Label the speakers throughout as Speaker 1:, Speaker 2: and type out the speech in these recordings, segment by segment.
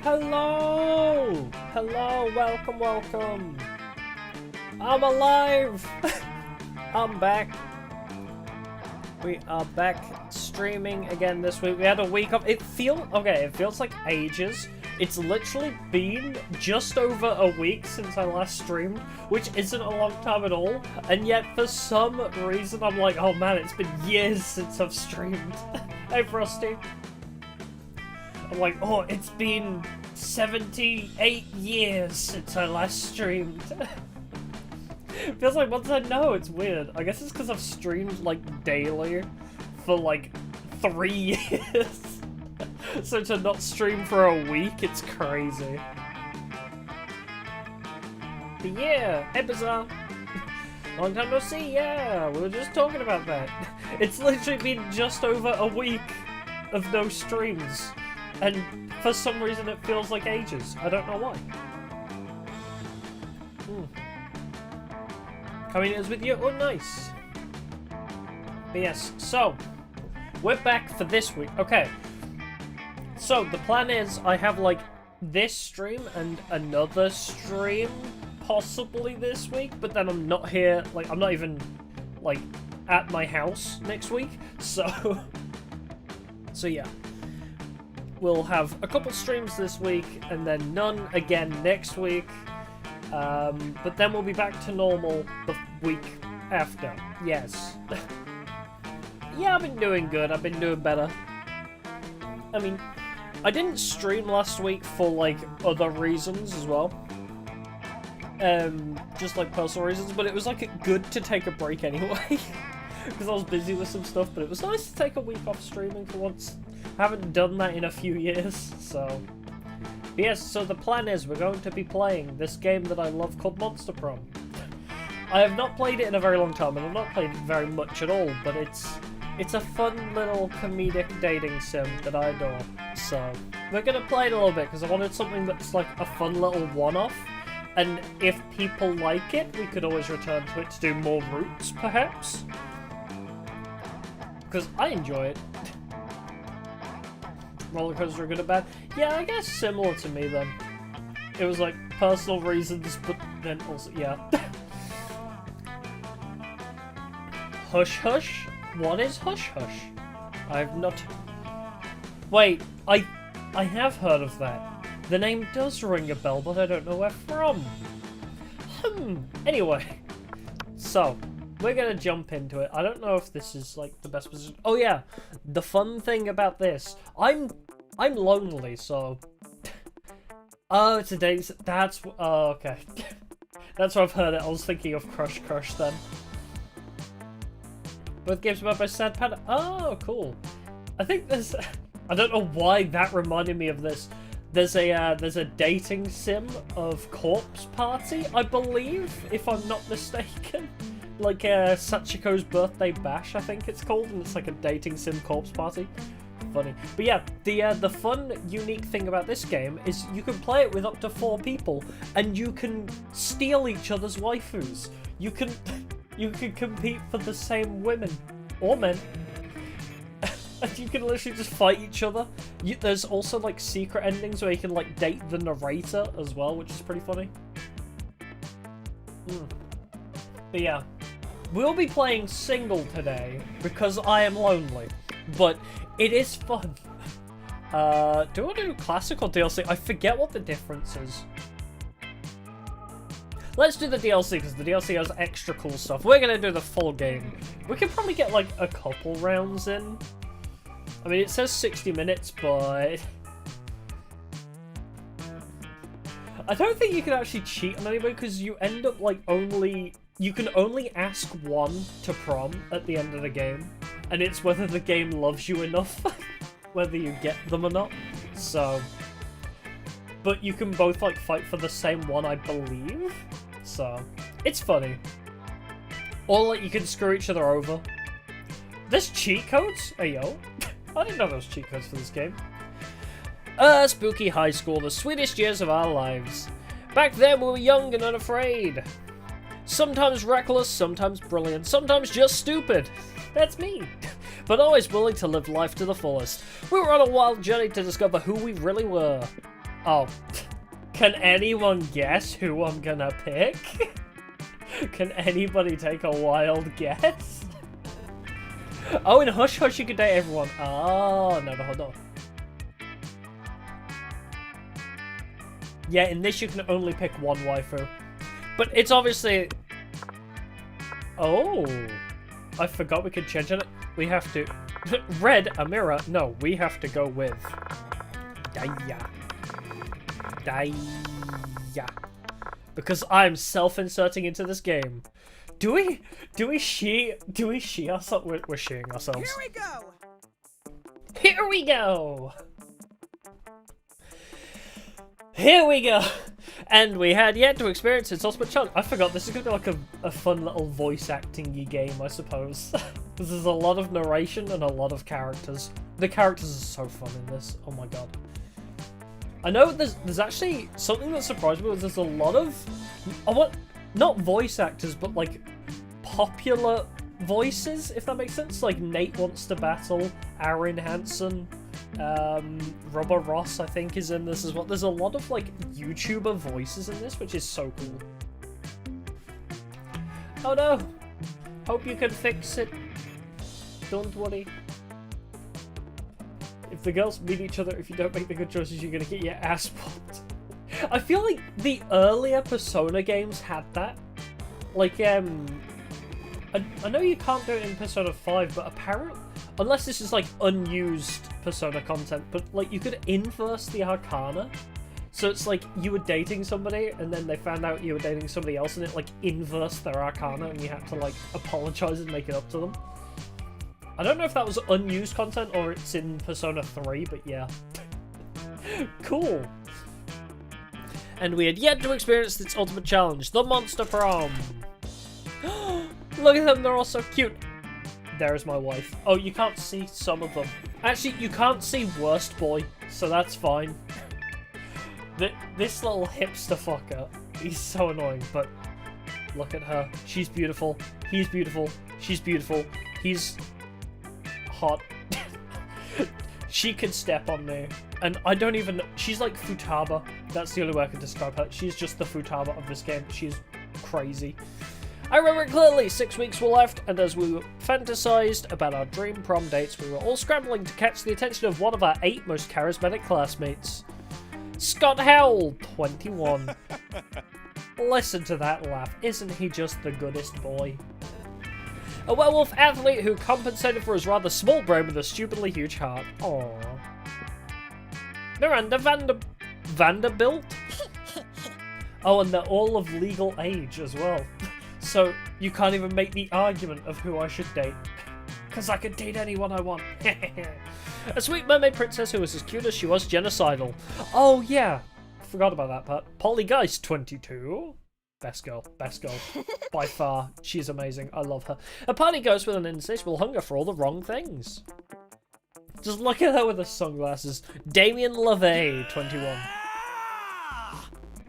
Speaker 1: Hello! Hello, welcome. I'm alive! I'm back. We are back streaming again this week. We had a week off. It feels like ages. It's literally been just over a week since I last streamed, which isn't a long time at all. And yet, for some reason, I'm like, oh man, it's been years since I've streamed. Hey, Frosty. I'm like, oh, it's been 78 years since I last streamed. Feels like once I know, it's weird. I guess it's because I've streamed, like, daily for, like, 3 years. So to not stream for a week, it's crazy. But yeah, hey Bizarre. Long time no see, yeah, we were just talking about that. It's literally been just over a week of no streams. And for some reason it feels like ages. I don't know why. Coming is with you. Oh, nice. But yes, so we're back for this week. Okay. So the plan is I have like this stream and another stream possibly this week, but then I'm not here. Like I'm not even like at my house next week. So yeah. We'll have a couple streams this week and then none again next week. But then we'll be back to normal the week after. Yes. Yeah, I've been doing good. I've been doing better. I mean, I didn't stream last week for, like, other reasons as well. Just, like, personal reasons. But it was, like, good to take a break anyway. Because I was busy with some stuff. But it was nice to take a week off streaming for once. I haven't done that in a few years, so... But yes, so the plan is we're going to be playing this game that I love called Monster Prom. I have not played it in a very long time, and I've not played it very much at all, but it's a fun little comedic dating sim that I adore. So, we're going to play it a little bit, because I wanted something that's like a fun little one-off, and if people like it, we could always return to it to do more routes, perhaps. Because I enjoy it. Rollercoaster are good or bad? Yeah, I guess similar to me then. It was like personal reasons, but then also, yeah. Hush Hush? What is Hush Hush? I've not... Wait, I have heard of that. The name does ring a bell, but I don't know where from. Anyway. So, we're gonna jump into it. I don't know if this is, like, the best position. Oh, yeah. The fun thing about this. I'm lonely, so... Oh, it's a date... That's... Oh, okay. That's where I've heard it. I was thinking of Crush Crush then. Both games about by Sad Panda. Oh, cool. I think there's... I don't know why that reminded me of this. There's a dating sim of Corpse Party, I believe, if I'm not mistaken. Like Sachiko's Birthday Bash, I think it's called, and it's like a dating sim corpse party. Funny. But yeah, the fun, unique thing about this game is you can play it with up to 4 people, and you can steal each other's waifus. You can compete for the same women or men, and you can literally just fight each other. There's also like secret endings where you can like date the narrator as well, which is pretty funny. But yeah. We'll be playing single today, because I am lonely, but it is fun. Do I want to do classic or DLC? I forget what the difference is. Let's do the DLC, because the DLC has extra cool stuff. We're going to do the full game. We can probably get, like, a couple rounds in. I mean, it says 60 minutes, but... I don't think you can actually cheat on anybody, because you end up, like, you can only ask one to prom at the end of the game, and it's whether the game loves you enough, whether you get them or not. So, but you can both like fight for the same one, I believe. So, it's funny. Or like you can screw each other over. There's cheat codes? Hey yo, I didn't know there was cheat codes for this game. Spooky high school, the sweetest years of our lives. Back then we were young and unafraid. Sometimes reckless, sometimes brilliant, sometimes just stupid. That's me. But always willing to live life to the fullest. We were on a wild journey to discover who we really were. Oh. Can anyone guess who I'm gonna pick? Can anybody take a wild guess? Oh, in Hush Hush you can date everyone. Oh, no, hold on. Yeah, in this you can only pick one waifu. But it's obviously... Oh. I forgot we could change it. We have to... Red, a mirror. No, we have to go with... Daya. Because I'm self-inserting into this game. Do we she ourselves? We're sheing ourselves.
Speaker 2: Here we go!
Speaker 1: Here we go! Here we go! And we had yet to experience its ultimate challenge. I forgot, this is going to be like a fun little voice acting-y game, I suppose. Because there's a lot of narration and a lot of characters. The characters are so fun in this. Oh my god. I know there's actually something that surprised me was there's a lot of... not voice actors, but like popular voices, if that makes sense. Like Nate Wants to Battle, Aaron Hansen, Robert Ross, I think, is in this as well. There's a lot of like YouTuber voices in this, which is so cool. Oh no! Hope you can fix it. Don't worry. If the girls meet each other, if you don't make the good choices, you're gonna get your ass popped. I feel like the earlier Persona games had that. Like, I know you can't do it in Persona 5, but apparently, unless this is like unused Persona content, but like you could inverse the Arcana. So it's like you were dating somebody and then they found out you were dating somebody else and it like inversed their Arcana and you had to like apologize and make it up to them. I don't know if that was unused content or it's in Persona 3, but yeah. Cool. And we had yet to experience its ultimate challenge, the Monster Prom. Look at them, they're all so cute. There's my wife. Oh, you can't see some of them. Actually, you can't see Worst Boy, so that's fine. This little hipster fucker, he's so annoying, but look at her. She's beautiful. He's beautiful. She's beautiful. He's hot. She can step on me. And I don't even know. She's like Futaba. That's the only way I can describe her. She's just the Futaba of this game. She's crazy. I remember it clearly. 6 weeks were left, and as we fantasized about our dream prom dates, we were all scrambling to catch the attention of one of our 8 most charismatic classmates. Scott Howell, 21. Listen to that laugh. Isn't he just the goodest boy? A werewolf athlete who compensated for his rather small brain with a stupidly huge heart. Aww. Miranda Vanderbilt? Oh, and they're all of legal age as well. So you can't even make the argument of who I should date. Because I could date anyone I want. A sweet mermaid princess who was as cute as she was genocidal. Oh yeah, forgot about that part. Polly Geist, 22. Best girl, by far. She's amazing, I love her. A party ghost with an insatiable hunger for all the wrong things. Just look at her with the sunglasses. Damien LaVey, 21.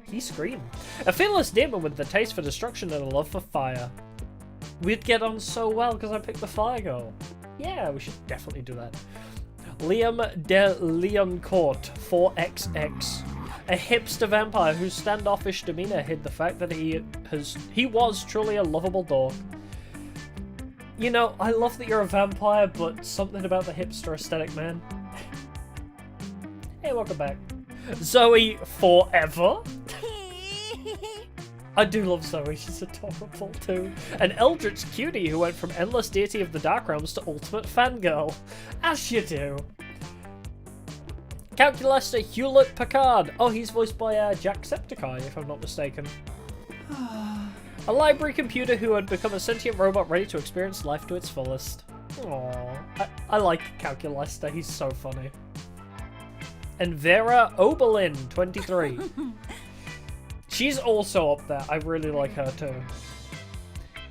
Speaker 1: He screamed. A fearless demon with the taste for destruction and a love for fire. We'd get on so well because I picked the fire girl. Yeah, we should definitely do that. Liam de Leoncourt, 4XX. A hipster vampire whose standoffish demeanor hid the fact that he was truly a lovable dog. You know, I love that you're a vampire, but something about the hipster aesthetic, man. Hey, welcome back. Zoe Forever. I do love Zoe, she's adorable too. An eldritch cutie who went from endless deity of the Dark Realms to ultimate fangirl. As you do. Calculator Hewlett Packard. Oh, he's voiced by Jacksepticeye, if I'm not mistaken. A library computer who had become a sentient robot ready to experience life to its fullest. Aww. I like Calculator, he's so funny. And Vera Oberlin, 23. She's also up there. I really like her too.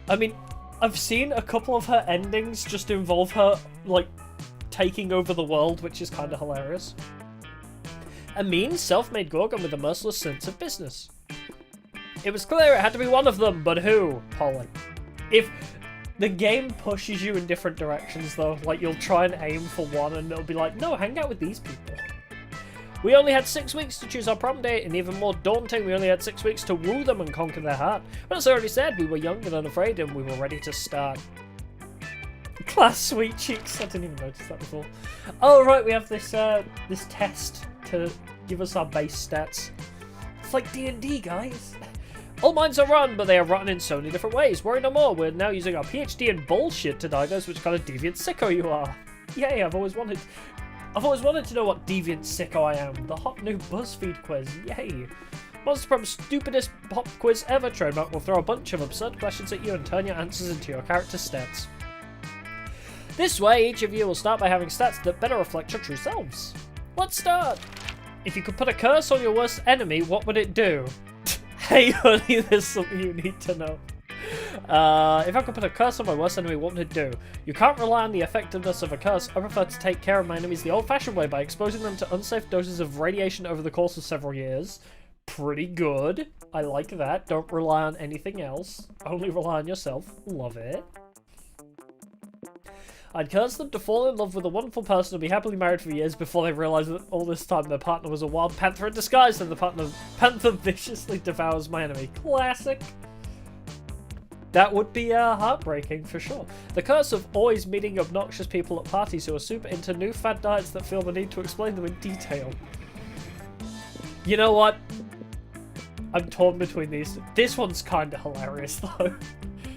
Speaker 1: I mean, I've seen a couple of her endings just involve her, like, taking over the world, which is kind of hilarious. A mean, self-made Gorgon with a merciless sense of business. It was clear it had to be one of them, but who? Polly. If the game pushes you in different directions, though, like, you'll try and aim for one, and it'll be like, no, hang out with these people. We only had 6 weeks to choose our prom date, and even more daunting, we only had 6 weeks to woo them and conquer their heart. But as I already said, we were young and unafraid, and we were ready to start. Class sweet cheeks. I didn't even notice that before. Oh right, we have this this test to give us our base stats. It's like D&D, guys. All minds are rotten, but they are rotten in so many different ways. Worry no more. We're now using our PhD in bullshit to diagnose which kind of deviant sicko you are. Yay! I've always wanted to know what deviant sicko I am. The hot new BuzzFeed quiz. Yay! Monster Prom's stupidest pop quiz ever. Trademark will throw a bunch of absurd questions at you and turn your answers into your character stats. This way, each of you will start by having stats that better reflect your true selves. Let's start! If you could put a curse on your worst enemy, what would it do? Hey honey, there's something you need to know. If I could put a curse on my worst enemy, what would it do? You can't rely on the effectiveness of a curse. I prefer to take care of my enemies the old-fashioned way by exposing them to unsafe doses of radiation over the course of several years. Pretty good. I like that. Don't rely on anything else. Only rely on yourself. Love it. I'd curse them to fall in love with a wonderful person and be happily married for years before they realise that all this time their partner was a wild panther in disguise and the panther viciously devours my enemy. Classic. That would be heartbreaking for sure. The curse of always meeting obnoxious people at parties who are super into new fad diets that feel the need to explain them in detail. You know what? I'm torn between these. This one's kind of hilarious though.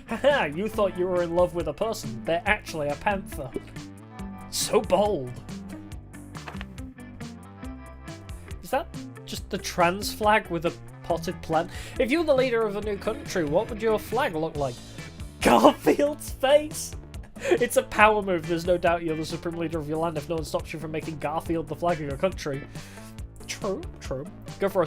Speaker 1: Haha, you thought you were in love with a person. They're actually a panther. So bold. Is that just the trans flag with a potted plant? If you were the leader of a new country, what would your flag look like? Garfield's face? It's a power move. There's no doubt you're the supreme leader of your land if no one stops you from making Garfield the flag of your country. True, true. Go for a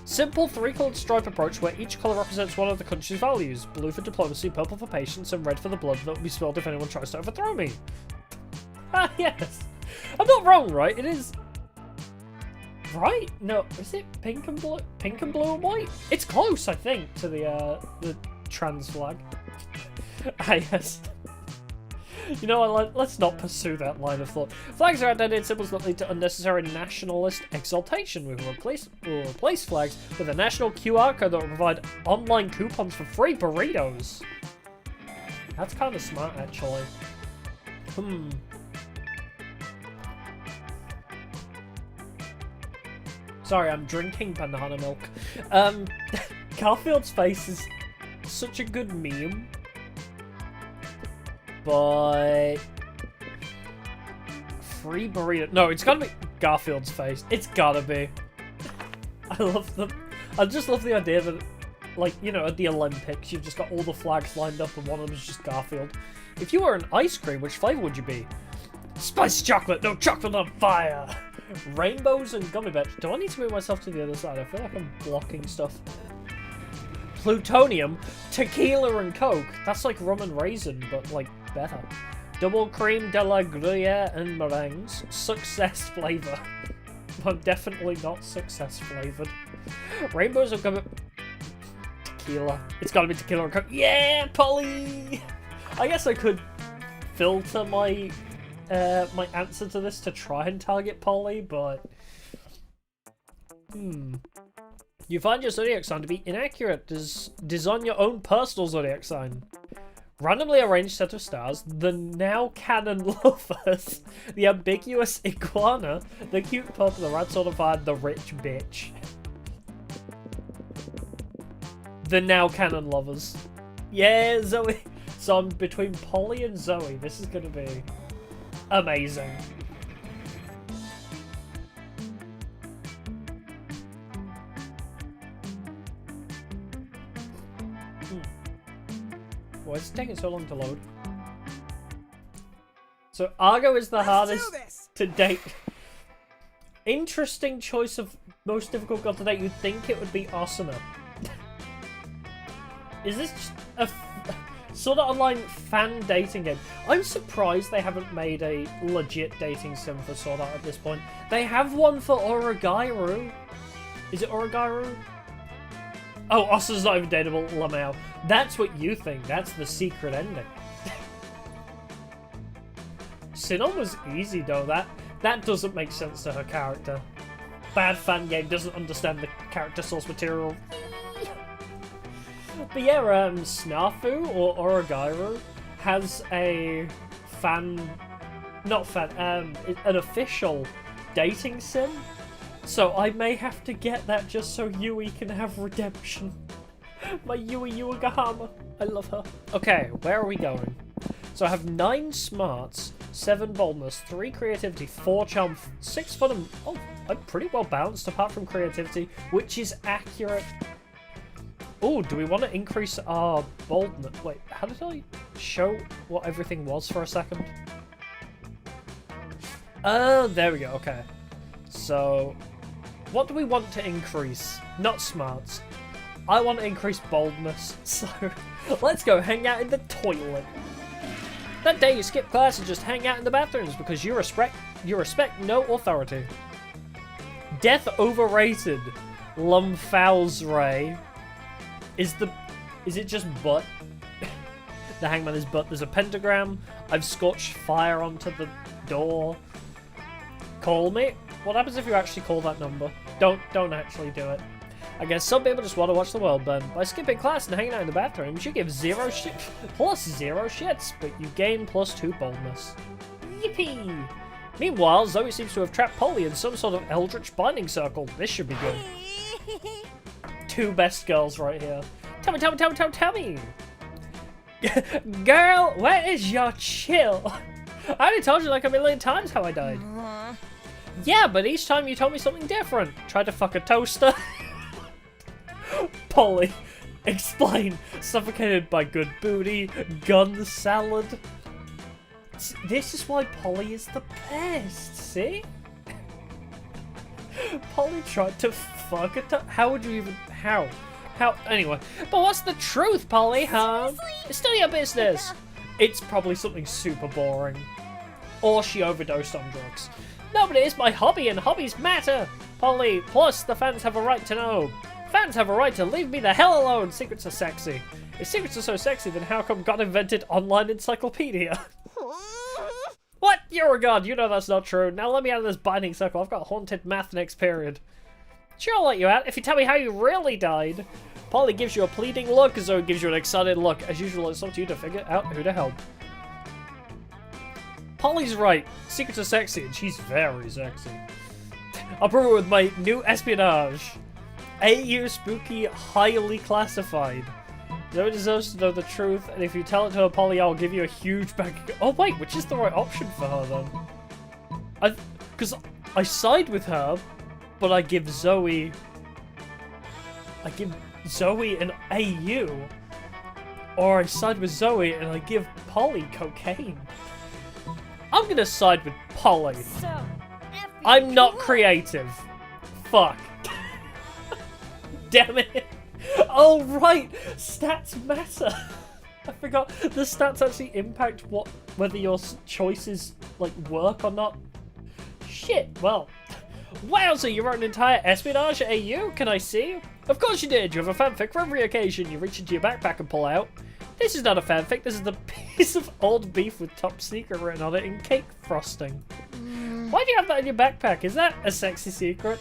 Speaker 1: simple three-coloured stripe approach where each colour represents one of the country's values. Blue for diplomacy, purple for patience, and red for the blood that will be spilled if anyone tries to overthrow me. Ah, yes. I'm not wrong, right? It is... Right? No, is it pink and blue and white? It's close, I think, to the trans flag. Ah, yes. You know what, let's not pursue that line of thought. Flags are outdated symbols that lead to unnecessary nationalist exaltation. We will replace flags with a national QR code that will provide online coupons for free burritos. That's kind of smart, actually. Sorry, I'm drinking banana milk. Garfield's face is such a good meme. But free burrito. No, it's gotta be Garfield's face. It's gotta be. I love them. I just love the idea that, like, you know, at the Olympics, you've just got all the flags lined up and one of them is just Garfield. If you were an ice cream, which flavour would you be? Spicy chocolate, no chocolate on fire! Rainbows and gummy bears. Do I need to move myself to the other side? I feel like I'm blocking stuff. Plutonium, tequila and coke. That's like rum and raisin, but like better. Double cream de la Gruyere and meringues. Success flavour. I'm definitely not success flavoured. Rainbows and gummy... Tequila. It's gotta be tequila and coke. Yeah, Polly! I guess I could filter my my answer to this to try and target Polly, but... You find your zodiac sign to be inaccurate. Design your own personal zodiac sign. Randomly arranged set of stars. The now canon lovers. The ambiguous iguana. The cute pup. The rat sort of vibe. The rich bitch. The now canon lovers. Yeah, Zoe. So I'm between Polly and Zoe. This is going to be amazing. Why is it taking so long to load? So Argo is the hardest to date. Interesting choice of most difficult god to date. You'd think it would be Asuna. Is this just a sort of online fan dating game? I'm surprised they haven't made a legit dating sim for Sword Art at this point. They have one for Orogairu. Is it Orogairu? Oh, Asuna's not even dateable. Lamau. That's what you think. That's the secret ending. Sinon was easy though. That doesn't make sense to her character. Bad fan game doesn't understand the character source material. But yeah, Snafu or Orogairu has a an official dating sim. So I may have to get that just so Yui can have redemption. My Yui Uegahama. I love her. Okay, where are we going? So I have 9 smarts, 7 boldness, 3 creativity, 4 charm, 6 fun. Oh, I'm pretty well balanced apart from creativity, which is accurate. Oh, do we want to increase our boldness? Wait, how did I show what everything was for a second? Oh, there we go, okay. So, what do we want to increase? Not smarts. I want to increase boldness, so let's go hang out in the toilet. That day you skip class and just hang out in the bathrooms because you respect no authority. Death overrated. Lumfow's Ray. Is it just butt? The hangman is butt. There's a pentagram. I've scorched fire onto the door. Call me? What happens if you actually call that number? Don't actually do it. I guess some people just want to watch the world burn. By skipping class and hanging out in the bathrooms, you give plus 0 shits, but you gain plus 2 boldness. Yippee! Meanwhile, Zoe seems to have trapped Polly in some sort of eldritch binding circle. This should be good. 2 best girls right here. Tell me! Girl, where is your chill? I already told you like a million times how I died. Yeah, but each time you told me something different. Tried to fuck a toaster. Polly, explain. Suffocated by good booty, gun salad. This is why Polly is the best, see? Polly tried to fuck a toaster. How would you even... How? Anyway. But what's the truth, Polly, huh? It's still your business. It's probably something super boring. Or she overdosed on drugs. No, but it is my hobby and hobbies matter. Polly, plus the fans have a right to know. Fans have a right to leave me the hell alone. Secrets are sexy. If secrets are so sexy, then how come God invented online encyclopedia? What? You're a god. You know that's not true. Now let me out of this binding circle. I've got haunted math next period. Sure, I'll let you out if you tell me how you really died. Polly gives you a pleading look, Zoe gives you an excited look. As usual, it's up to you to figure out who to help. Polly's right. Secrets are sexy, and she's very sexy. I'll prove it with my new espionage. AU spooky, highly classified. Zoe deserves to know the truth, and if you tell it to her, Polly, I'll give you a huge bag. Oh wait, which is the right option for her then? Because I side with her, but I give Zoe an AU, or I side with Zoe and I give Polly cocaine. I'm gonna side with Polly. I'm not creative. Fuck. Damn it. Oh right, stats matter. I forgot the stats actually impact whether your choices like work or not. Shit. Well. Wowza, you wrote an entire espionage AU? Can I see? Of course you did. You have a fanfic for every occasion. You reach into your backpack and pull out. This is not a fanfic. This is the piece of old beef with top secret written on it in cake frosting. Why do you have that in your backpack? Is that a sexy secret?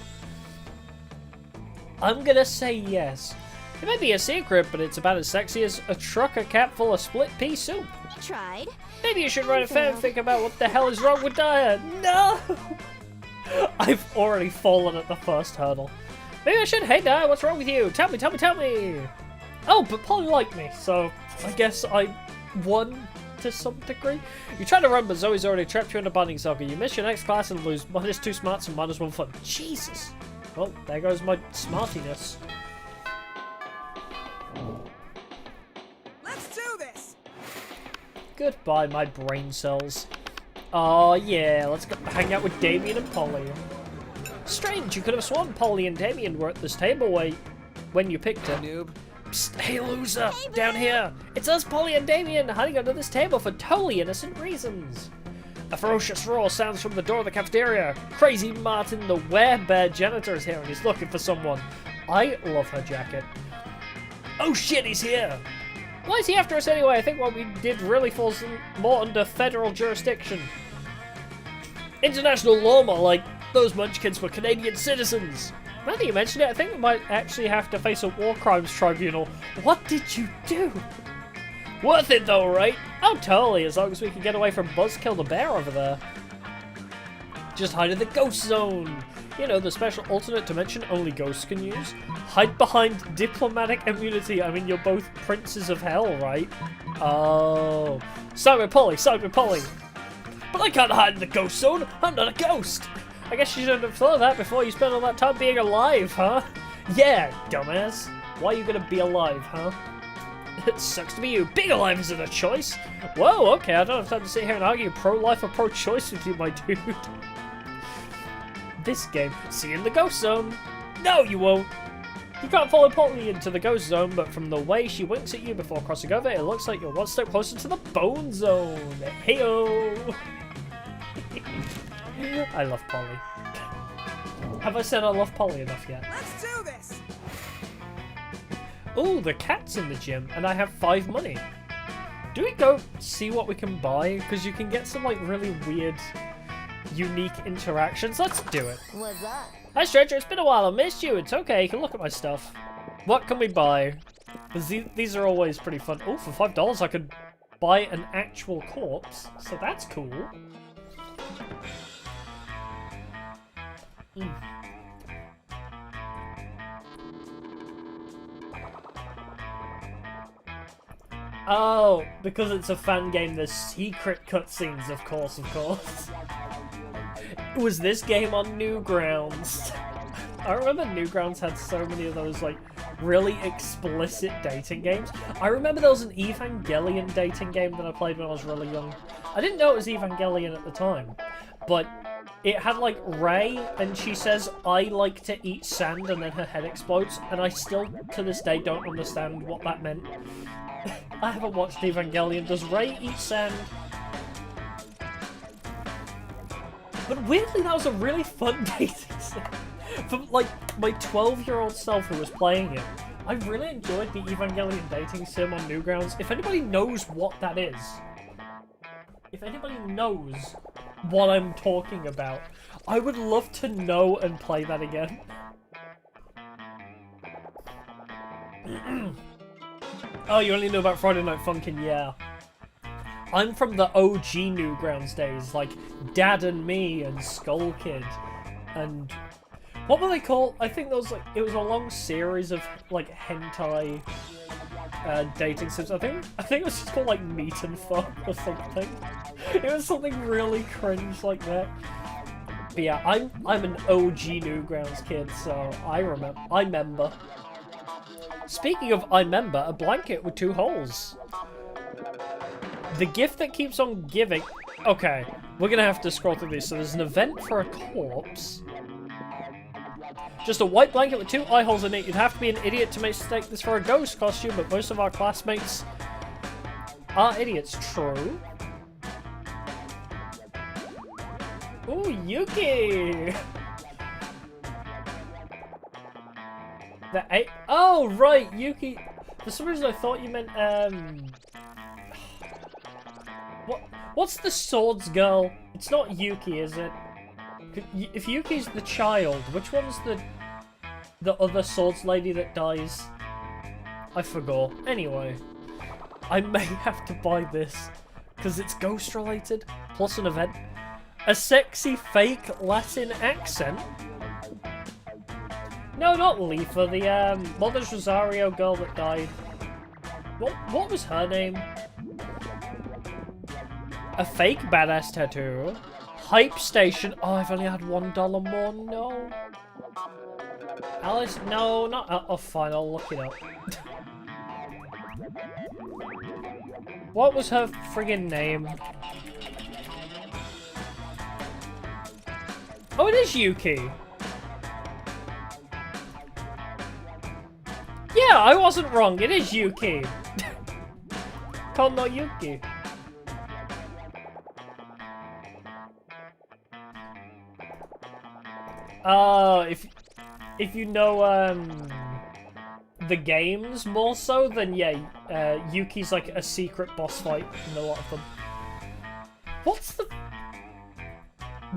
Speaker 1: I'm gonna say yes. It may be a secret, but it's about as sexy as a trucker cap full of split pea soup.
Speaker 2: I tried.
Speaker 1: Maybe you should write a fanfic about what the hell is wrong with diet. No! I've already fallen at the first hurdle. Maybe I should. Hey, Dad, what's wrong with you? Tell me. Oh, but Polly liked me, so I guess I won to some degree. You try to run, but Zoe's already trapped you in a binding circle. You miss your next class and lose -2 smarts and -1 fun. Jesus. Well, there goes my smartiness.
Speaker 3: Let's do this.
Speaker 1: Goodbye, my brain cells. Oh yeah, let's go hang out with Damien and Polly. Strange, you could have sworn Polly and Damien were at this table when you picked it.
Speaker 3: Noob.
Speaker 1: Psst, hey loser, down here. It's us, Polly and Damien, hiding under this table for totally innocent reasons. A ferocious roar sounds from the door of the cafeteria. Crazy Martin, the werebear janitor, is here and he's looking for someone. I love her jacket. Oh shit, he's here. Why is he after us anyway? I think what we did really falls more under federal jurisdiction. International law, more like those Munchkins were Canadian citizens. Now that you mention it, I think we might actually have to face a war crimes tribunal. What did you do? Worth it though, right? Oh, totally, as long as we can get away from Buzzkill the bear over there. Just hide in the ghost zone. You know, the special alternate dimension only ghosts can use. Hide behind diplomatic immunity. I mean, you're both princes of hell, right? Oh. Simon Polly, Simon Polly. But I can't hide in the ghost zone. I'm not a ghost. I guess you should have thought of that before you spent all that time being alive, huh? Yeah, dumbass. Why are you gonna be alive, huh? It sucks to be you. Being alive isn't a choice. Whoa, okay, I don't have time to sit here and argue pro-life or pro-choice with you, my dude. This game. See you in the ghost zone. No, you won't. You can't follow Polly into the ghost zone, but from the way she winks at you before crossing over, it looks like you're one step closer to the bone zone. Heyo! I love Polly. Have I said I love Polly enough yet?
Speaker 2: Let's do this!
Speaker 1: Ooh, the cat's in the gym, and I have 5 money. Do we go see what we can buy? Because you can get some, like, really weird, unique interactions. Let's do it.
Speaker 3: What's up?
Speaker 1: Hi, stranger. It's been a while. I missed you. It's okay. You can look at my stuff. What can we buy? Because these are always pretty fun. Oh, for $5 I could buy an actual corpse. So that's cool. Oh, because it's a fan game, there's secret cutscenes, of course, of course. Was this game on Newgrounds? I remember Newgrounds had so many of those, like, really explicit dating games. I remember there was an Evangelion dating game that I played when I was really young. I didn't know it was Evangelion at the time, but it had, like, Rei, and she says, I like to eat sand, and then her head explodes, and I still, to this day, don't understand what that meant. I haven't watched Evangelion. Does Rei eat sand? But weirdly, that was a really fun dating sim. For, like, my 12-year-old self who was playing it, I really enjoyed the Evangelion dating sim on Newgrounds. If anybody knows what that is, if anybody knows what I'm talking about, I would love to know and play that again. Oh, you only know about Friday Night Funkin', yeah. I'm from the OG Newgrounds days, like Dad and Me and Skull Kid, and what were they called? I think there was like it was a long series of like hentai dating sims. I think it was just called like Meat and Fuck or something. It was something really cringe like that. But yeah, I'm an OG Newgrounds kid, so I remember. Speaking of I remember, a blanket with 2 holes. The gift that keeps on giving. Okay, we're gonna have to scroll through these. So there's an event for a corpse. Just a white blanket with 2 eye holes in it. You'd have to be an idiot to mistake this for a ghost costume, but most of our classmates are idiots. True. Ooh, Yuki! Oh, right, Yuki. For some reason I thought you meant, What's the swords girl? It's not Yuki, is it? If Yuki's the child, which one's the other swords lady that dies? I forgot. Anyway, I may have to buy this, because it's ghost related, plus an event. A sexy fake Latin accent? No, not Leafa, the Mother's Rosario girl that died. What was her name? A fake badass tattoo. Hype station. Oh, I've only had $1 more. No. Alice, no, not. Oh, fine, I'll look it up. What was her friggin' name? Oh, it is Yuki. Yeah, I wasn't wrong. It is Yuki. Kono Yuki. If you know the games more so, then yeah, Yuki's like a secret boss fight in a lot of them. What's the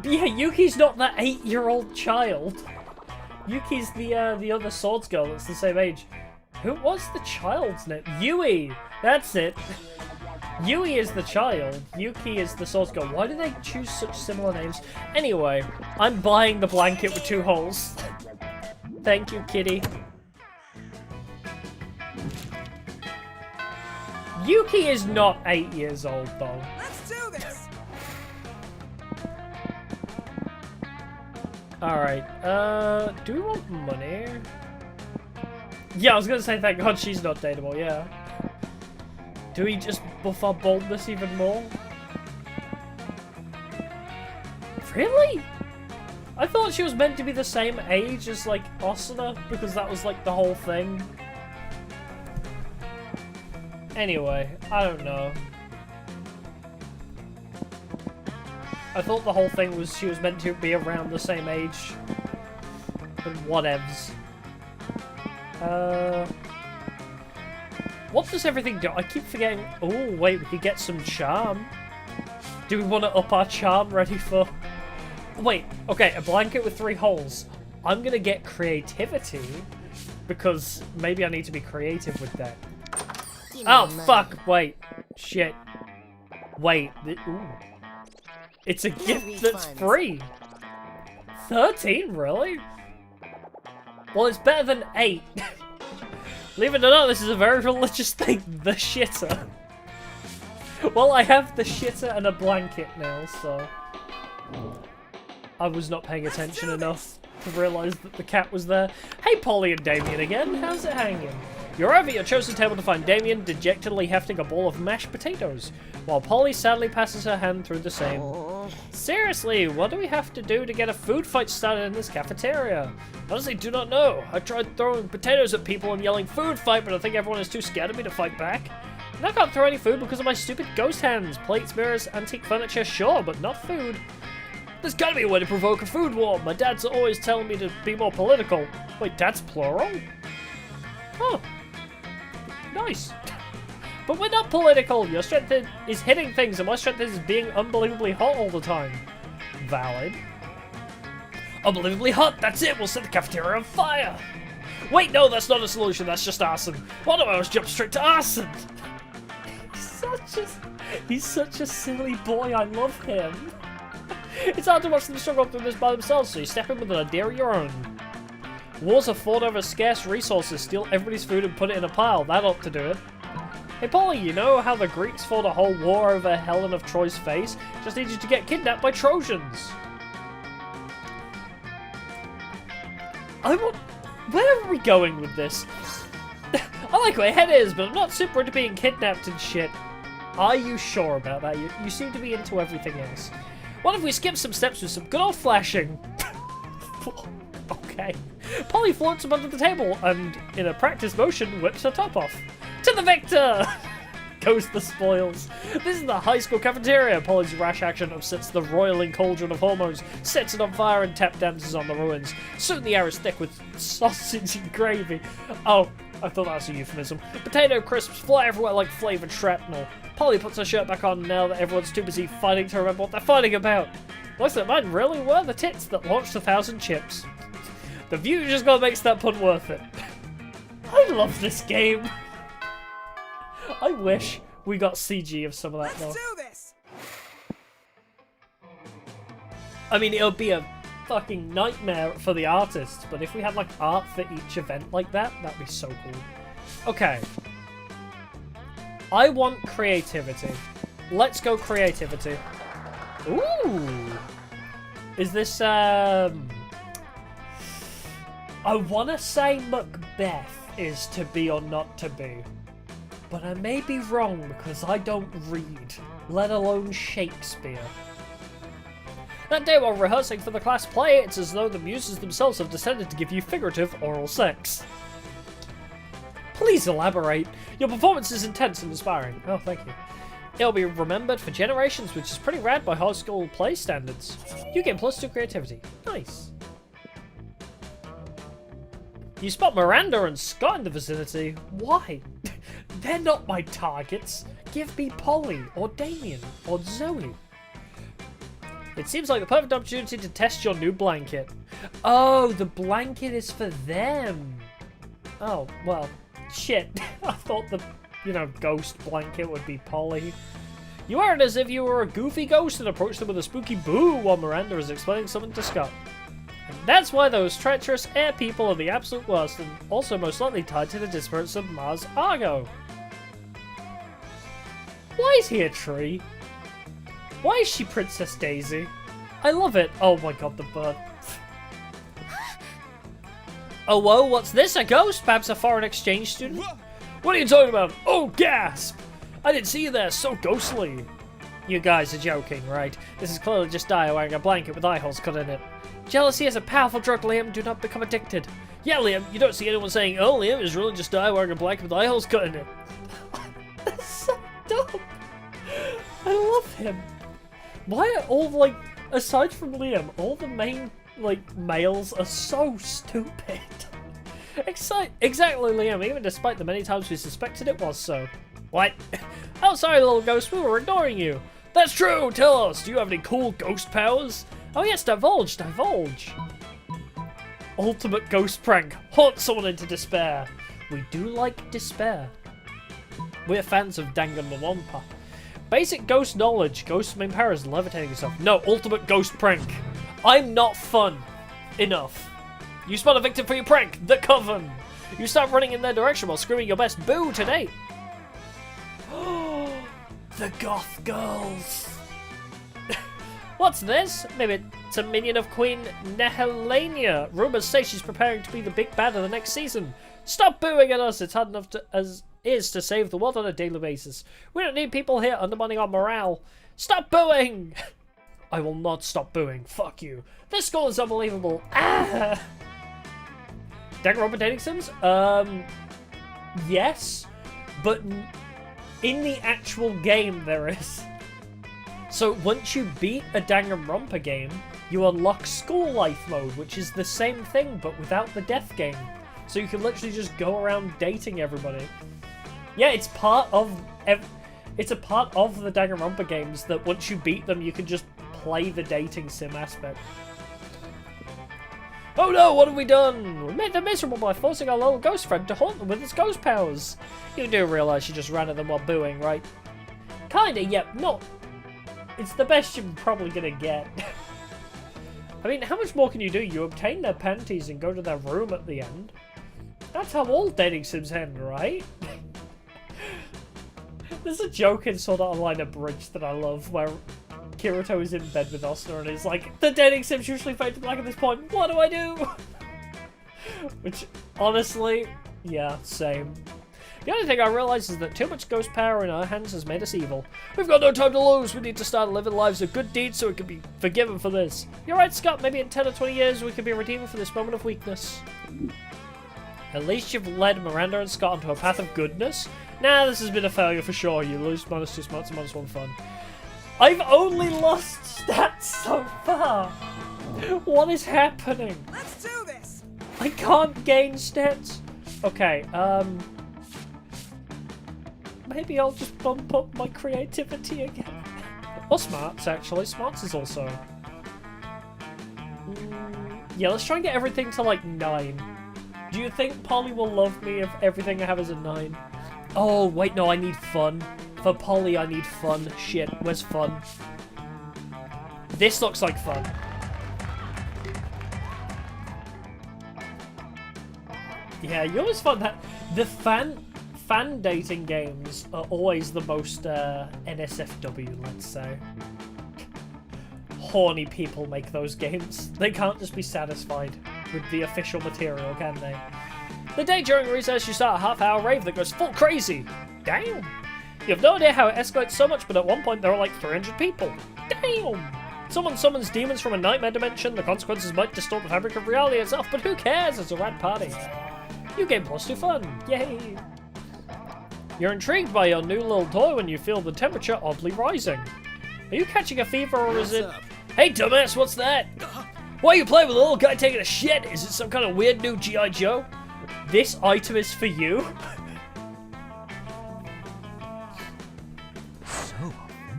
Speaker 1: Yeah, Yuki's not that 8-year-old child. Yuki's the other swords girl that's the same age. Who was the child's name? Yui! That's it! Yui is the child. Yuki is the swords girl. Why do they choose such similar names? Anyway, I'm buying the blanket with 2 holes. Thank you, kitty. Yuki is not 8 years old, though.
Speaker 2: Let's do this.
Speaker 1: Alright, do we want money? Yeah, I was gonna say thank God she's not dateable, yeah. Do we just buff our boldness even more? Really? I thought she was meant to be the same age as, like, Asuna, because that was, like, the whole thing. Anyway, I don't know. I thought the whole thing was she was meant to be around the same age. But whatevs. What does everything do? I keep forgetting. Oh, wait, we could get some charm. Do we want to up our charm ready for... Wait, okay, a blanket with 3 holes. I'm gonna get creativity, because maybe I need to be creative with that. Oh, fuck! Wait. Shit. Wait. Ooh. It's a gift that's free! 13, really? Well, it's better than 8. Believe it or not, this is a very religious thing. The shitter. Well, I have the shitter and a blanket now, so... I was not paying attention enough to realise that the cat was there. Hey, Polly and Damien again. How's it hanging? You arrive at your chosen table to find Damien dejectedly hefting a bowl of mashed potatoes, while Polly sadly passes her hand through the same. Seriously, what do we have to do to get a food fight started in this cafeteria? Honestly, do not know. I tried throwing potatoes at people and yelling food fight, but I think everyone is too scared of me to fight back. And I can't throw any food because of my stupid ghost hands. Plates, mirrors, antique furniture, sure, but not food. There's gotta be a way to provoke a food war. My dad's always telling me to be more political. Wait, dad's plural? Huh. Nice. But we're not political. Your strength is hitting things, and my strength is being unbelievably hot all the time. Valid. Unbelievably hot, that's it. We'll set the cafeteria on fire. Wait, no, that's not a solution. That's just arson. Why don't I always jump straight to arson? He's such a silly boy. I love him. It's hard to watch them struggle through this by themselves, so you step in with an idea of your own. Wars are fought over scarce resources, steal everybody's food and put it in a pile. That ought to do it. Hey Polly, you know how the Greeks fought a whole war over Helen of Troy's face? Just need you to get kidnapped by Trojans. Where are we going with this? I like where your head is, but I'm not super into being kidnapped and shit. Are you sure about that? You seem to be into everything else. What if we skip some steps with some good old flashing? Okay. Polly floats him under the table and, in a practice motion, whips her top off. To the victor! Goes the spoils. This is the high school cafeteria. Polly's rash action upsets the roiling cauldron of hormones, sets it on fire, and tap dances on the ruins. Soon the air is thick with sausage and gravy. Oh, I thought that was a euphemism. Potato crisps fly everywhere like flavoured shrapnel. Polly puts her shirt back on now that everyone's too busy fighting to remember what they're fighting about. Looks like mine really were the tits that launched 1,000 chips. The view just gotta make that pun worth it. I love this game. I wish we got CG of some of that though.
Speaker 2: Let's do this.
Speaker 1: I mean, it would be a fucking nightmare for the artists, but if we had like art for each event like that, that'd be so cool. Okay. I want creativity. Let's go creativity. Ooh. Is this, I want to say Macbeth is to be or not to be. But I may be wrong because I don't read, let alone Shakespeare. That day while rehearsing for the class play, it's as though the muses themselves have descended to give you figurative oral sex. Please elaborate. Your performance is intense and inspiring. Oh, thank you. It'll be remembered for generations, which is pretty rad by high school play standards. You get +2 creativity. Nice. You spot Miranda and Scott in the vicinity. Why? They're not my targets. Give me Polly, or Damien, or Zoe. It seems like the perfect opportunity to test your new blanket. Oh, the blanket is for them. Oh, well, shit. I thought the, ghost blanket would be Polly. You wear it as if you were a goofy ghost and approach them with a spooky boo while Miranda is explaining something to Scott. And that's why those treacherous air people are the absolute worst and also most likely tied to the disappearance of Mars Argo. Why is he a tree? Why is she Princess Daisy? I love it. Oh my god, the bird. Oh, whoa, what's this? A ghost? Perhaps a foreign exchange student? What are you talking about? Oh, gasp! I didn't see you there, so ghostly. You guys are joking, right? This is clearly just Dyer wearing a blanket with eye holes cut in it. Jealousy is a powerful drug, Liam. Do not become addicted. Yeah, Liam, you don't see anyone saying, oh, Liam is really just Dyer wearing a blanket with eye holes cut in it. That's so dumb. I love him. Why are all, aside from Liam, all the main, males are so stupid? Exactly, Liam, even despite the many times we suspected it was so. What? Oh, sorry, little ghost, we were ignoring you. That's true, tell us, do you have any cool ghost powers? Oh yes, divulge. Ultimate ghost prank, haunt someone into despair. We do like despair. We're fans of Danganronpa. Basic ghost knowledge. Ghost's main power is levitating yourself. No, ultimate ghost prank. I'm not fun enough. You spot a victim for your prank. The Coven. You start running in their direction while screaming your best boo to date. The Goth Girls. What's this? Maybe it's a minion of Queen Nehelania. Rumors say she's preparing to be the big bad of the next season. Stop booing at us. It's hard enough to save the world on a daily basis. We don't need people here undermining our morale. Stop booing! I will not stop booing. Fuck you. This school is unbelievable. Ah! Danganronpa dating sims? Yes. But in the actual game there is. So once you beat a Danganronpa game, you unlock school life mode, which is the same thing but without the death game. So you can literally just go around dating everybody. Yeah, it's part of the Danganronpa games that once you beat them, you can just play the dating sim aspect. Oh no, what have we done? We made them miserable by forcing our little ghost friend to haunt them with its ghost powers. You do realise you just ran at them while booing, right? Kinda, yep, not. It's the best you're probably gonna get. I mean, how much more can you do? You obtain their panties and go to their room at the end. That's how all dating sims end, right? There's a joke in Sword Art Online Abridged that I love where Kirito is in bed with Osuna and he's like, the dating sims usually fade to black at this point, what do I do? Which, honestly, yeah, same. The only thing I realise is that too much ghost power in our hands has made us evil. We've got no time to lose, we need to start living lives of good deeds so we can be forgiven for this. You're right, Scott, maybe in 10 or 20 years we could be redeemed for this moment of weakness. At least you've led Miranda and Scott onto a path of goodness. Nah, this has been a failure for sure. You lose -2 smarts and -1 fun. I've only lost stats so far. What is happening?
Speaker 2: Let's do this.
Speaker 1: I can't gain stats. Okay, maybe I'll just bump up my creativity again. Or smarts, actually. Smarts is also. Yeah, let's try and get everything to 9. Do you think Polly will love me if everything I have is a 9? Oh, wait, no, I need fun. For Polly, I need fun. Shit, where's fun? This looks like fun. Yeah, you always find that the fan dating games are always the most NSFW, let's say. Horny people make those games. They can't just be satisfied with the official material, can they? The day during recess, you start a half-hour rave that goes full crazy. Damn! You have no idea how it escalates so much, but at one point there are 300 people. Damn! Someone summons demons from a nightmare dimension. The consequences might distort the fabric of reality itself, but who cares? It's a rad party. You gain +2 fun. Yay! You're intrigued by your new little toy when you feel the temperature oddly rising. Are you catching a fever or is it... Hey dumbass, what's that? Why are you playing with a little guy taking a shit? Is it some kind of weird new G.I. Joe? This item is for you?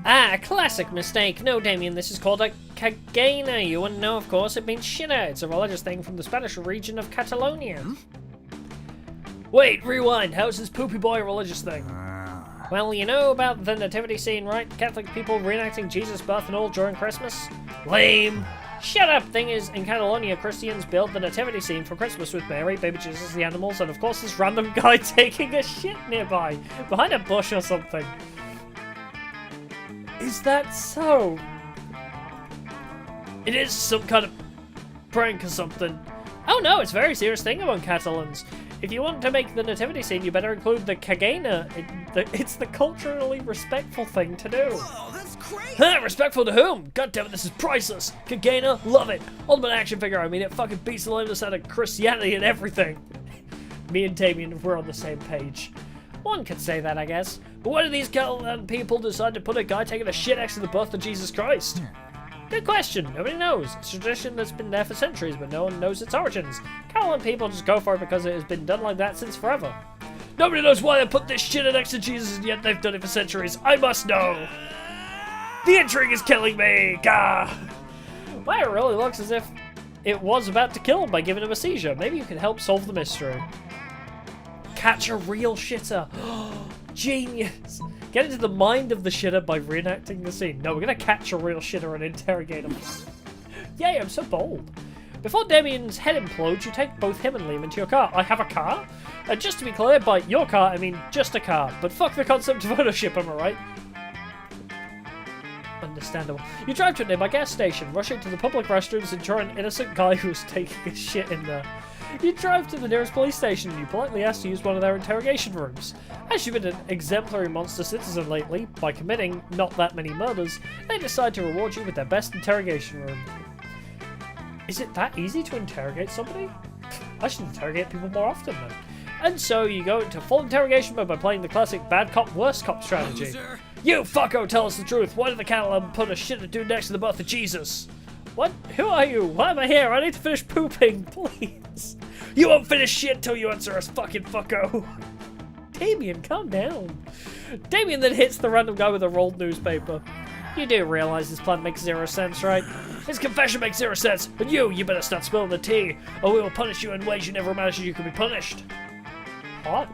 Speaker 1: Ah, a classic mistake. No, Damien, this is called a Cagaina. You wouldn't know, of course. It means shitter. It's a religious thing from the Spanish region of Catalonia. Wait, rewind. How's this poopy boy a religious thing? Well, you know about the nativity scene, right? Catholic people reenacting Jesus' birth and all during Christmas? Lame. Shut up! Thing is, in Catalonia, Christians build the nativity scene for Christmas with Mary, baby Jesus, the animals, and of course this random guy taking a shit nearby, behind a bush or something. Is that so? It is some kind of prank or something. Oh no, it's a very serious thing among Catalans. If you want to make the nativity scene, you better include the cagaina. It's the culturally respectful thing to do.
Speaker 2: Whoa, that's crazy!
Speaker 1: Huh, respectful to whom? God damn it, this is priceless. Cagaina, love it. Ultimate action figure, I mean, it fucking beats the limits out of Christianity and everything. Me and Damien, we're on the same page. One could say that, I guess. But why do these Catalan people decide to put a guy taking a shit next to the birth of Jesus Christ? Good question. Nobody knows. It's a tradition that's been there for centuries, but no one knows its origins. Catalan people just go for it because it has been done like that since forever. Nobody knows why they put this shit next to Jesus, and yet they've done it for centuries. I must know. The intrigue is killing me. Gah. Well, it really looks as if it was about to kill him by giving him a seizure. Maybe you can help solve the mystery. Catch a real shitter. Genius. Get into the mind of the shitter by reenacting the scene. No, we're gonna catch a real shitter and interrogate him. Yay, I'm so bold. Before Damien's head implodes, you take both him and Liam into your car. I have a car? And just to be clear, by your car, I mean just a car. But fuck the concept of ownership, am I right? Understandable. You drive to a nearby gas station, rushing to the public restrooms and ensure an innocent guy who was taking a shit in there. You drive to the nearest police station and you politely ask to use one of their interrogation rooms. As you've been an exemplary monster citizen lately, by committing not that many murders, they decide to reward you with their best interrogation room. Is it that easy to interrogate somebody? I should interrogate people more often then. And so you go into full interrogation mode by playing the classic bad cop, worst cop strategy.
Speaker 2: Loser.
Speaker 1: You fucko, tell us the truth. Why did the Catalan put a shit dude next to the birth of Jesus? What? Who are you? Why am I here? I need to finish pooping, please. You won't finish shit till you answer us, fucking fucko. Damien, calm down. Damien then hits the random guy with a rolled newspaper. You do realize this plan makes zero sense, right? His confession makes zero sense, and you better start spilling the tea, or we will punish you in ways you never imagined you could be punished. What?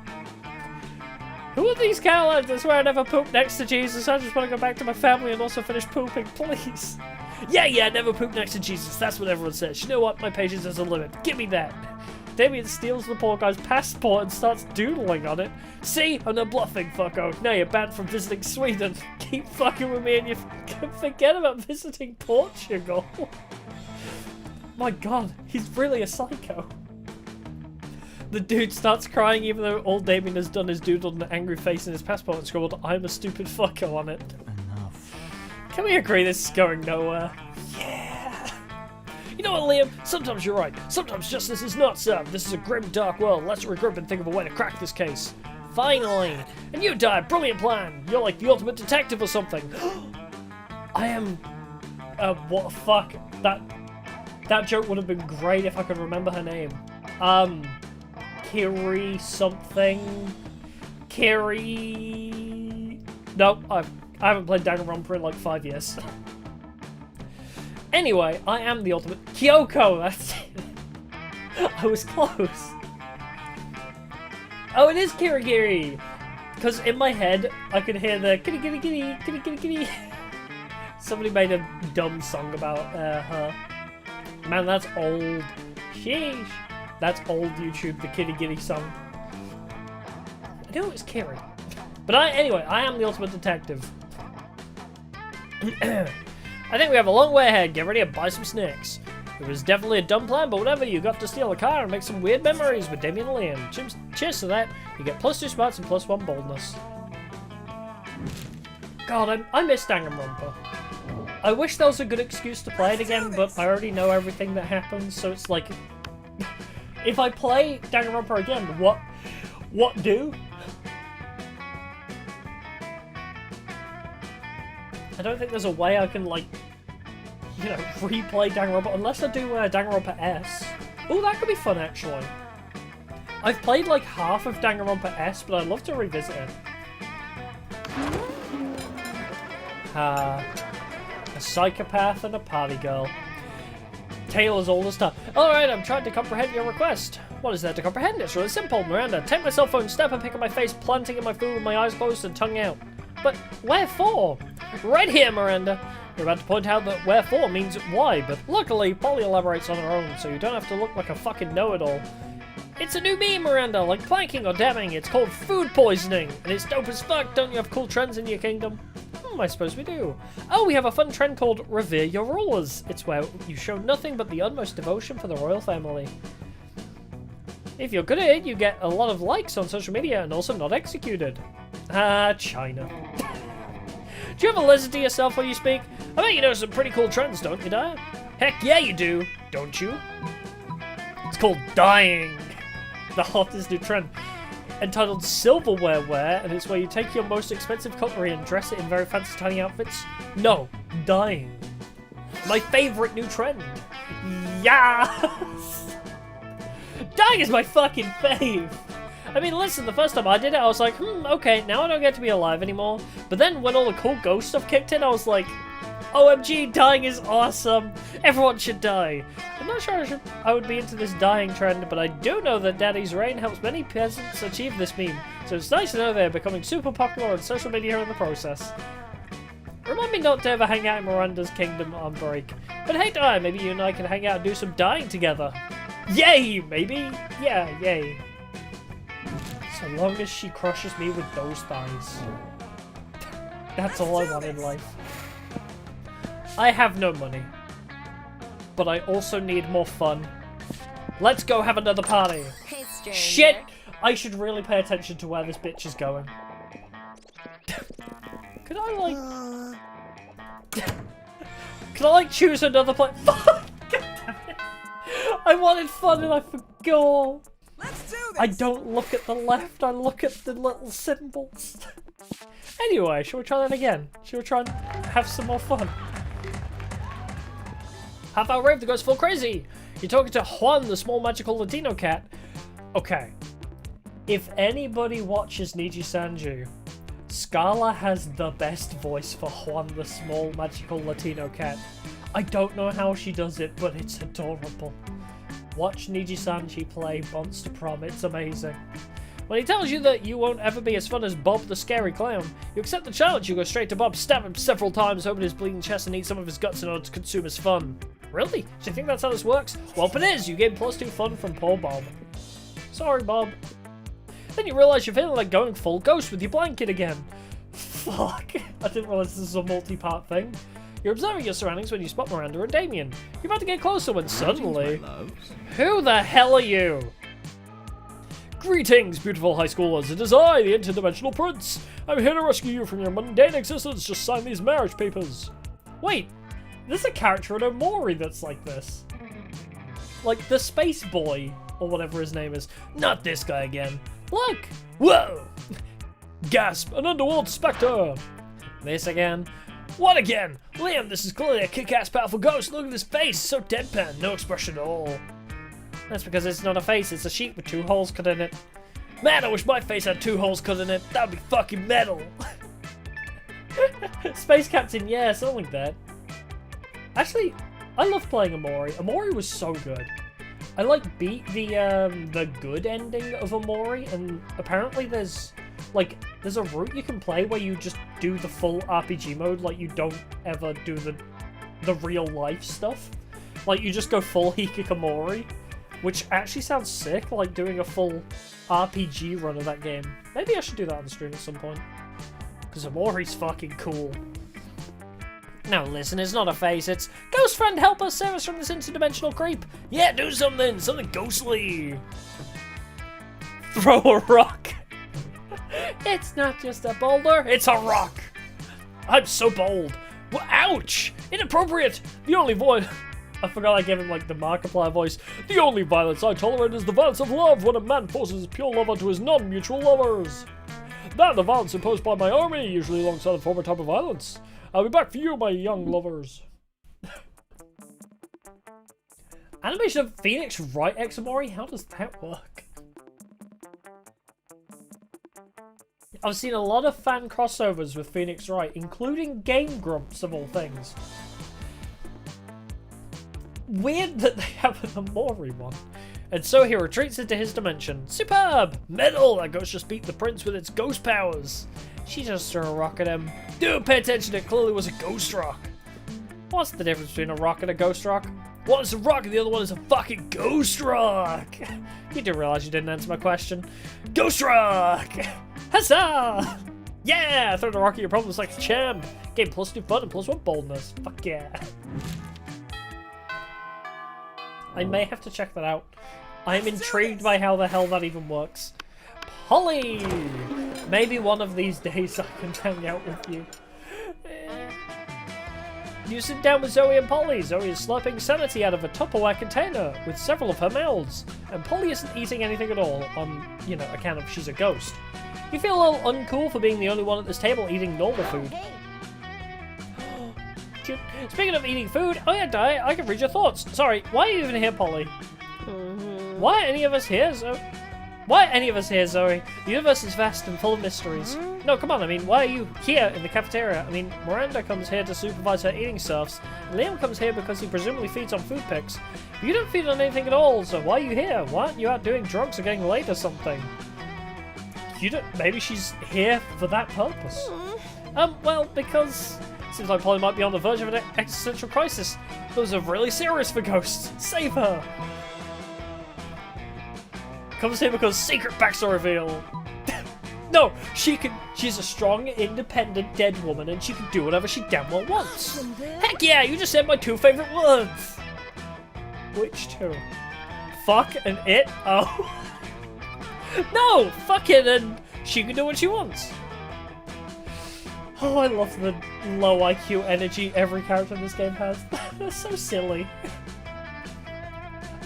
Speaker 1: Who are these Catalans? I swear I never pooped next to Jesus. I just want to go back to my family and also finish pooping, please. Yeah, never poop next to Jesus. That's what everyone says. You know what? My patience has a limit. Give me that. Damien steals the poor guy's passport and starts doodling on it. See? I'm not bluffing, fucko. Now you're banned from visiting Sweden. Keep fucking with me and you can forget about visiting Portugal. My god, he's really a psycho. The dude starts crying even though all Damien has done is doodled an angry face in his passport and scribbled, I'm a stupid fucko on it.
Speaker 2: Enough.
Speaker 1: Can we agree this is going nowhere? Yeah. You know what, Liam? Sometimes you're right. Sometimes justice is not served. This is a grim, dark world. Let's regroup and think of a way to crack this case. Finally! And you died. Brilliant plan. You're like the ultimate detective or something. I am... what the fuck? That joke would have been great if I could remember her name. Kiri something. Kiri... Nope, I haven't played Danganronpa in like 5 years. Anyway, I am the ultimate... Kyoko, that's it. I was close. Oh, it is Kirigiri. Because in my head, I could hear the kitty kitty kitty kitty kitty kitty. Somebody made a dumb song about her. Man, that's old. Sheesh. That's old YouTube, the kitty kitty song. I knew it was Kiri. But anyway, I am the ultimate detective. I think we have a long way ahead. Get ready and buy some snacks. It was definitely a dumb plan, but whatever. You got to steal a car and make some weird memories with Damien and Liam. Cheers to that. You get +2 smarts and +1 boldness. God, I miss Danganronpa. I wish there was a good excuse to play it again, but I already know everything that happens, so it's like... if I play Danganronpa again, what do? I don't think there's a way I can, like, you know, replay Danganronpa, unless I do Danganronpa S. Oh, that could be fun, actually. I've played, like, half of Danganronpa S, but I'd love to revisit it. a psychopath and a party girl. Tale as old as time. Alright, I'm trying to comprehend your request. What is there to comprehend? It's really simple, Miranda. Take my cell phone, snap a pic of my face, planting in my food with my eyes closed and tongue out. But wherefore? Right here, Miranda. You're about to point out that wherefore means why, but luckily, Polly elaborates on her own, so you don't have to look like a fucking know-it-all. It's a new meme, Miranda, like planking or damming. It's called food poisoning, and it's dope as fuck. Don't you have cool trends in your kingdom? I suppose we do. Oh, we have a fun trend called Revere Your Rulers. It's where you show nothing but the utmost devotion for the royal family. If you're good at it, you get a lot of likes on social media and also not executed. Ah, China. Do you have a lizard to yourself when you speak? I bet you know some pretty cool trends, don't you, Dyer? Heck yeah, you do, don't you? It's called dying. The hottest new trend. Entitled Silverware Wear, and it's where you take your most expensive cutlery and dress it in very fancy tiny outfits. No, dying. My favourite new trend. Yes! Dying is my fucking fave. I mean, listen, the first time I did it, I was like, okay, now I don't get to be alive anymore. But then when all the cool ghost stuff kicked in, I was like, OMG, dying is awesome. Everyone should die. I'm not sure I would be into this dying trend, but I do know that Daddy's Rain helps many peasants achieve this meme. So it's nice to know they're becoming super popular on social media in the process. Remind me not to ever hang out in Miranda's kingdom on break. But hey, Dyer, maybe you and I can hang out and do some dying together. Yay, maybe? Yeah, yay. So long as she crushes me with those thighs. That's all I want in life. I have no money, but I also need more fun. Let's go have another party.
Speaker 2: Hey,
Speaker 1: shit! I should really pay attention to where this bitch is going. Could I choose another place? God damn it. I wanted fun and I forgot.
Speaker 2: Let's do this.
Speaker 1: I don't look at the left, I look at the little symbols. Anyway, shall we try that again? Shall we try and have some more fun? Half-hour rave that goes full crazy. You're talking to Juan, the small magical Latino cat. Okay. If anybody watches Niji Sanju, Scala has the best voice for Juan, the small magical Latino cat. I don't know how she does it, but it's adorable. Watch Niji Sanji play Monster Prom, it's amazing. When he tells you that you won't ever be as fun as Bob the Scary Clown, you accept the challenge, you go straight to Bob, stab him several times, open his bleeding chest and eat some of his guts in order to consume his fun. Really? Do you think that's how this works? Well, it is! You gain +2 fun from poor Bob. Sorry, Bob. Then you realise you're feeling like going full ghost with your blanket again. Fuck. I didn't realise this was a multi-part thing. You're observing your surroundings when you spot Miranda and Damien. You're about to get closer when suddenly... Who the hell are you? Greetings, beautiful high schoolers. It is I, the interdimensional prince. I'm here to rescue you from your mundane existence. Just sign these marriage papers. Wait, there's a character in Omori that's like this. Like the space boy, or whatever his name is. Not this guy again. Look! Whoa! Gasp! An underworld spectre! This again. What again? Liam, this is clearly a kick-ass powerful ghost. Look at his face, so deadpan, no expression at all. That's because it's not a face, it's a sheet with 2 holes cut in it. Man, I wish my face had 2 holes cut in it. That would be fucking metal. Space Captain, yeah, something like that. Actually, I love playing Omori. Omori was so good. I beat the good ending of Omori, and apparently there's a route you can play where you just do the full RPG mode, like you don't ever do the real life stuff. Like you just go full Hikikomori, which actually sounds sick, like doing a full RPG run of that game. Maybe I should do that on the stream at some point. Because Omori's fucking cool. Now listen, it's not a face, it's Ghost Friend, help us, save us from this interdimensional creep. Yeah, do something ghostly. Throw a rock. It's not just a boulder, it's a rock. I'm so bold. Well, ouch! Inappropriate! The only I forgot I gave him like the Markiplier voice. The only violence I tolerate is the violence of love when a man forces his pure love onto his non-mutual lovers. That the violence imposed by my army, usually alongside a former type of violence. I'll be back for you, my young lovers. Animation of Phoenix Wright X Omori? How does that work? I've seen a lot of fan crossovers with Phoenix Wright, including Game Grumps of all things. weird that they have an Amori one. And so he retreats into his dimension. Superb! Metal! That ghost just beat the prince with its ghost powers. She just threw a rock at him. Dude, pay attention, it clearly was a ghost rock. What's the difference between a rock and a ghost rock? One is a rock and the other one is a fucking ghost rock. You do realize you didn't answer my question. Ghost rock! Huzzah! Yeah! Throw the rock at your problems like a champ. Game +2 fun and +1 boldness. Fuck yeah. I may have to check that out. I'm intrigued by how the hell that even works. Polly! Maybe one of these days I can hang out with you. You sit down with Zoe and Polly. Zoe is slurping sanity out of a Tupperware container with several of her mouths. And Polly isn't eating anything at all on, account of she's a ghost. You feel a little uncool for being the only one at this table eating normal food. Speaking of eating food, oh yeah, Di, I can read your thoughts. Sorry, why are you even here, Polly? Why are any of us here, Zoe? Why are any of us here, Zoe? The universe is vast and full of mysteries. No, come on, I mean, why are you here in the cafeteria? I mean, Miranda comes here to supervise her eating serfs, and Liam comes here because he presumably feeds on food picks. But you don't feed on anything at all, so why are you here? Why aren't you out doing drugs or getting laid or something? Maybe she's here for that purpose. Well, because... Seems like Polly might be on the verge of an existential crisis. Those are really serious for ghosts. Save her! Comes here because secret backstory reveal. No, she's a strong, independent, dead woman and she can do whatever she damn well wants. Heck yeah, you just said my 2 favorite words! Which 2? Fuck and it? Oh. No! Fuck it and she can do what she wants. Oh, I love the low IQ energy every character in this game has. They're so silly.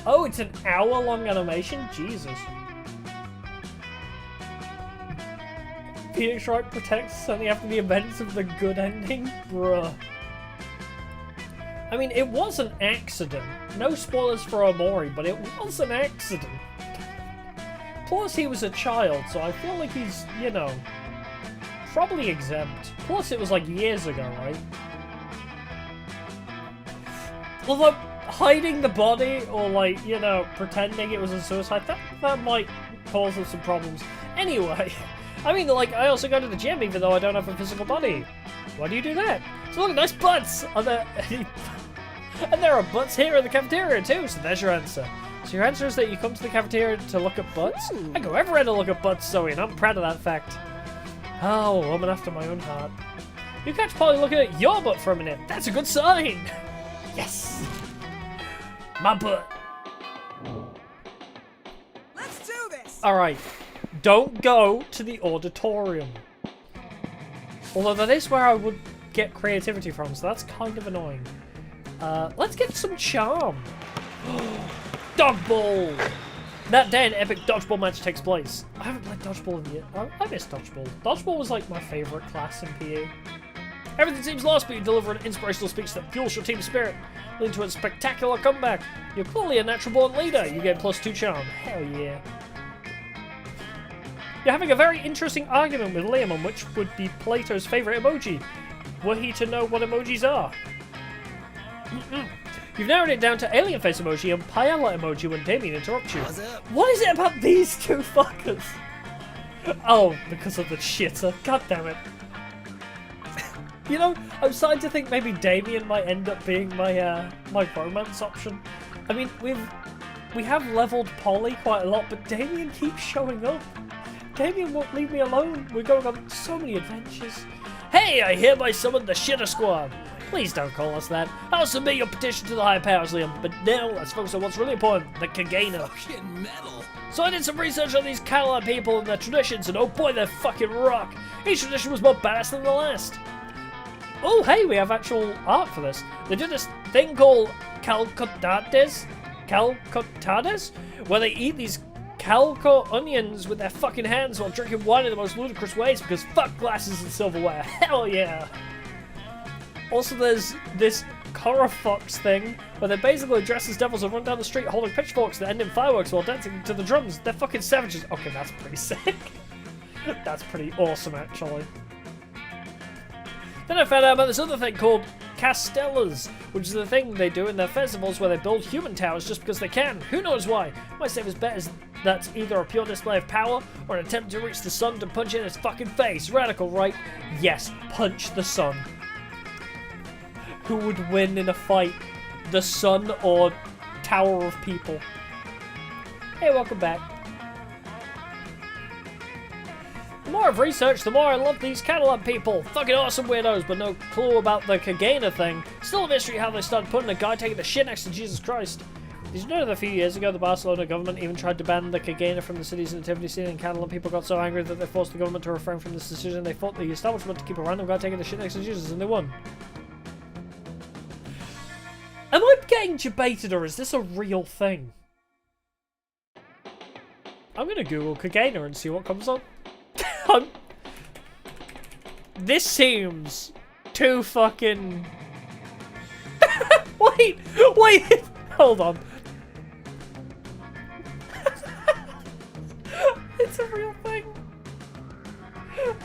Speaker 1: Oh, it's an hour-long animation? Jesus. Phoenix Wright protects only after the events of the good ending? Bruh. I mean, it was an accident. No spoilers for Amori, but it was an accident. Plus, he was a child, so I feel like he's, probably exempt. Plus, it was like years ago, right? Although, hiding the body or pretending it was a suicide, that might cause us some problems. Anyway, I mean, I also go to the gym even though I don't have a physical body. Why do you do that? So look at nice butts! Are there any... And there are butts here in the cafeteria too, so there's your answer. So your answer is that you come to the cafeteria to look at butts? I go everywhere to look at butts, Zoe, and I'm proud of that fact. Oh, a woman after my own heart. You catch Polly looking at your butt for a minute. That's a good sign! Yes! My butt.
Speaker 2: Let's do this!
Speaker 1: Alright. Don't go to the auditorium. Although that is where I would get creativity from, so that's kind of annoying. Let's get some charm. Dodgeball! That day, an epic dodgeball match takes place. I haven't played dodgeball in years. I miss dodgeball. Dodgeball was like my favourite class in PE. Everything seems lost, but you deliver an inspirational speech that fuels your team spirit, leading to a spectacular comeback. You're clearly a natural born leader. You get +2 charm. Hell yeah. You're having a very interesting argument with Liam on which would be Plato's favourite emoji, were he to know what emojis are. You've narrowed it down to alien face emoji and paella emoji when Damien interrupts you. What is it about these two fuckers? Oh, because of the shitter. God damn it. I'm starting to think maybe Damien might end up being my my romance option. I mean, we have leveled Polly quite a lot, but Damien keeps showing up. Damien won't leave me alone. We're going on so many adventures. Hey, I hereby summon the Shitter Squad. Please don't call us that. I'll submit your petition to the higher powers, Liam. But now, let's focus on what's really important, the Kagana.
Speaker 2: Fucking metal.
Speaker 1: So I did some research on these Catalan people and their traditions, and oh boy, they're fucking rock. Each tradition was more badass than the last. Oh, hey, we have actual art for this. They do this thing called calcotades, where they eat these calco onions with their fucking hands while drinking wine in the most ludicrous ways because fuck glasses and silverware. Hell yeah. Also, there's this Fox thing where they basically dress as devils and run down the street holding pitchforks that end in fireworks while dancing to the drums. They're fucking savages. Okay, that's pretty sick. That's pretty awesome, actually. Then I found out about this other thing called castellas, which is the thing they do in their festivals where they build human towers just because they can. Who knows why? My safest bet is that's either a pure display of power or an attempt to reach the sun to punch it in its fucking face. Radical, right? Yes, punch the sun. Who would win in a fight? The sun or Tower of People? Hey, welcome back. The more I've researched, the more I love these Catalan people. Fucking awesome weirdos, but no clue about the Kagana thing. Still a mystery how they started putting a guy taking the shit next to Jesus Christ. Did you know that a few years ago the Barcelona government even tried to ban the Kagana from the city's nativity scene, and Catalan people got so angry that they forced the government to refrain from this decision? They fought the establishment to keep a random guy taking the shit next to Jesus, and they won. Am I getting debated, or is this a real thing? I'm gonna Google Kagana and see what comes up. This seems too fucking... wait! Hold on. It's a real thing.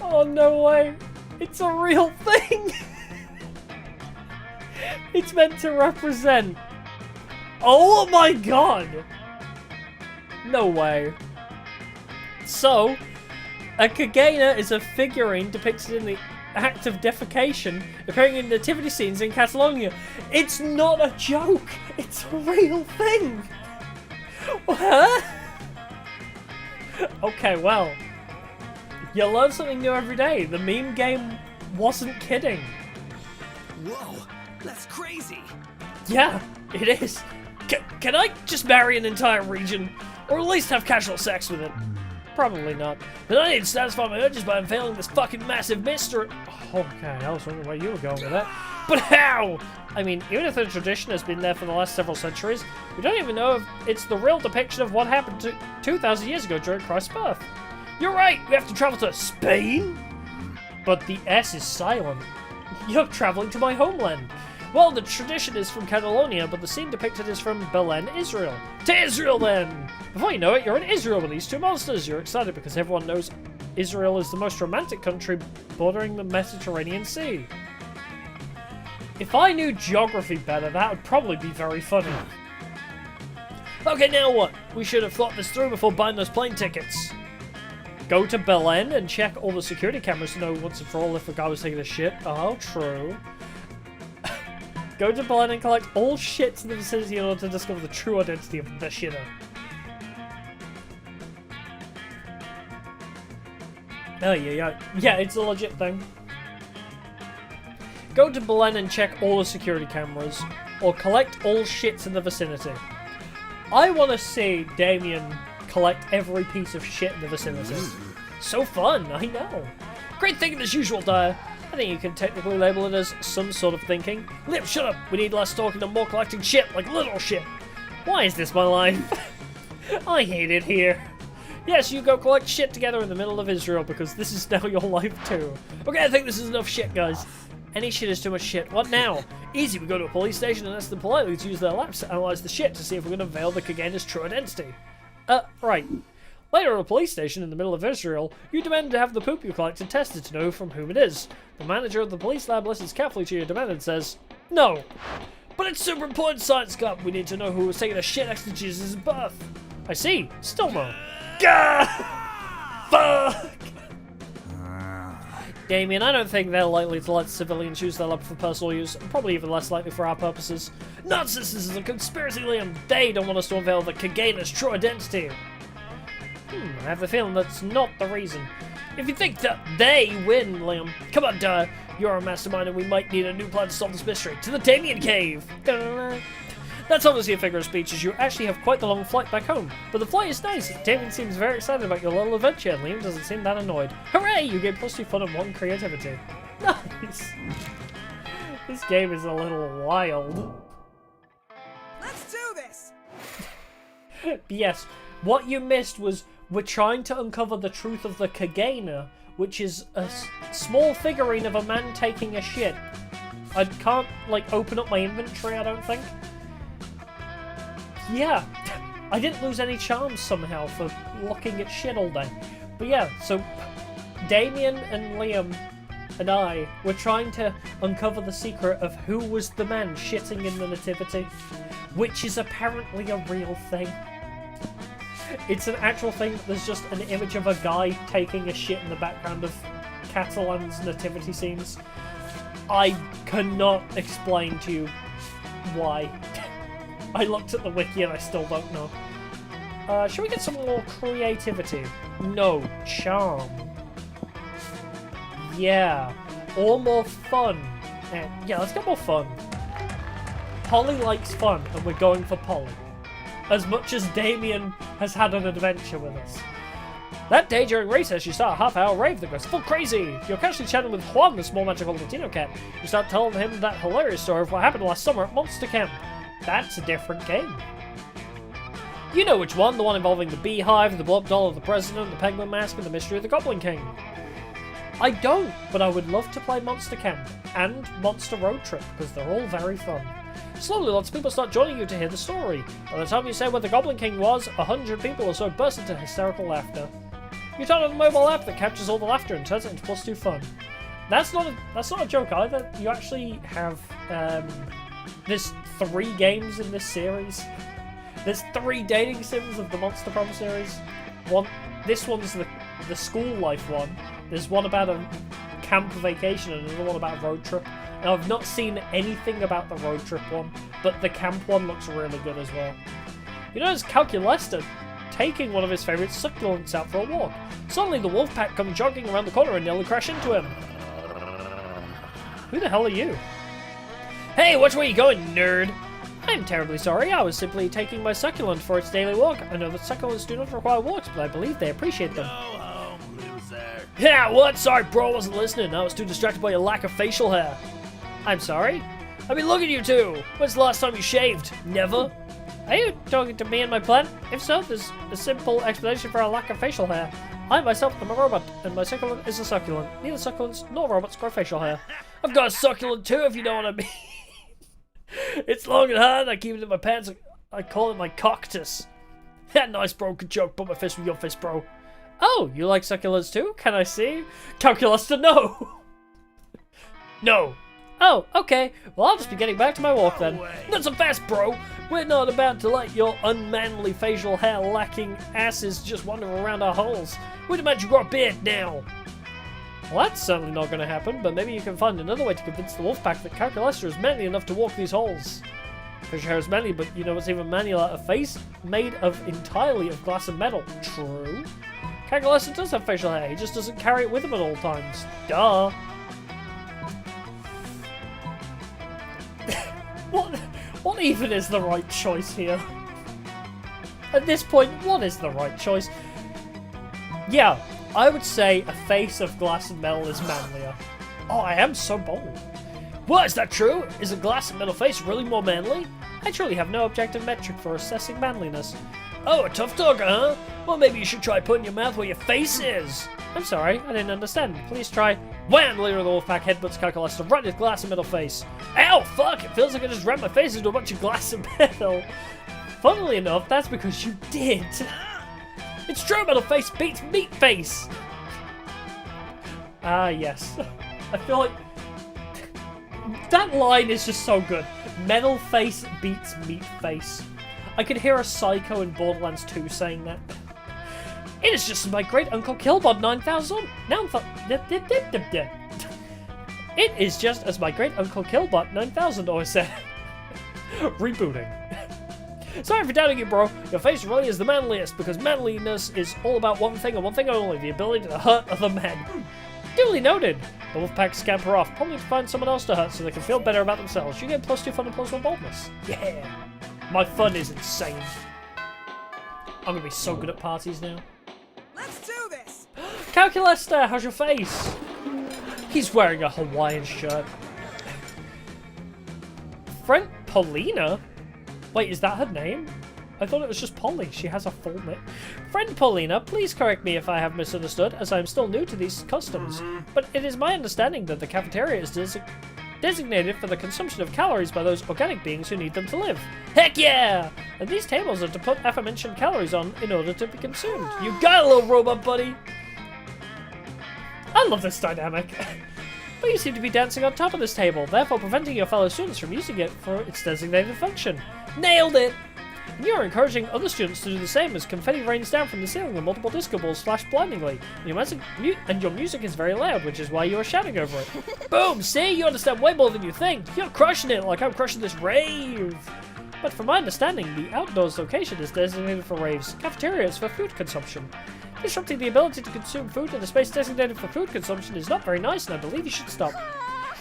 Speaker 1: Oh, no way. It's a real thing. It's meant to represent... Oh my god! No way. So, a Kagana is a figurine depicted in the act of defecation appearing in nativity scenes in Catalonia. It's not a joke! It's a real thing! What? Okay, well. You learn something new every day. The meme game wasn't kidding.
Speaker 2: Whoa, that's crazy.
Speaker 1: Yeah, it is. Can I just marry an entire region? Or at least have casual sex with it? Probably not. But I need to satisfy my urges by unveiling this fucking massive mystery. Okay, I was wondering where you were going with that. But how? I mean, even if the tradition has been there for the last several centuries, we don't even know if it's the real depiction of what happened 2,000 years ago during Christ's birth. You're right, we have to travel to Spain? But the S is silent. You're traveling to my homeland. Well, the tradition is from Catalonia, but the scene depicted is from Belen, Israel. To Israel, then! Before you know it, you're in Israel with these two monsters. You're excited because everyone knows Israel is the most romantic country bordering the Mediterranean Sea. If I knew geography better, that would probably be very funny. Okay, now what? We should have thought this through before buying those plane tickets. Go to Belen and check all the security cameras to know once and for all if a guy was taking a shit. Oh, true. Go to Belen and collect all shits in the vicinity in order to discover the true identity of the shitter. Oh, yeah, it's a legit thing. Go to Belen and check all the security cameras, or collect all shits in the vicinity. I want to see Damien collect every piece of shit in the vicinity. So fun, I know. Great thinking as usual, Dyer. I think you can technically label it as some sort of thinking. Lip, shut up! We need less talking and more collecting shit, like little shit! Why is this my life? I hate it here. Yes, you go collect shit together in the middle of Israel, because this is now your life too. Okay, I think this is enough shit, guys. Any shit is too much shit. What now? Easy, we go to a police station and ask them politely to use their labs to analyze the shit to see if we're going to veil the Kagana's true identity. Right. Later at a police station in the middle of Israel, you demand to have the poop you collected tested to know from whom it is. The manager of the police lab listens carefully to your demand and says, "No. But it's super important, Science Cup. We need to know who was taking a shit next to Jesus' birth." I see. Still no. Gah! Fuck! Damien, I don't think they're likely to let civilians use their lab for personal use. Probably even less likely for our purposes. Nonsense! This is a conspiracy, Liam. They don't want us to unveil the Kagana's true identity. I have the feeling that's not the reason. If you think that they win, Liam, come on, Dyer. You're a mastermind and we might need a new plan to solve this mystery. To the Damien Cave! That's obviously a figure of speech, as you actually have quite the long flight back home. But the flight is nice. Damien seems very excited about your little adventure, and Liam doesn't seem that annoyed. Hooray! You get +2 fun and 1 creativity. Nice! This game is a little wild.
Speaker 2: Let's do this!
Speaker 1: Yes, what you missed was we're trying to uncover the truth of the Kagana, which is a small figurine of a man taking a shit. I can't, like, open up my inventory, I don't think. Yeah, I didn't lose any charms somehow for looking at shit all day. But yeah, so Damien and Liam and I were trying to uncover the secret of who was the man shitting in the nativity, which is apparently a real thing. It's an actual thing. There's just an image of a guy taking a shit in the background of Catalan's nativity scenes. I cannot explain to you why. I looked at the wiki and I still don't know. Should we get some more creativity? No, charm. Yeah. Or more fun. Yeah, let's get more fun. Polly likes fun, and we're going for Polly. As much as Damien has had an adventure with us. That day during recess, you start a half-hour rave that goes full crazy. You're casually chatting with Juan, the small magical Latino cat. You start telling him that hilarious story of what happened last summer at Monster Camp. That's a different game. You know which one, the one involving the beehive, the blow-up doll of the president, the penguin mask, and the mystery of the Goblin King. I don't, but I would love to play Monster Camp and Monster Road Trip, because they're all very fun. Slowly, lots of people start joining you to hear the story. By the time you say where the Goblin King was, 100 people or so burst into hysterical laughter. You turn on a mobile app that captures all the laughter and turns it into +2 fun. That's not a joke either. You actually have there's 3 games in this series. There's 3 dating sims of the Monster Prom series. This one's the school life one. There's one about a camp vacation and another one about a road trip. Now, I've not seen anything about the road trip one, but the camp one looks really good as well. You notice Calculester taking one of his favourite succulents out for a walk. Suddenly, the wolf pack come jogging around the corner and nearly crash into him. Who the hell are you? Hey, watch where you're going, nerd! I'm terribly sorry, I was simply taking my succulent for its daily walk. I know that succulents do not require walks, but I believe they appreciate them.
Speaker 2: Go home, loser.
Speaker 1: Yeah, what? Sorry, bro, I wasn't listening. I was too distracted by your lack of facial hair. I'm sorry? I've been looking at you two. When's the last time you shaved? Never? Are you talking to me and my plant? If so, there's a simple explanation for our lack of facial hair. I myself am a robot, and my succulent is a succulent. Neither succulents nor robots grow facial hair. I've got a succulent too, if you know what I mean. It's long and hard, I keep it in my pants. I call it my cactus. Yeah, nice, bro. Good joke. Put my fist with your fist, bro. Oh, you like succulents too? Can I see? Calculus to no. No. Oh, okay. Well, I'll just be getting back to my walk then. Not so fast, bro. We're not about to let your unmanly facial hair lacking asses just wander around our holes. We'd demand you grow a beard now. Well, that's certainly not going to happen, but maybe you can find another way to convince the Wolfpack that Calculester is manly enough to walk these holes. Fish hair is manly, but you know what's even manlier? A face made of entirely of glass and metal. True. Calculester does have facial hair, he just doesn't carry it with him at all times. Duh. What even is the right choice here? At this point, what is the right choice? Yeah, I would say a face of glass and metal is manlier. Oh, I am so bold. What, is that true? Is a glass and metal face really more manly? I truly have no objective metric for assessing manliness. Oh, a tough talker, huh? Well, maybe you should try putting your mouth where your face is. I'm sorry, I didn't understand. Please try. Wham! The leader of the Wolfpack headbutts Calculus right in his glass and metal face. Ow, fuck! It feels like I just rammed my face into a bunch of glass and metal. Funnily enough, that's because you did. It's true, metal face beats meat face. Ah, yes. I feel like that line is just so good. Metal face beats meat face. I could hear a psycho in Borderlands 2 saying that. It is just my great uncle Killbot 9000. It is just as my great uncle Killbot 9000 always said. Rebooting. Sorry for doubting you, bro. Your face really is the manliest because manliness is all about one thing and one thing only: the ability to hurt other men. Duly noted. The Wolfpack scamper off, probably to find someone else to hurt so they can feel better about themselves. You get +2 fun and +1 boldness. Yeah. My fun is insane. I'm gonna be so good at parties now.
Speaker 2: Let's do this!
Speaker 1: Calculester, how's your face? He's wearing a Hawaiian shirt. Friend Paulina? Wait, is that her name? I thought it was just Polly. She has a full name. Friend Paulina, please correct me if I have misunderstood, as I am still new to these customs. But it is my understanding that the cafeteria is designated for the consumption of calories by those organic beings who need them to live. Heck yeah! And these tables are to put aforementioned calories on in order to be consumed. You got a little robot buddy! I love this dynamic. but you seem to be dancing on top of this table, therefore preventing your fellow students from using it for its designated function. Nailed it! And you are encouraging other students to do the same as confetti rains down from the ceiling and multiple disco balls flash blindingly. And your music is very loud, which is why you are shouting over it. Boom! See? You understand way more than you think. You're crushing it like I'm crushing this rave. But from my understanding, the outdoors location is designated for raves. Cafeteria is for food consumption. Disrupting the ability to consume food in a space designated for food consumption is not very nice, and I believe you should stop.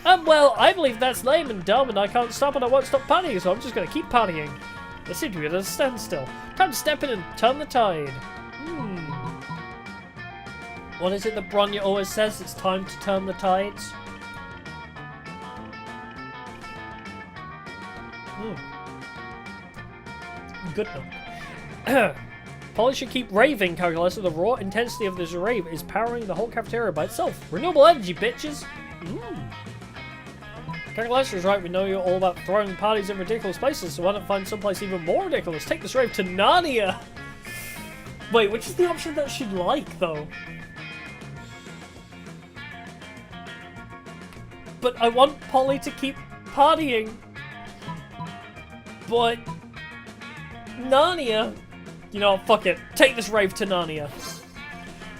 Speaker 1: Well, I believe that's lame and dumb, and I can't stop and I won't stop partying, so I'm just going to keep partying. They seem to be at a standstill. Time to step in and turn the tide. What is it that Bronya always says? It's time to turn the tides. Good enough. Polly should keep raving, Calculus, so the raw intensity of this rave is powering the whole cafeteria by itself. Renewable energy, bitches! Calculus is right, we know you're all about throwing parties in ridiculous places, so why not find someplace even more ridiculous? Take this rave to Narnia! Wait, which is the option that she'd like, though? But I want Polly to keep partying. But Narnia? You know, fuck it. Take this rave to Narnia.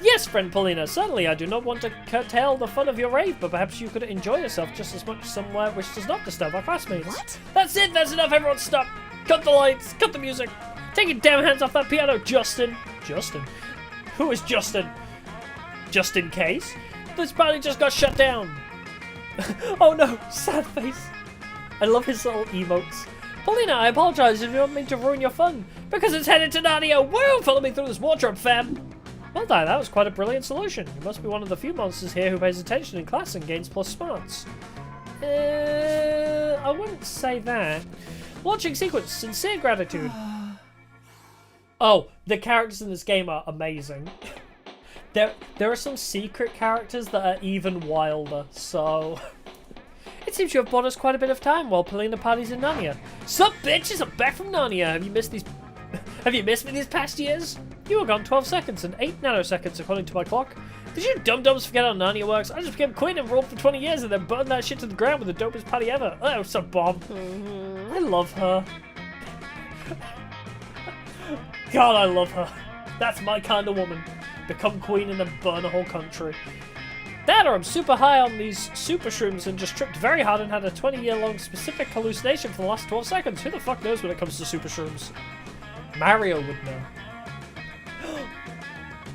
Speaker 1: Yes, friend Paulina, certainly I do not want to curtail the fun of your rave, but perhaps you could enjoy yourself just as much somewhere which does not disturb our classmates. What? That's it, that's enough, everyone stop! Cut the lights, cut the music! Take your damn hands off that piano, Justin! Justin? Who is Justin? Just in case? This party just got shut down! Oh no, sad face. I love his little emotes. Paulina, I apologize if you don't mean to ruin your fun. Because it's headed to Narnia! Woo! Follow me through this wardrobe, fam! Well done, that was quite a brilliant solution. You must be one of the few monsters here who pays attention in class and gains plus smarts. I wouldn't say that. Launching sequence, sincere gratitude. Oh, the characters in this game are amazing. There are some secret characters that are even wilder, so... It seems you have bought us quite a bit of time while pulling the parties in Narnia. Sup, bitches? I'm back from Narnia. Have you missed me these past years? You were gone 12 seconds and 8 nanoseconds according to my clock. Did you dum-dums forget how Narnia works? I just became queen and ruled for 20 years and then burned that shit to the ground with the dopest party ever. Oh, so Bob. I love her. God, I love her. That's my kind of woman. Become queen and then burn a whole country. That or I'm super high on these super shrooms and just tripped very hard and had a 20-year-long specific hallucination for the last 12 seconds. Who the fuck knows when it comes to super shrooms? Mario would know.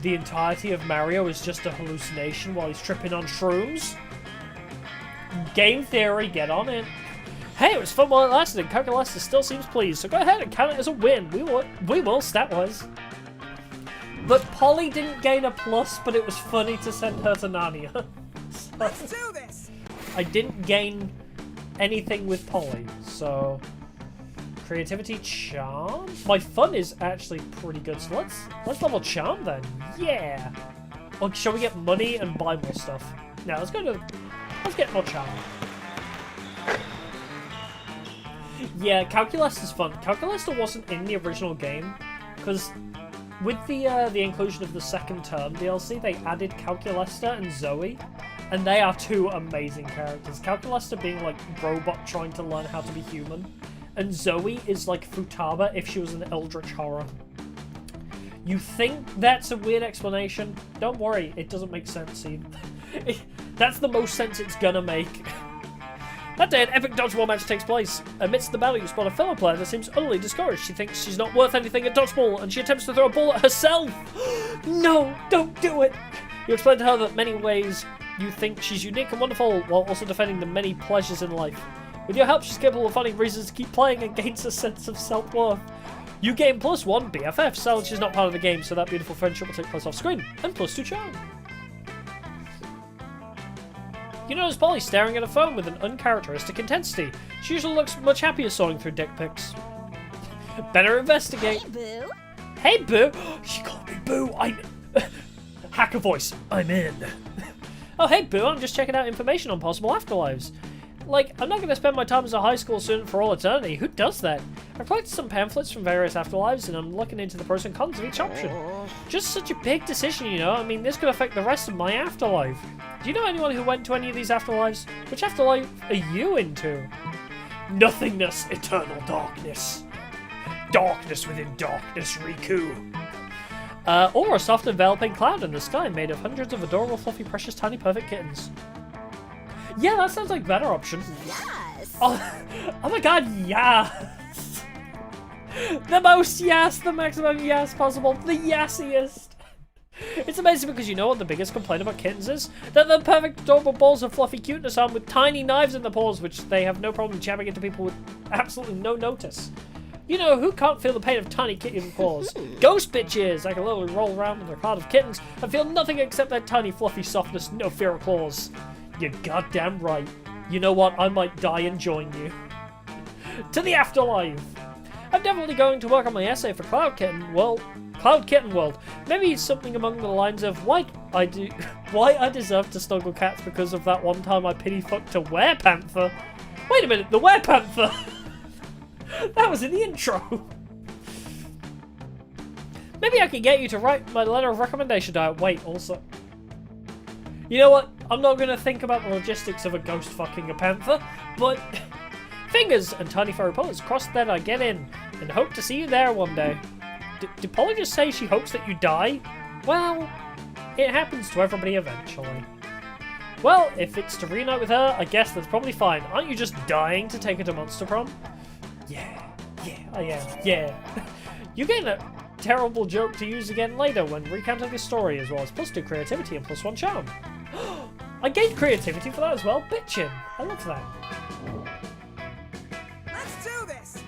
Speaker 1: The entirety of Mario is just a hallucination while he's tripping on shrooms? Game theory, get on it. Hey, it was fun while it lasted and Coca-Cola still seems pleased, so go ahead and count it as a win. We will, stat-wise. But Polly didn't gain a plus, but it was funny to send her to Narnia. So,
Speaker 2: let's do this!
Speaker 1: I didn't gain anything with Polly, so... Creativity, charm? My fun is actually pretty good, so let's level charm then. Yeah! Or shall we get money and buy more stuff? No, let's get more charm. Yeah, Calculus is fun. Calculus wasn't in the original game, because with the inclusion of the second term DLC, they added Calculesta and Zoe, and they are two amazing characters. Calculesta being like robot trying to learn how to be human, and Zoe is like Futaba if she was an eldritch horror. You think that's a weird explanation? Don't worry, it doesn't make sense either. That's the most sense it's gonna make. That day, an epic dodgeball match takes place. Amidst the battle, you spot a fellow player that seems utterly discouraged. She thinks she's not worth anything at dodgeball, and she attempts to throw a ball at herself. No, don't do it. You explain to her that many ways you think she's unique and wonderful, while also defending the many pleasures in life. With your help, she's capable of finding reasons to keep playing and gains a sense of self-worth. You gain +1 BFF. Silence is not part of the game, so that beautiful friendship will take place off screen, and +2 charm. You notice Polly staring at a phone with an uncharacteristic intensity. She usually looks much happier sorting through dick pics. Better investigate.
Speaker 3: Hey, Boo.
Speaker 1: Hey, Boo. She called me Boo. I'm... Hacker voice. I'm in. Oh, hey, Boo. I'm just checking out information on possible afterlives. Like, I'm not going to spend my time as a high school student for all eternity. Who does that? I've collected some pamphlets from various afterlives, and I'm looking into the pros and cons of each option. Just such a big decision, you know? I mean, this could affect the rest of my afterlife. Do you know anyone who went to any of these afterlives? Which afterlife are you into? Nothingness, eternal darkness. Darkness within darkness, Riku. Or a soft enveloping cloud in the sky made of hundreds of adorable, fluffy, precious, tiny, perfect kittens. Yeah, that sounds like a better option.
Speaker 3: Yes.
Speaker 1: Oh my god, yes! The most yes, the maximum yes possible, the yesiest. It's amazing because you know what the biggest complaint about kittens is? That they're perfect, adorable balls of fluffy cuteness armed with tiny knives in their paws, which they have no problem jabbing into people with absolutely no notice. You know, who can't feel the pain of tiny kitten claws? Ghost bitches! I can literally roll around in their cloud of kittens and feel nothing except that tiny fluffy softness, no fear of claws. You're goddamn right. You know what? I might die and join you. To the afterlife! I'm definitely going to work on my essay for Cloud Kitten World. Maybe something along the lines of why I deserve to snuggle cats because of that one time I pity fucked a werepanther. Wait a minute, the werepanther! That was in the intro. Maybe I can get you to write my letter of recommendation down. Wait, also. You know what? I'm not going to think about the logistics of a ghost fucking a panther, but fingers and tiny furry paws crossed that I get in and hope to see you there one day. Did Polly just say she hopes that you die? Well, it happens to everybody eventually. Well, if it's to reunite with her, I guess that's probably fine. Aren't you just dying to take her to Monster Prom? Yeah, I am, yeah. You're getting a terrible joke to use again later when recounting the story, as well as +2 creativity and +1 charm. I gained creativity for that as well. Bitchin'. I love that.
Speaker 2: Let's do this.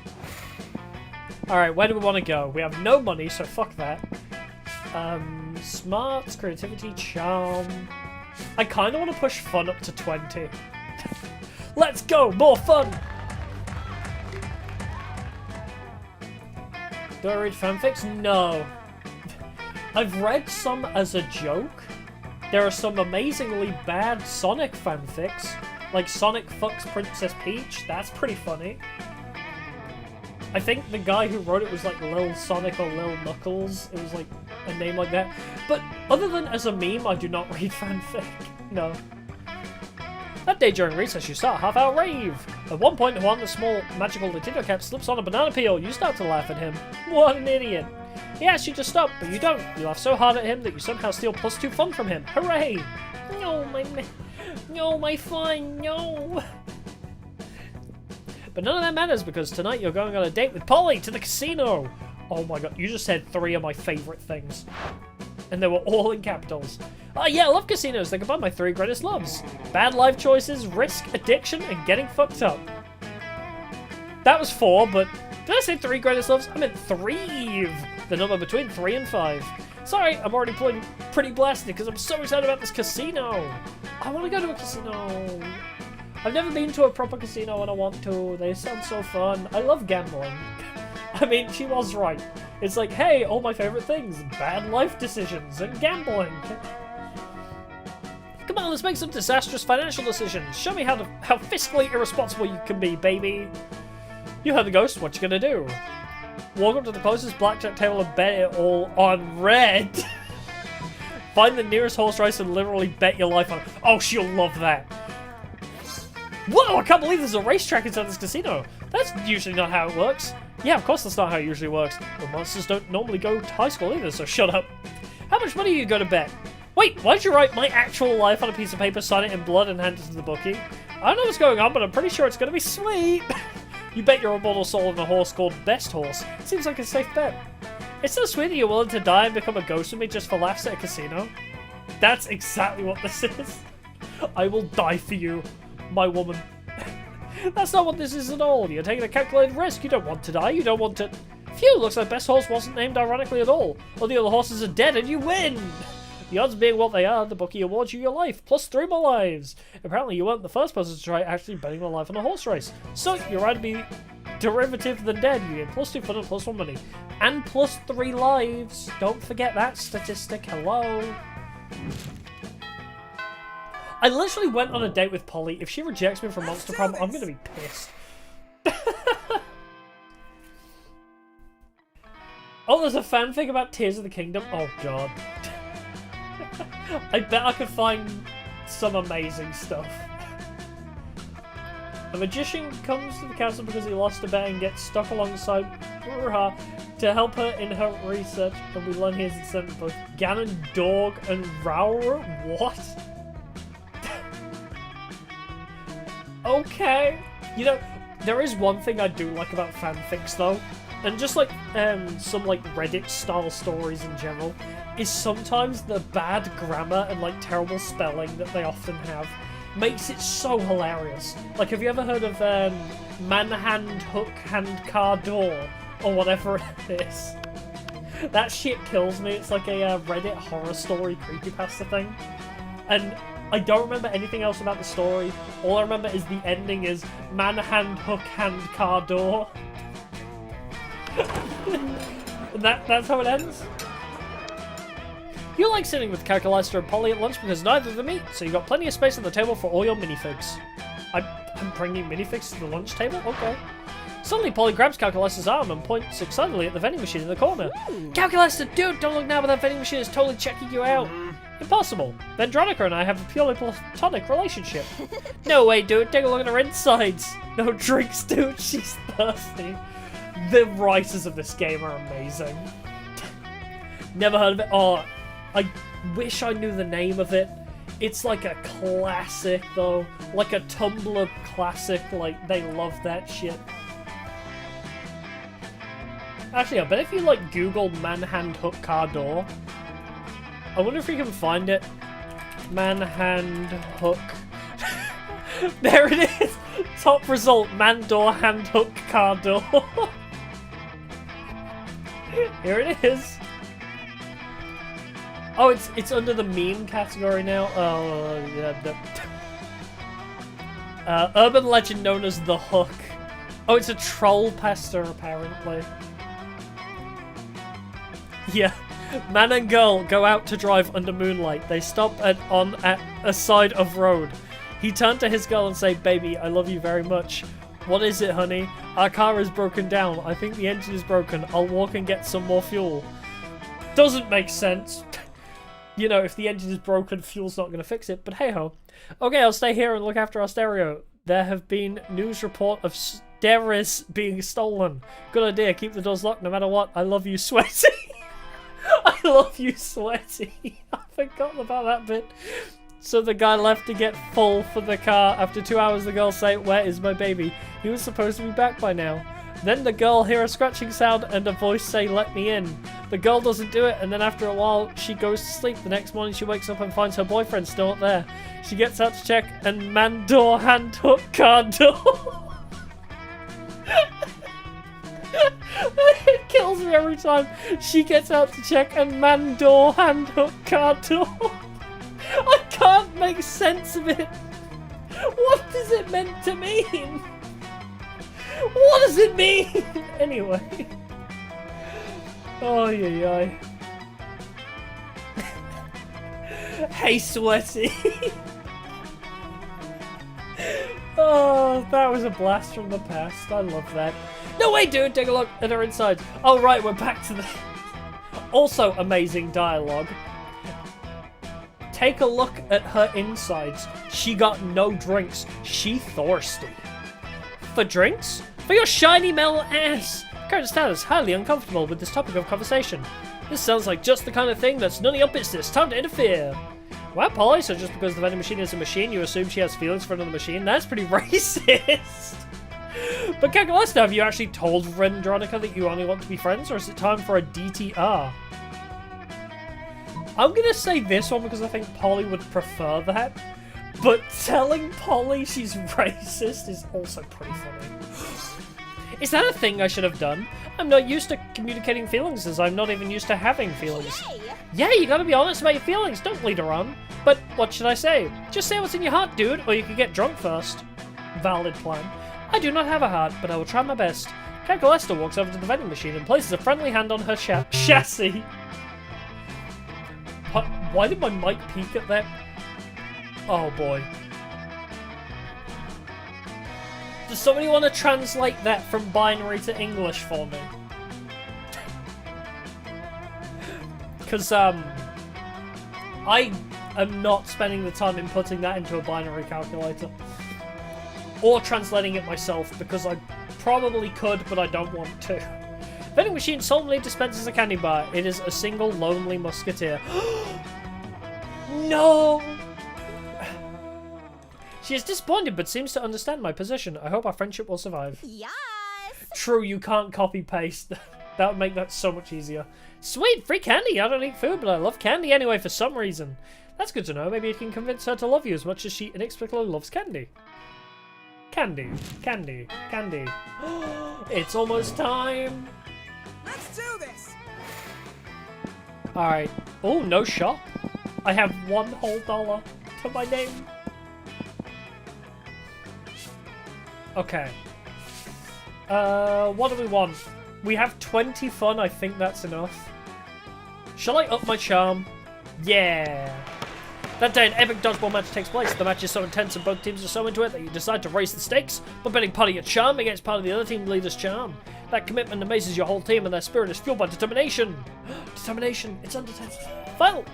Speaker 1: Alright, where do we want to go? We have no money, so fuck that. Smarts, creativity, charm. I kind of want to push fun up to 20. Let's go! More fun! Do I read fanfics? No. I've read some as a joke. There are some amazingly bad Sonic fanfics, like Sonic fucks Princess Peach. That's pretty funny. I think the guy who wrote it was like Lil Sonic or Lil Knuckles. It was like a name like that. But other than as a meme, I do not read fanfic. No. That day during recess, you start a half-hour rave. At one point, one of the small magical Nintendo cap slips on a banana peel. You start to laugh at him. What an idiot. He asks you to stop, but you don't. You laugh so hard at him that you somehow steal +2 fun from him. Hooray! No, my fun, no. But none of that matters because tonight you're going on a date with Polly to the casino. Oh my god, you just said 3 of my favourite things. And they were all in capitals. Oh yeah, I love casinos. They combine my 3 greatest loves. Bad life choices, risk, addiction, and getting fucked up. That was 4, but did I say 3 greatest loves? I meant 3. The number between 3 and 5. Sorry, I'm already pretty blasted because I'm so excited about this casino. I want to go to a casino. I've never been to a proper casino and I want to. They sound so fun. I love gambling. I mean, she was right. It's like, hey, all my favorite things. Bad life decisions and gambling. Come on, let's make some disastrous financial decisions. Show me how fiscally irresponsible you can be, baby. You heard the ghost. What you gonna do? Walk up to the closest blackjack table and bet it all on red. Find the nearest horse race and literally bet your life on it. Oh, she'll love that. Whoa, I can't believe there's a racetrack inside this casino. That's usually not how it works. Yeah, of course that's not how it usually works. But monsters don't normally go to high school either, so shut up. How much money are you going to bet? Wait, why'd you write my actual life on a piece of paper, sign it in blood, and hand it to the bookie? I don't know what's going on, but I'm pretty sure it's going to be sweet. You bet your immortal soul on a horse called Best Horse. Seems like a safe bet. It's so sweet that you're willing to die and become a ghost with me just for laughs at a casino. That's exactly what this is. I will die for you, my woman. That's not what this is at all. You're taking a calculated risk. You don't want to die. You don't want to... Phew, looks like Best Horse wasn't named ironically at all. All the other horses are dead and you win. The odds being what they are, the bookie awards you your life, plus 3 more lives. Apparently you weren't the first person to try actually betting on life on a horse race. So, you're right to be derivative than dead. You get plus 2 fun and plus 1 money. And plus 3 lives. Don't forget that statistic. Hello. I literally went on a date with Polly. If she rejects me from Monster Prom, I'm gonna be pissed. Oh, there's a fanfic about Tears of the Kingdom. Oh god. I bet I could find some amazing stuff. A magician comes to the castle because he lost a bet and gets stuck alongside her to help her in her research, and we learn he has descended both Ganondorf and Raura. What? Okay. You know, there is one thing I do like about fanfics though, and just like some like Reddit style stories in general, is sometimes the bad grammar and like terrible spelling that they often have makes it so hilarious. Like, have you ever heard of man hand hook hand car door or whatever it is? That shit kills me. It's like a Reddit horror story creepypasta thing, and I don't remember anything else about the story. All I remember is the ending is man hand hook hand car door. And that's how it ends. You like sitting with Calculaster and Polly at lunch because neither of them eat, so you got plenty of space on the table for all your minifigs. I'm bringing minifigs to the lunch table? Okay. Suddenly Polly grabs Calculaster's arm and points excitedly at the vending machine in the corner. Calculaster, dude, don't look now, but that vending machine is totally checking you out. Impossible. Vendronica and I have a purely platonic relationship. No way, dude, take a look at her insides. No drinks, dude, she's thirsty. The writers of this game are amazing. Never heard of it. Oh, I wish I knew the name of it. It's like a classic, though. Like a Tumblr classic. Like, they love that shit. Actually, I bet if you, like, Google man-hand hook car door, I wonder if you can find it. Man-hand hook. There it is! Top result, man-door hand hook car door. Here it is. Oh, it's under the meme category now. Oh, yeah. Urban legend known as the Hook. Oh, it's a troll pester, apparently. Yeah. Man and girl go out to drive under moonlight. They stop at a side of road. He turned to his girl and say, "Baby, I love you very much." "What is it, honey?" "Our car is broken down. I think the engine is broken. I'll walk and get some more fuel." Doesn't make sense. You know, if the engine is broken, fuel's not going to fix it, but hey-ho. Okay, I'll stay here and look after our stereo. There have been news report of stereos being stolen. Good idea, keep the doors locked no matter what. I love you, Sweaty. I love you, Sweaty. I forgot about that bit. So the guy left to get full for the car. After 2 hours, the girl say, "Where is my baby?" He was supposed to be back by now. Then the girl hear a scratching sound and a voice say, "Let me in." The girl doesn't do it, and then after a while, she goes to sleep. The next morning, she wakes up and finds her boyfriend still not there. She gets out to check, and man door hand hook car door. It kills me every time. She gets out to check, and man door hand hook car door. I can't make sense of it. What is it meant to mean? What does it mean? Anyway. Oh, yeah. Hey, Sweaty. Oh, that was a blast from the past. I love that. No way, dude. Take a look at her insides. Oh, right. We're back to the... Also amazing dialogue. Take a look at her insides. She got no drinks. She thirsty. For drinks? For your shiny metal ass! Current status, highly uncomfortable with this topic of conversation. This sounds like just the kind of thing that's none of your business. Time to interfere. Wow, Polly, so just because the vending machine is a machine, you assume she has feelings for another machine? That's pretty racist. But Kakalista, have you actually told Vendronica that you only want to be friends, or is it time for a DTR? I'm gonna say this one because I think Polly would prefer that. But telling Polly she's racist is also pretty funny. Is that a thing I should have done? I'm not used to communicating feelings, as I'm not even used to having feelings. Yeah, you gotta be honest about your feelings, don't lead her on. But what should I say? Just say what's in your heart, dude, or you could get drunk first. Valid plan. I do not have a heart, but I will try my best. Kakalesta walks over to the vending machine and places a friendly hand on her chassis. Why did my mic peak at that? Oh boy. Does somebody want to translate that from binary to English for me? Because, I am not spending the time inputting that into a binary calculator. Or translating it myself, because I probably could, but I don't want to. Vending machine solemnly dispenses a candy bar. It is a single lonely musketeer. No! She is disappointed, but seems to understand my position. I hope our friendship will survive.
Speaker 3: Yes!
Speaker 1: True, you can't copy-paste. That would make that so much easier. Sweet, free candy! I don't eat food, but I love candy anyway for some reason. That's good to know. Maybe it can convince her to love you as much as she inexplicably loves candy. Candy, candy, candy. It's almost time!
Speaker 2: Let's do this!
Speaker 1: Alright. Oh, no shop. I have $1 whole to my name. Okay. What do we want? We have 20 fun, I think that's enough. Shall I up my charm? Yeah! That day, an epic dodgeball match takes place. The match is so intense and both teams are so into it that you decide to raise the stakes by betting part of your charm against part of the other team leader's charm. That commitment amazes your whole team and their spirit is fueled by determination. Determination, it's Undertale. Final!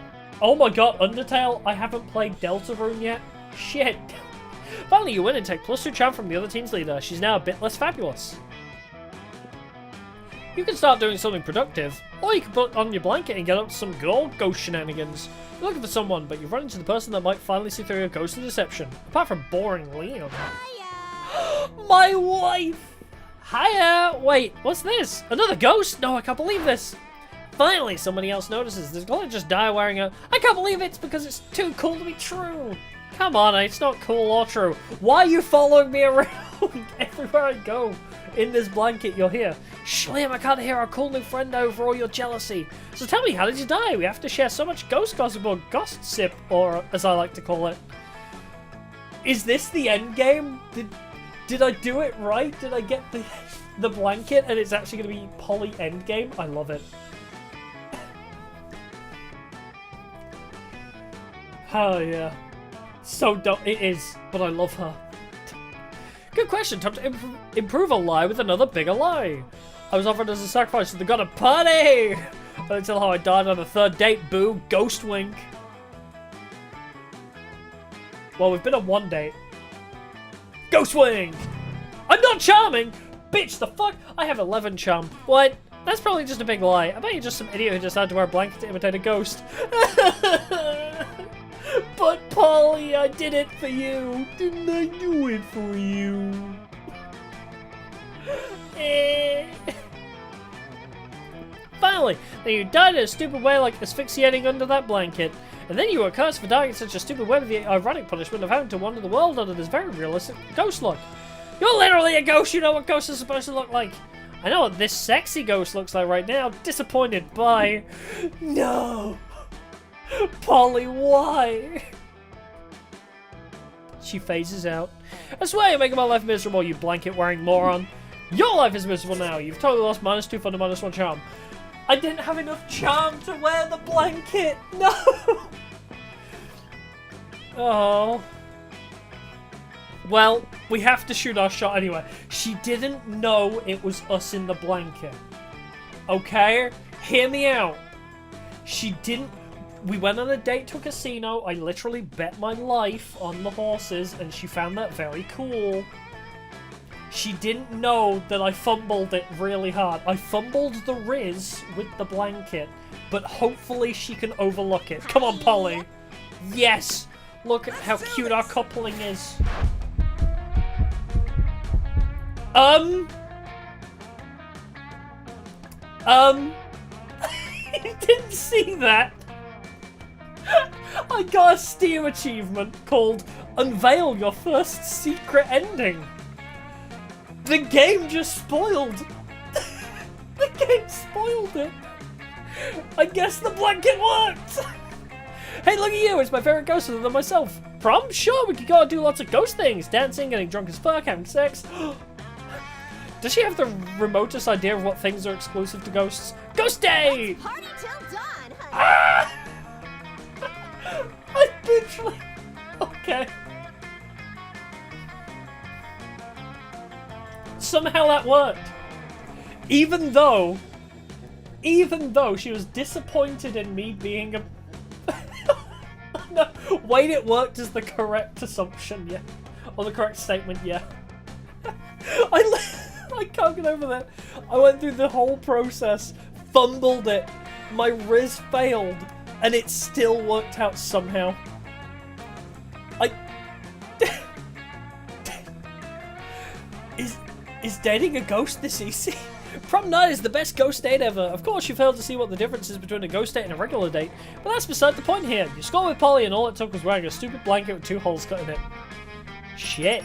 Speaker 1: Oh my god, Undertale? I haven't played Deltarune yet? Shit. Finally, you win and take +2 charm from the other team's leader. She's now a bit less fabulous. You can start doing something productive, or you can put on your blanket and get up to some good old ghost shenanigans. You're looking for someone, but you've run into the person that might finally see through your ghostly deception. Apart from boring Leon.
Speaker 3: Hiya!
Speaker 1: My wife! Hiya! Wait, what's this? Another ghost? No, I can't believe this. Finally, somebody else notices. There's gonna just die wearing a... I can't believe it's because it's too cool to be true. Come on, it's not cool or true. Why are you following me around everywhere I go? In this blanket, you're here. Shh, Liam, I can't hear our cool new friend over all your jealousy. So tell me, how did you die? We have to share so much ghost gossip or gossip, or as I like to call it. Is this the end game? Did I do it right? Did I get the blanket and it's actually going to be Polly endgame? I love it. Oh yeah. So dumb. It is, but I love her. Good question. Time to improve a lie with another bigger lie. I was offered as a sacrifice to the god of party. But until how I died on the third date, boo, ghost wink. Well, we've been on one date. Ghost wink! I'm not charming! Bitch, the fuck? I have 11 charm. What? That's probably just a big lie. I bet you're just some idiot who decided to wear a blanket to imitate a ghost. But Polly, I did it for you. Didn't I do it for you? Finally, then you died in a stupid way like asphyxiating under that blanket. And then you were cursed for dying in such a stupid way with the ironic punishment of having to wander the world under this very realistic ghost look. You're literally a ghost, you know what ghosts are supposed to look like. I know what this sexy ghost looks like right now. Disappointed by... No! Polly, why? She phases out. I swear you're making my life miserable, you blanket-wearing moron. Your life is miserable now. You've totally lost -2 fun and -1 charm. I didn't have enough charm to wear the blanket. No! Oh. Well, we have to shoot our shot anyway. She didn't know it was us in the blanket. Okay? Hear me out. She didn't... We went on a date to a casino. I literally bet my life on the horses, and she found that very cool. She didn't know that I fumbled it really hard. I fumbled the Riz with the blanket, but hopefully she can overlook it. Come on, Polly. Yes! Look at how cute our coupling is. You didn't see that? I got a Steam achievement called Unveil Your First Secret Ending. The game just spoiled. The game spoiled it. I guess the blanket worked. Hey, look at you. It's my favorite ghost other than myself. Prom? Sure, we could go and do lots of ghost things. Dancing, getting drunk as fuck, having sex. Does she have the remotest idea of what things are exclusive to ghosts? Ghost Day!
Speaker 3: Party till dawn, honey.
Speaker 1: Ah! I literally... Okay. Okay. Somehow that worked. Even though she was disappointed in me being a... No, wait, it worked as the correct assumption, yeah. Or the correct statement, yeah. I can't get over that. I went through the whole process, fumbled it, my Riz failed, and it still worked out somehow. Is dating a ghost this easy? Prom night is the best ghost date ever. Of course, you failed to see what the difference is between a ghost date and a regular date, but that's beside the point here. You scored with Polly and all it took was wearing a stupid blanket with 2 holes cut in it. Shit.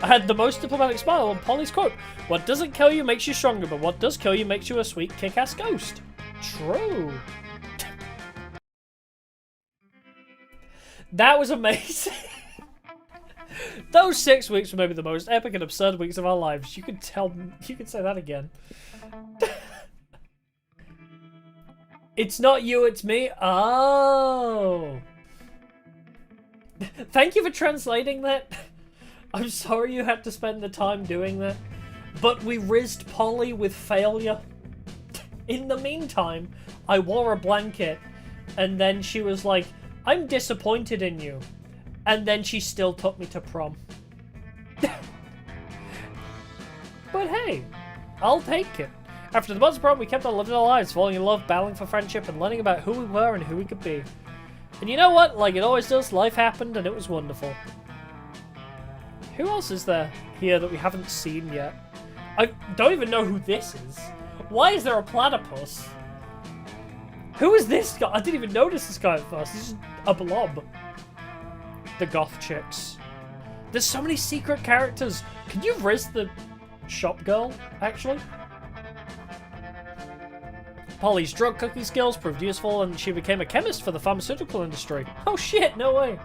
Speaker 1: I had the most diplomatic smile on Polly's quote. What doesn't kill you makes you stronger, but what does kill you makes you a sweet kick-ass ghost. True. That was amazing. Those 6 weeks were maybe the most epic and absurd weeks of our lives. You could say that again. It's not you, it's me. Oh. Thank you for translating that. I'm sorry you had to spend the time doing that. But we rizzed Polly with failure. In the meantime, I wore a blanket, and then she was like, I'm disappointed in you. And then she still took me to prom. But hey, I'll take it. After the Monster Prom, we kept on living our lives, falling in love, battling for friendship, and learning about who we were and who we could be. And you know what? Like it always does, life happened and it was wonderful. Who else is there here that we haven't seen yet? I don't even know who this is. Why is there a platypus? Who is this guy? I didn't even notice this guy at first. He's just a blob. The goth chicks. There's so many secret characters. Can you riz the shop girl, actually? Polly's drug cooking skills proved useful and she became a chemist for the pharmaceutical industry. Oh shit, no way.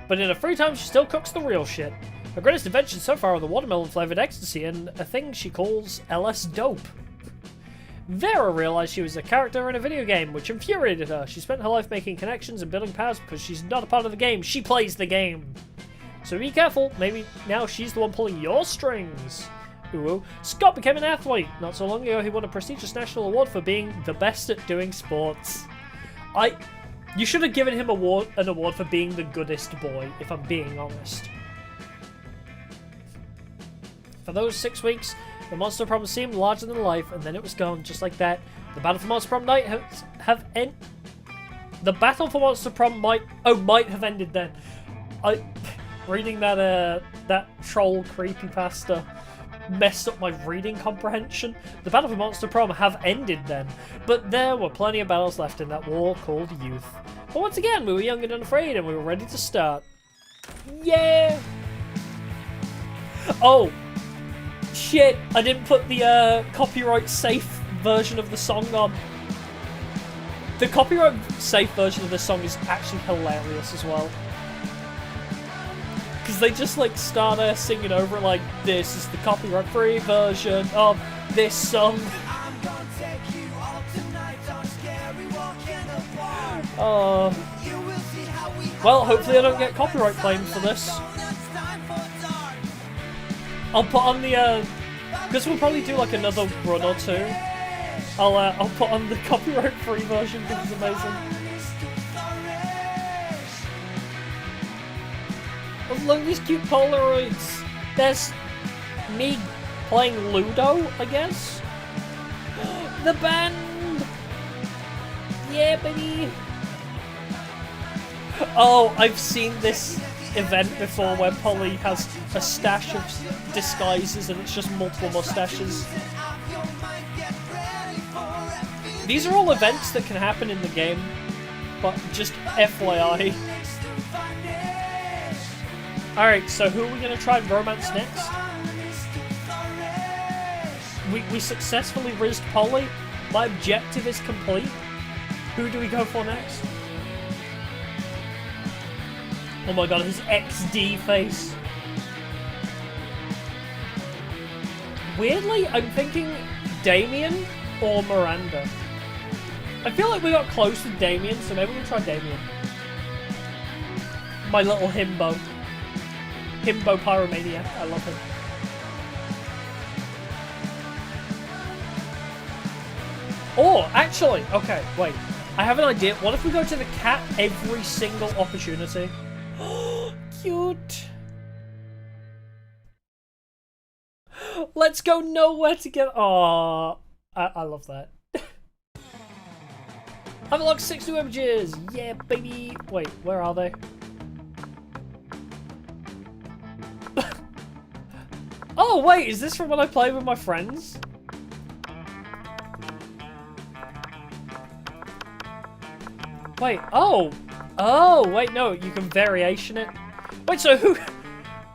Speaker 1: But in her free time, she still cooks the real shit. Her greatest inventions so far are the watermelon flavoured ecstasy and a thing she calls LS Dope. Vera realised she was a character in a video game, which infuriated her. She spent her life making connections and building powers because she's not a part of the game. She plays the game. So be careful. Maybe now she's the one pulling your strings. Ooh. Scott became an athlete. Not so long ago, he won a prestigious national award for being the best at doing sports. You should have given him an award for being the goodest boy, if I'm being honest. For those 6 weeks, the Monster Prom seemed larger than life, and then it was gone, just like that. The battle for Monster Prom night The battle for Monster Prom might have ended then. Reading that troll creepypasta messed up my reading comprehension. The battle for Monster Prom have ended then, but there were plenty of battles left in that war called youth. But once again, we were young and unafraid, and we were ready to start. Yeah! Oh! Shit, I didn't put the copyright safe version of the song on. The copyright safe version of this song is actually hilarious as well. Because they just like start singing over it like, this is the copyright free version of this song. Oh. Well, hopefully I don't get copyright claimed for this. I'll put on the, because we'll probably do like another run or two. I'll put on the copyright-free version because it's amazing. Oh, look at these cute Polaroids. There's me playing Ludo, I guess. The band. Yeah, baby. Oh, I've seen this event before where Polly has a stash of disguises and it's just multiple mustaches. These are all events that can happen in the game, but just FYI. Alright, so who are we going to try and romance next? We successfully rizzed Polly. My objective is complete. Who do we go for next? Oh my god, his XD face. Weirdly, I'm thinking Damien or Miranda. I feel like we got close with Damien, so maybe we'll try Damien. My little himbo. Himbo pyromaniac. I love him. Oh, actually, okay, wait. I have an idea. What if we go to the cat every single opportunity? Cute. Let's go nowhere together. Oh, I love that. I've unlocked 6 new images. Yeah, baby. Wait, where are they? Oh, wait, is this from when I play with my friends? Wait, oh! Oh, wait, no, you can variation it. Wait, so who...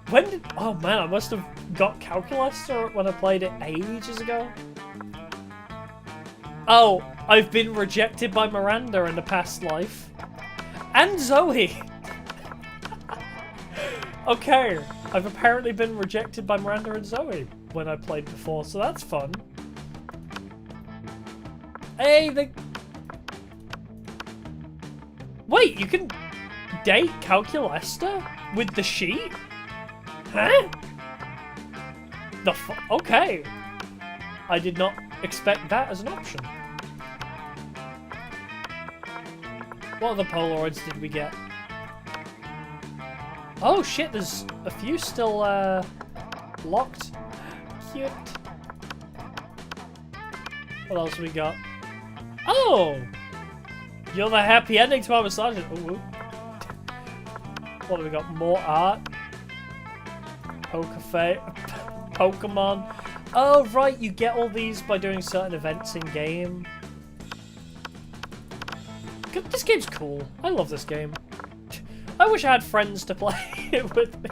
Speaker 1: When did... Oh, man, I must have got Calculus when I played it ages ago. Oh, I've been rejected by Miranda in the past life. And Zoe! Okay, I've apparently been rejected by Miranda and Zoe when I played before, so that's fun. Hey, they... Wait, you can date Calculesta with the sheet? Huh? The fu- Okay. I did not expect that as an option. What other Polaroids did we get? Oh shit, there's a few still locked. Cute. What else we got? Oh! You're the happy ending to my massage. Ooh. What have we got? More art. Pokemon. Oh, right, you get all these by doing certain events in game. This game's cool. I love this game. I wish I had friends to play it with me.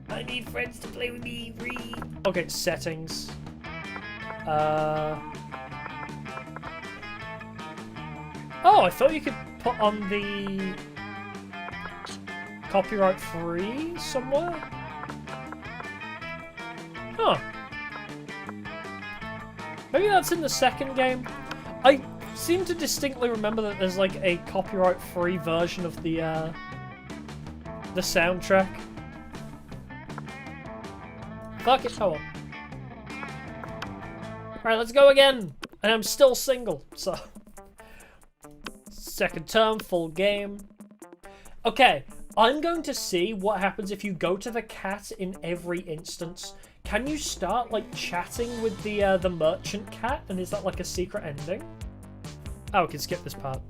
Speaker 1: I need friends to play with me. Okay, settings. Oh, I thought you could put on the copyright free somewhere? Huh. Maybe that's in the second game. I seem to distinctly remember that there's like a copyright free version of the soundtrack. Fuck it, oh well. Alright, let's go again. And I'm still single, so... Second term, full game. Okay, I'm going to see what happens if you go to the cat in every instance. Can you start, like, chatting with the merchant cat? And is that, like, a secret ending? Oh, we can skip this part.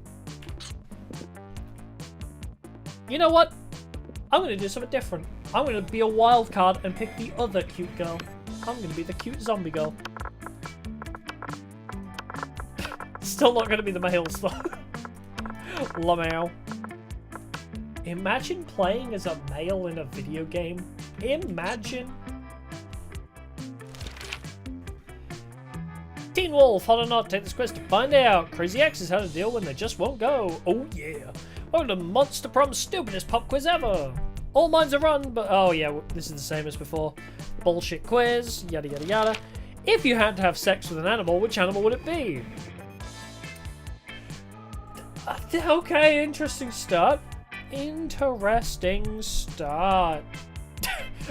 Speaker 1: You know what? I'm going to do something different. I'm going to be a wild card and pick the other cute girl. I'm going to be the cute zombie girl. Still not going to be the males, though. Lamau. Imagine playing as a male in a video game. Imagine. Teen Wolf, hot or not, take this quiz to find out. Crazy X is how to deal when they just won't go. Oh yeah. Welcome to Monster Prom's stupidest pop quiz ever. All minds are run, but oh yeah, this is the same as before. Bullshit quiz, yada yada yada. If you had to have sex with an animal, which animal would it be? Okay, interesting start. Interesting start.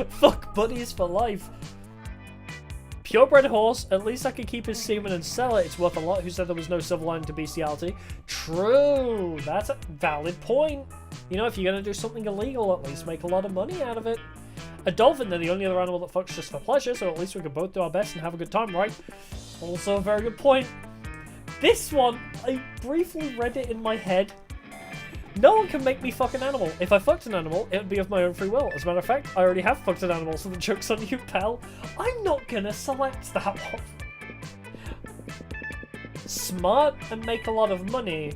Speaker 1: Fuck buddies for life. Purebred horse, at least I could keep his semen and sell it. It's worth a lot. Who said there was no silver lining to bestiality? True, that's a valid point. You know, if you're going to do something illegal, at least make a lot of money out of it. A dolphin, they're the only other animal that fucks just for pleasure, so at least we can both do our best and have a good time, right? Also a very good point. This one, I briefly read it in my head. No one can make me fuck an animal. If I fucked an animal, it would be of my own free will. As a matter of fact, I already have fucked an animal, so the joke's on you, pal. I'm not gonna select that one. Smart and make a lot of money.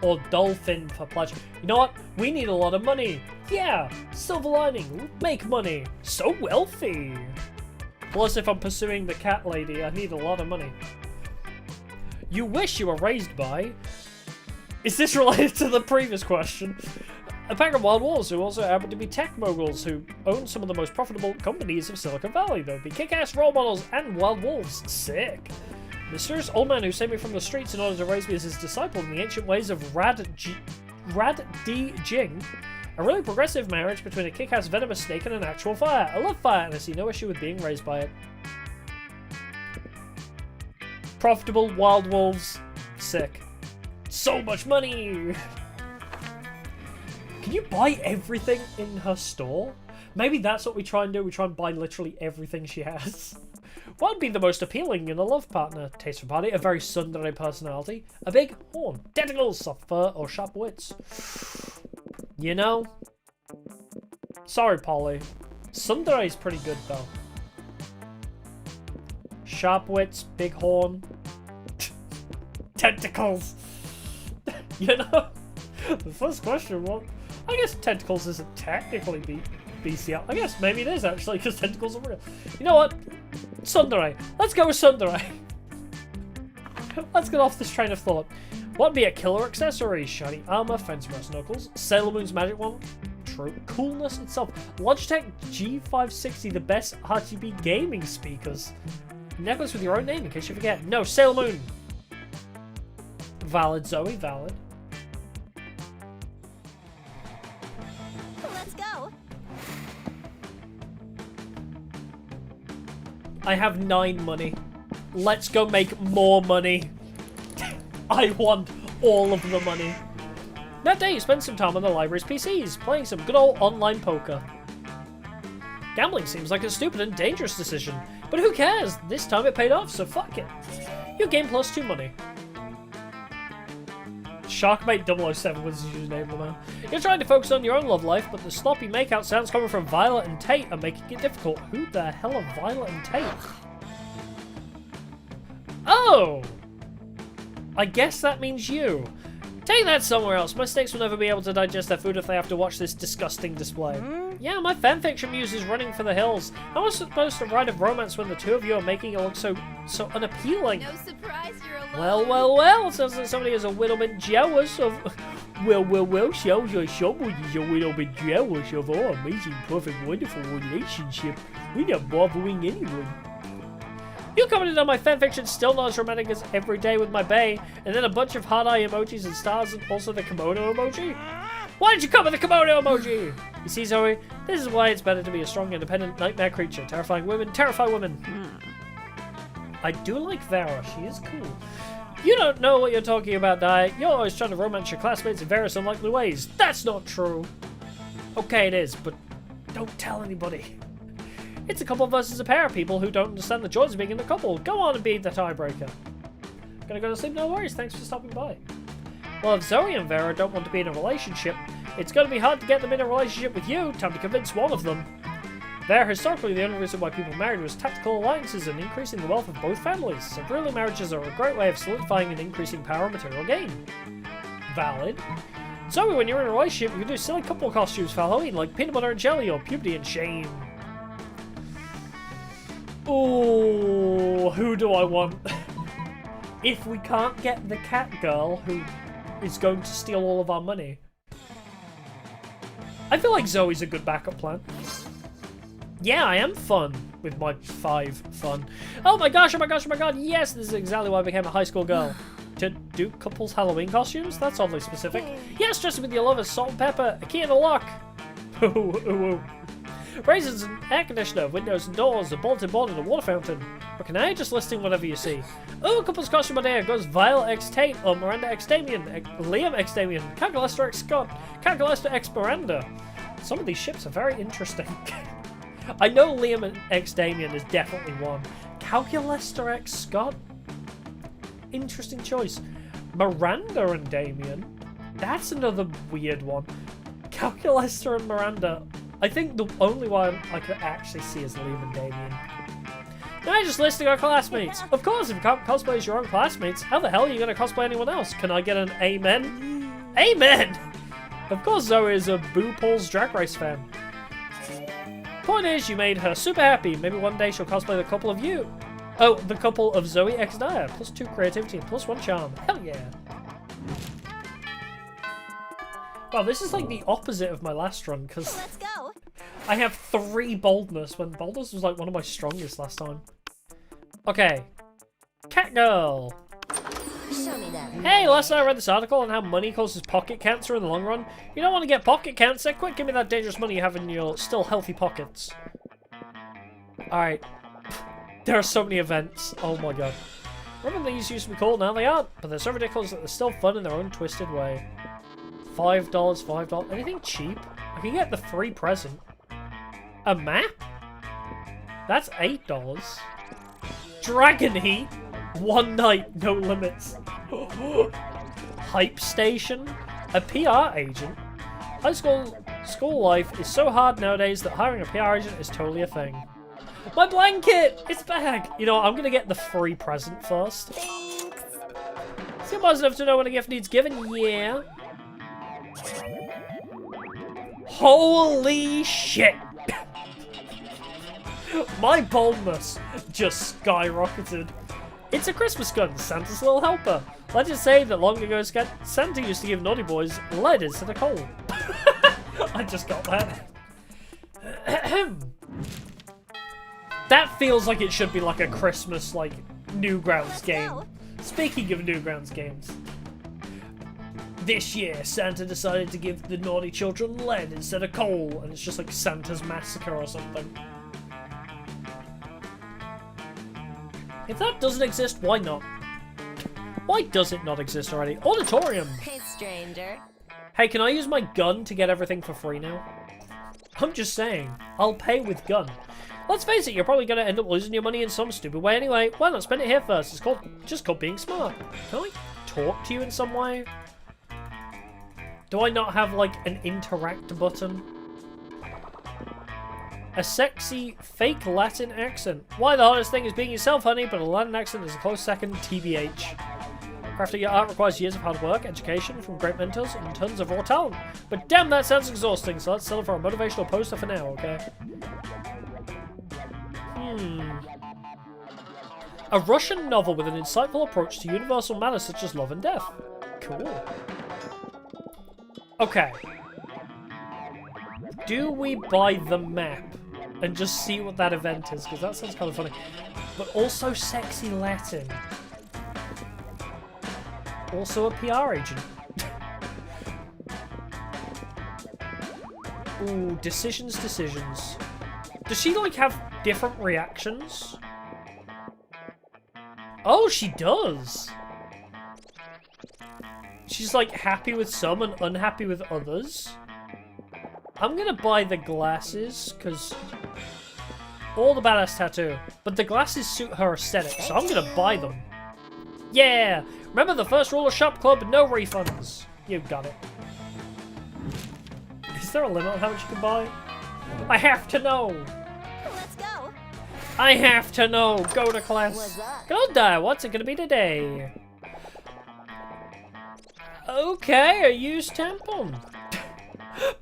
Speaker 1: Or dolphin for pleasure. You know what? We need a lot of money. Yeah, silver lining, make money. So wealthy. Plus, if I'm pursuing the cat lady, I need a lot of money. You wish you were raised by... Is this related to the previous question? A pack of wild wolves who also happen to be tech moguls who own some of the most profitable companies of Silicon Valley. They would be kick-ass role models and wild wolves. Sick. The mysterious old man who saved me from the streets in order to raise me as his disciple in the ancient ways of Rad D. Jing. A really progressive marriage between a kick-ass venomous snake and an actual fire. I love fire and I see no issue with being raised by it. Profitable wild wolves. Sick. So much money! Can you buy everything in her store? Maybe that's what we try and do. We try and buy literally everything she has. What would be the most appealing in a love partner? Taste for party, a very tsundere personality, a big horn, tentacles, soft fur, or sharp wits. You know? Sorry, Polly. Tsundere is pretty good, though. Sharp wits, big horn, tentacles. You know? The first question was... I guess tentacles isn't technically BCL. I guess maybe it is, actually, because tentacles are real. You know what? Tsundere. Let's go with tsundere. Let's get off this train of thought. What'd be a killer accessory? Shiny armor, fancy brass knuckles, Sailor Moon's magic wand. True. Coolness itself. Logitech G560, the best RGB gaming speakers. Necklace with your own name, in case you forget. No, Sailor Moon. Valid, Zoe, valid.
Speaker 3: Let's go.
Speaker 1: I have 9 money. Let's go make more money. I want all of the money. That day you spent some time on the library's PCs, playing some good old online poker. Gambling seems like a stupid and dangerous decision, but who cares? This time it paid off, so fuck it. You gain +2 money. Sharkmate 007 was his username, Lamar. You're trying to focus on your own love life, but the sloppy makeout sounds coming from Violet and Tate are making it difficult. Who the hell are Violet and Tate? Oh! I guess that means you. Take that somewhere else. My snakes will never be able to digest their food if they have to watch this disgusting display. Yeah, my fanfiction muse is running for the hills. How am I supposed to write a romance when the two of you are making it look so unappealing?
Speaker 3: No surprise, you're alone.
Speaker 1: Well, it sounds like somebody is a little bit jealous of... Well, sounds like somebody is a little bit jealous of our amazing, perfect, wonderful relationship without bothering anyone. You commented on my fanfiction still not as romantic as Every Day with My bae, and then a bunch of heart eye emojis and stars and also the kimono emoji? Why did you come with the kimono emoji? You see, Zoe, this is why it's better to be a strong, independent nightmare creature. Terrifying women, terrify women. I do like Vera, she is cool. You don't know what you're talking about, Dai. You're always trying to romance your classmates in various unlikely ways. That's not true. Okay, it is, but don't tell anybody. It's a couple versus a pair of people who don't understand the joys of being in a couple. Go on and be the tiebreaker. Gonna go to sleep? No worries, thanks for stopping by. Well, if Zoe and Vera don't want to be in a relationship, it's gonna be hard to get them in a relationship with you. Time to convince one of them. Vera, historically, the only reason why people married was tactical alliances and increasing the wealth of both families. So really, marriages are a great way of solidifying and increasing power and material gain. Valid. Zoe, when you're in a relationship, you can do silly couple costumes for Halloween, like peanut butter and jelly or puberty and shame. Oh, who do I want? If we can't get the cat girl who is going to steal all of our money. I feel like Zoe's a good backup plan. Yeah, I am fun with my 5 fun. Oh my gosh, yes, this is exactly why I became a high school girl. To do couples Halloween costumes? That's oddly specific. Yes, dressing with your lovers, salt and pepper, a key and a lock. Ooh. Raisins and air conditioner, windows and doors, a bulletin board and a water fountain. Or can I just listing whatever you see? Oh, couple's costume idea goes Violet X Tate or Miranda X Damien, Liam X Damien, Calculester X Scott, Calculester X Miranda. Some of these ships are very interesting. I know Liam X Damien is definitely one. Calculester X Scott? Interesting choice. Miranda and Damien? That's another weird one. Calculester and Miranda. I think the only one I could actually see is Liam and Damien. Now you're just listing our classmates. Of course, if you can't cosplay as your own classmates, how the hell are you going to cosplay anyone else? Can I get an amen? Amen! Of course Zoe is a Boo Paul's Drag Race fan. Point is, you made her super happy. Maybe one day she'll cosplay the couple of you. Oh, the couple of Zoe X Daya. +2 creativity and +1 charm. Hell yeah. Wow, this is like the opposite of my last run, because
Speaker 3: Let's go.
Speaker 1: I have 3 boldness, when boldness was like one of my strongest last time. Okay. Cat girl.
Speaker 3: Show me that.
Speaker 1: Hey, last night I read this article on how money causes pocket cancer in the long run. You don't want to get pocket cancer? Quick, give me that dangerous money you have in your still healthy pockets. Alright. There are so many events. Oh my god. Remember these used to be cool? Now they aren't. But they're so ridiculous that they're still fun in their own twisted way. $5, $5. Anything cheap? I can get the free present. A map? That's $8. Dragon Heat? One night, no limits. Hype station? A PR agent? High school life is so hard nowadays that hiring a PR agent is totally a thing. My blanket! It's back! You know what, I'm gonna get the free present first.
Speaker 3: Thanks.
Speaker 1: So you're wise enough to know when a gift needs giving, yeah. Holy shit! My boldness just skyrocketed. It's a Christmas gun, Santa's little helper. Legends say that long ago Santa used to give naughty boys lead instead of coal. I just got that. That feels like it should be like a Christmas, like, Newgrounds game. Speaking of Newgrounds games. This year, Santa decided to give the naughty children lead instead of coal, and it's just like Santa's Massacre or something. If that doesn't exist, why not? Why does it not exist already? Auditorium!
Speaker 3: Hey, stranger.
Speaker 1: Hey, can I use my gun to get everything for free now? I'm just saying, I'll pay with gun. Let's face it, you're probably going to end up losing your money in some stupid way anyway. Why not spend it here first? It's just called being smart. Can I talk to you in some way? Do I not have, like, an interact button? A sexy, fake Latin accent. Why the hardest thing is being yourself, honey, but a Latin accent is a close second, TBH. Crafting your art requires years of hard work, education from great mentors, and tons of raw talent. But damn, that sounds exhausting, so let's settle for a motivational poster for now, okay? A Russian novel with an insightful approach to universal matters such as love and death. Cool. Okay. Do we buy the map and just see what that event is? Because that sounds kind of funny. But also sexy Latin. Also a PR agent. Ooh, decisions. Does she, like, have different reactions? Oh, she does! She's, like, happy with some and unhappy with others. I'm gonna buy the glasses, because... Or the badass tattoo. But the glasses suit her aesthetic, so I'm gonna buy them. Yeah! Remember the first rule of Shop Club, no refunds. You got it. Is there a limit on how much you can buy? I have to know!
Speaker 3: Let's go.
Speaker 1: I have to know! Go to class!
Speaker 3: What's up?
Speaker 1: Good day, what's it gonna be today? Okay, a used tampon.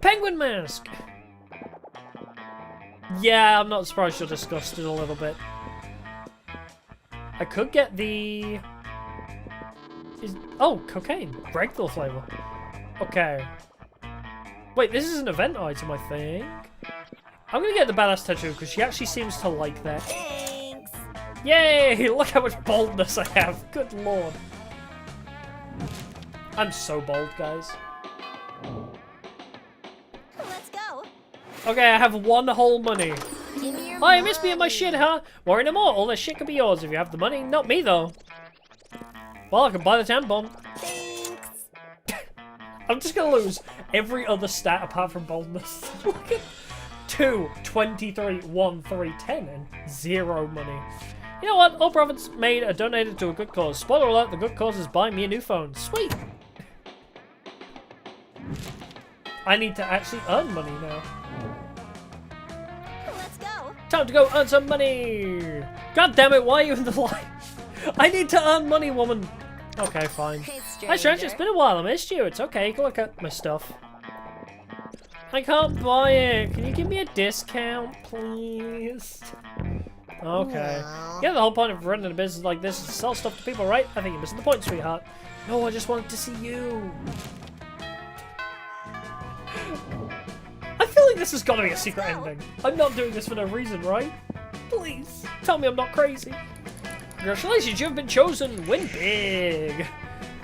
Speaker 1: Penguin mask! Yeah, I'm not surprised you're disgusted a little bit. I could get the... Oh, cocaine. Regular flavor. Okay. Wait, this is an event item, I think. I'm gonna get the badass tattoo because she actually seems to like that.
Speaker 3: Thanks.
Speaker 1: Yay! Look how much boldness I have. Good lord. I'm so bold, guys.
Speaker 3: Let's go.
Speaker 1: Okay, I have one whole money.
Speaker 3: Give me your
Speaker 1: Oh, you missed me and my shit, huh? Worry no more. All that shit can be yours if you have the money. Not me, though. Well, I can buy the tampon.
Speaker 3: Thanks.
Speaker 1: I'm just gonna lose every other stat apart from boldness. Look at 2, 23, 1, 3, 10, and 0 money. You know what? All profits made are donated to a good cause. Spoiler alert, the good cause is buying me a new phone. Sweet! I need to actually earn money now.
Speaker 3: Let's go.
Speaker 1: Time to go earn some money! God damn it, why are you in the line? I need to earn money, woman! Okay, fine.
Speaker 3: Hey,
Speaker 1: Hi, stranger, it's been a while. I missed you. It's okay. Go look at my stuff. I can't buy it. Can you give me a discount, please? Okay.
Speaker 3: No.
Speaker 1: Yeah, the whole point of running a business like this is to sell stuff to people, right? I think you're missing the point, sweetheart. No, I just wanted to see you. I feel like this has got to be a secret ending. I'm not doing this for no reason, right? Please, tell me I'm not crazy. Congratulations, you've been chosen. Win big.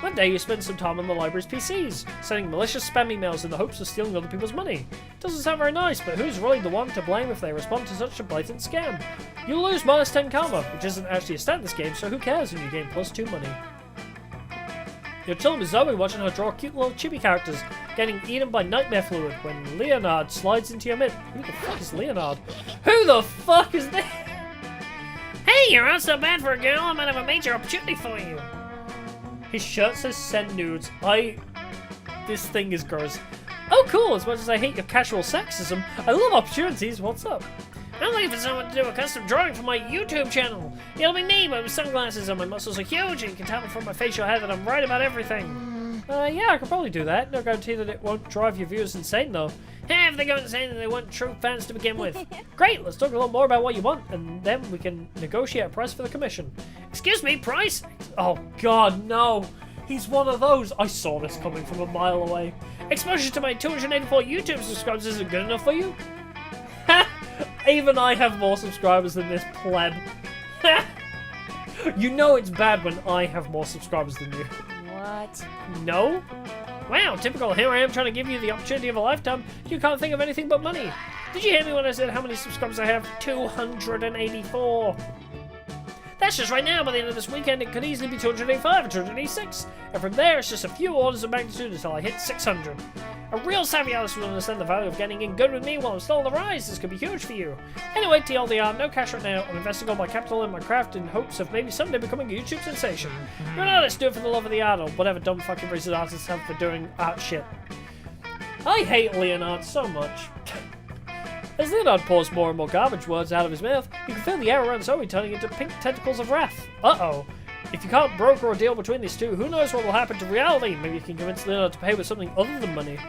Speaker 1: One day you spend some time on the library's PCs, sending malicious spam emails in the hopes of stealing other people's money. Doesn't sound very nice, but who's really the one to blame if they respond to such a blatant scam? You'll lose -10 karma, which isn't actually a stat in this game, so who cares when you gain +2 money? You're chilling with Zoe watching her draw cute little chibi characters getting eaten by nightmare fluid when Leonard slides into your mid. Who the fuck is Leonard? Who the fuck is this? Hey, you're not so bad for a girl. I might have a major opportunity for you. His shirt says send nudes. This thing is gross. Oh cool, as much as I hate your casual sexism, I love opportunities. What's up? I'm looking for someone to do a custom drawing for my YouTube channel. It'll be me, but with sunglasses on. My muscles are huge, and you can tell from my facial hair that I'm right about everything. Yeah, I could probably do that. No guarantee that it won't drive your viewers insane, though. Hey, if they go insane, then they weren't true fans to begin with. Great, let's talk a little more about what you want, and then we can negotiate a price for the commission. Excuse me, price? Oh, God, no. He's one of those. I saw this coming from a mile away. Exposure to my 284 YouTube subscribers isn't good enough for you? Even I have more subscribers than this pleb. You know it's bad when I have more subscribers than you.
Speaker 3: What?
Speaker 1: No? Wow, typical. Here I am trying to give you the opportunity of a lifetime. You can't think of anything but money. Did you hear me when I said how many subscribers I have? 284. That's just right now. By the end of this weekend, it could easily be 285 or 286. And from there, it's just a few orders of magnitude until I hit 600. A real savvy artist will understand the value of getting in good with me while I'm still on the rise. This could be huge for you. Anyway, TLDR, no cash right now. I'm investing all my capital in my craft in hopes of maybe someday becoming a YouTube sensation. You're an artist, do it for the love of the art, or whatever dumb fucking reason artists have for doing art shit. I hate Leonard so much. As Leonard pours more and more garbage words out of his mouth, you can feel the air around Zoe turning into pink tentacles of wrath. Uh-oh. If you can't broker a deal between these two, who knows what will happen to reality? Maybe you can convince Leonard to pay with something other than money.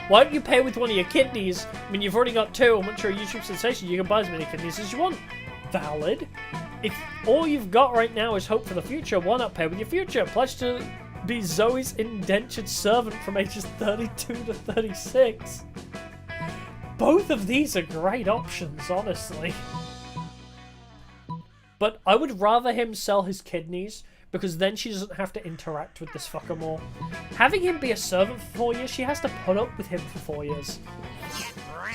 Speaker 1: Why don't you pay with one of your kidneys? I mean, you've already got two, and once you're a YouTube sensation, you can buy as many kidneys as you want. Valid. If all you've got right now is hope for the future, why not pay with your future? Pledge to be Zoe's indentured servant from ages 32 to 36. Both of these are great options, honestly. But I would rather him sell his kidneys, because then she doesn't have to interact with this fucker more. Having him be a servant for 4 years, she has to put up with him for 4 years.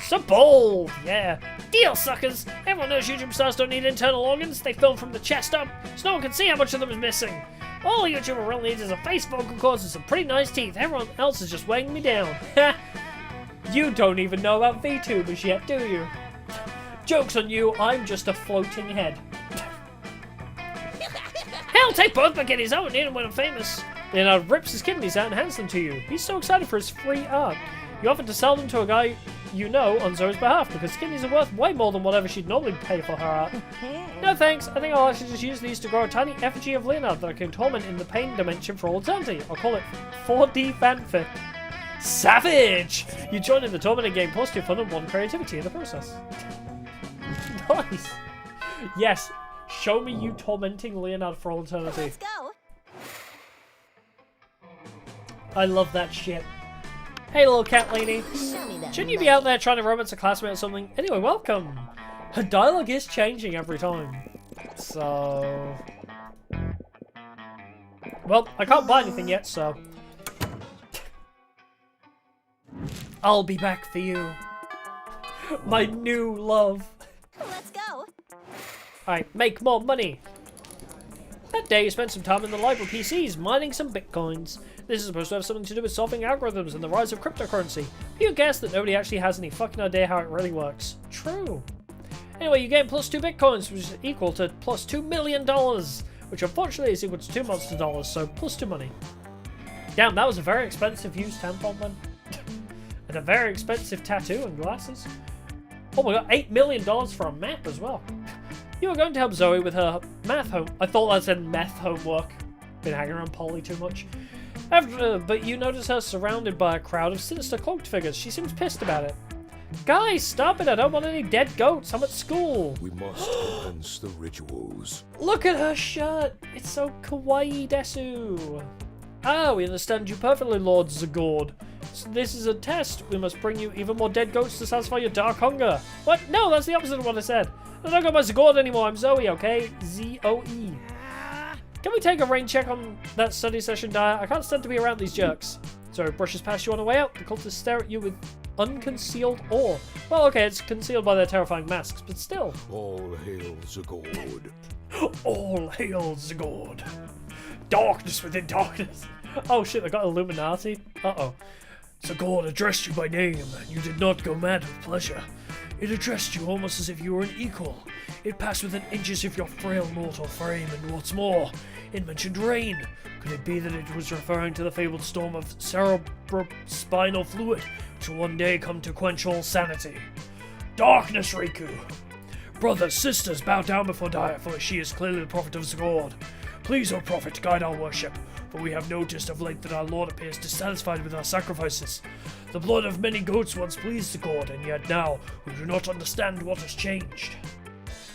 Speaker 1: So bold! Yeah. Deal, suckers! Everyone knows YouTube stars don't need internal organs. They film from the chest up, so no one can see how much of them is missing. All a YouTuber really needs is a face, vocal cords, and some pretty nice teeth. Everyone else is just weighing me down. You don't even know about VTubers yet, do you? Joke's on you, I'm just a floating head. Hell, take both my kidneys. I won't need them when I'm famous. Leonard rips his kidneys out and hands them to you. He's so excited for his free art. You offer to sell them to a guy you know on Zoe's behalf, because kidneys are worth way more than whatever she'd normally pay for her art. No thanks, I think I'll actually just use these to grow a tiny effigy of Leonard that I can torment in the pain dimension for all eternity. I'll call it 4D fanfic. Savage! You join in the tormenting game plus your fun and one creativity in the process. Nice! Yes, show me you tormenting Leonard for all eternity.
Speaker 3: Let's go.
Speaker 1: I love that shit. Hey little cat lady.
Speaker 3: Show me that.
Speaker 1: Shouldn't you be out there trying to romance a classmate or something? Anyway, welcome. Her dialogue is changing every time. So... Well, I can't buy anything yet, so... I'll be back for you. My new love.
Speaker 3: Let's go.
Speaker 1: Alright, make more money. That day you spent some time in the library PCs mining some bitcoins. This is supposed to have something to do with solving algorithms and the rise of cryptocurrency. You guessed that nobody actually has any fucking idea how it really works. True. Anyway, you gain +2 bitcoins, which is equal to +$2 million, which unfortunately is equal to 2 monster dollars, so +2 money. Damn, that was a very expensive used tampon then. And a very expensive tattoo and glasses. Oh my god, $8 million for a map as well. You were going to help Zoe with her math home. I thought that said meth homework. Been hanging around Polly too much. But you notice her surrounded by a crowd of sinister cloaked figures. She seems pissed about it. Guys, stop it! I don't want any dead goats. I'm at school.
Speaker 4: We must commence the rituals.
Speaker 1: Look at her shirt. It's so kawaii desu. Ah, we understand you perfectly, Lord Zagord. So this is a test. We must bring you even more dead goats to satisfy your dark hunger. What? No, that's the opposite of what I said. I don't go by Zagord anymore. I'm Zoe, okay? Z-O-E. Can we take a rain check on that study session diet? I can't stand to be around these jerks. Zoe brushes past you on the way out. The cultists stare at you with unconcealed awe. Well, okay, it's concealed by their terrifying masks, but still.
Speaker 4: All hail Zagord.
Speaker 1: All hail Zagord. Darkness within darkness. Oh shit, I got Illuminati. Uh-oh. Zagord addressed you by name. You did not go mad with pleasure. It addressed you almost as if you were an equal. It passed within inches of your frail mortal frame, and what's more, it mentioned rain. Could it be that it was referring to the fabled storm of cerebrospinal fluid, which will one day come to quench all sanity? Darkness, Riku! Brothers, sisters, bow down before Dia, for she is clearly the prophet of Zagord. Please, O prophet, guide our worship, for we have noticed of late that our Lord appears dissatisfied with our sacrifices. The blood of many goats once pleased Zagord, and yet now we do not understand what has changed.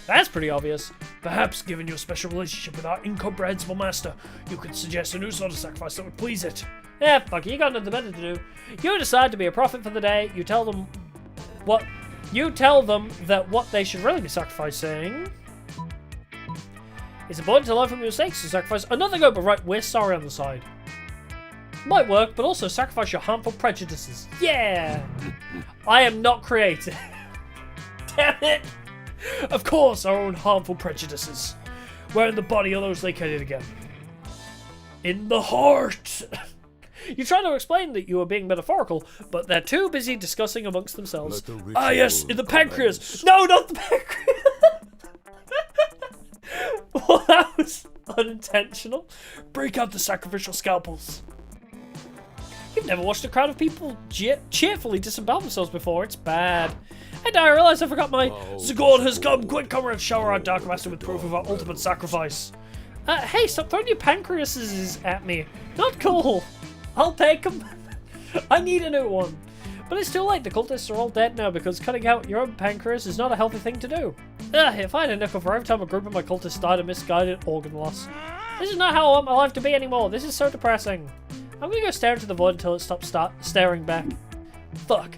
Speaker 1: That's pretty obvious. Perhaps, given your special relationship with our incomprehensible master, you could suggest a new sort of sacrifice that would please it. Yeah, fuck it, you got nothing better to do. You decide to be a prophet for the day, you tell them that what they should really be sacrificing. It's important to learn from your mistakes to sacrifice another goat, but right, we're sorry on the side. Might work, but also sacrifice your harmful prejudices. Yeah! I am not creative. Damn it! Of course, our own harmful prejudices. Where in the body are those located again? In the heart! You try to explain that you are being metaphorical, but they're too busy discussing amongst themselves. Ah yes, in the pancreas! No, not the pancreas! Well, that was unintentional. Break out the sacrificial scalpels. You've never watched a crowd of people cheerfully disembowel themselves before. It's bad. And I realize I forgot my Zagord has come. Quick, comrades, shower our Dark Master with proof of our ultimate sacrifice. Hey, stop throwing your pancreases at me. Not cool. I'll take them. I need a new one. But it's too late. The cultists are all dead now because cutting out your own pancreas is not a healthy thing to do. If I had a nickel for every time a group of my cultists died of misguided organ loss. This is not how I want my life to be anymore. This is so depressing. I'm gonna go stare into the void until it stops staring back. Fuck.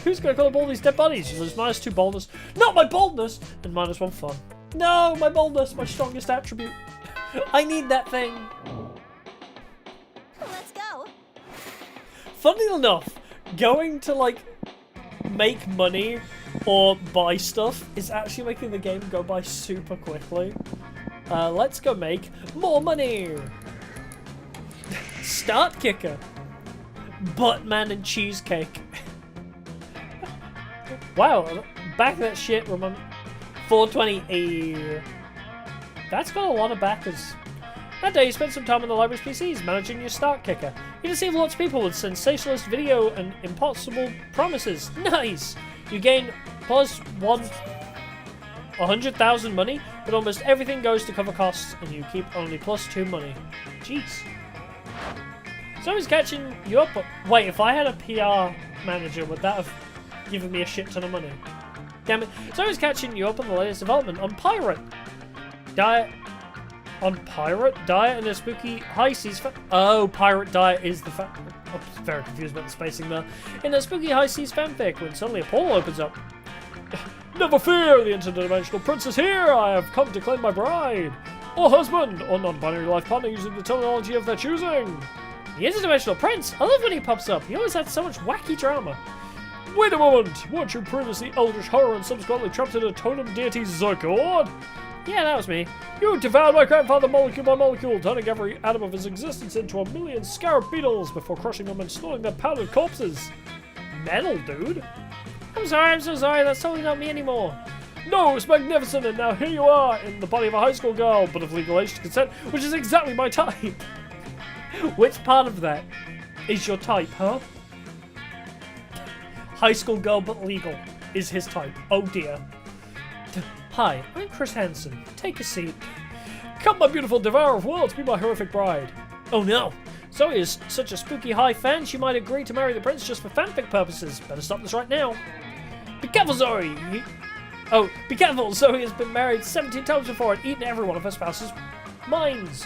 Speaker 1: Who's gonna call up all these dead bodies? You lose -2 boldness. Not my boldness! And -1 fun. No, my boldness, my strongest attribute. I need that thing.
Speaker 3: Let's go.
Speaker 1: Funny enough, going to like make money or buy stuff is actually making the game go by super quickly. Let's go make more money. Start kicker. Buttman and cheesecake. Wow, back that shit, remember? 420. That's got a lot of backers. That day you spent some time on the library's PCs managing your start kicker. You deceived lots of people with sensationalist video and impossible promises. Nice! You gain +100,000 money, but almost everything goes to cover costs, and you keep only +2 money. Jeez. Someone's catching you up. Wait, if I had a PR manager, would that have given me a shit ton of money? Damn it. Someone's catching you up on the latest development on Pirate Diet. On Pirate Diet and a spooky high seas. Oh, Pirate Diet is the I'm very confused about the spacing there. In a spooky high seas fanfic, when suddenly a portal opens up. Never fear, the interdimensional prince is here. I have come to claim my bride, or husband, or non-binary life partner using the terminology of their choosing. The interdimensional prince. I love when he pops up. He always had so much wacky drama. Wait a moment. Weren't you previously eldritch horror and subsequently trapped in a totem deity Zagord? Yeah, that was me. You devoured my grandfather molecule by molecule, turning every atom of his existence into 1,000,000 scarab beetles before crushing them and snorting their powdered corpses. Metal, dude. I'm so sorry, that's totally not me anymore. No, it's magnificent, and now here you are, in the body of a high school girl, but of legal age to consent, which is exactly my type. Which part of that is your type, huh? High school girl, but legal, is his type. Oh dear. Hi, I'm Chris Hansen. Take a seat. Come, my beautiful devourer of worlds, be my horrific bride. Oh no. Zoe is such a spooky high fan, she might agree to marry the prince just for fanfic purposes. Better stop this right now. Be careful, Zoe! Be careful! Zoe has been married 17 times before and eaten every one of her spouse's minds.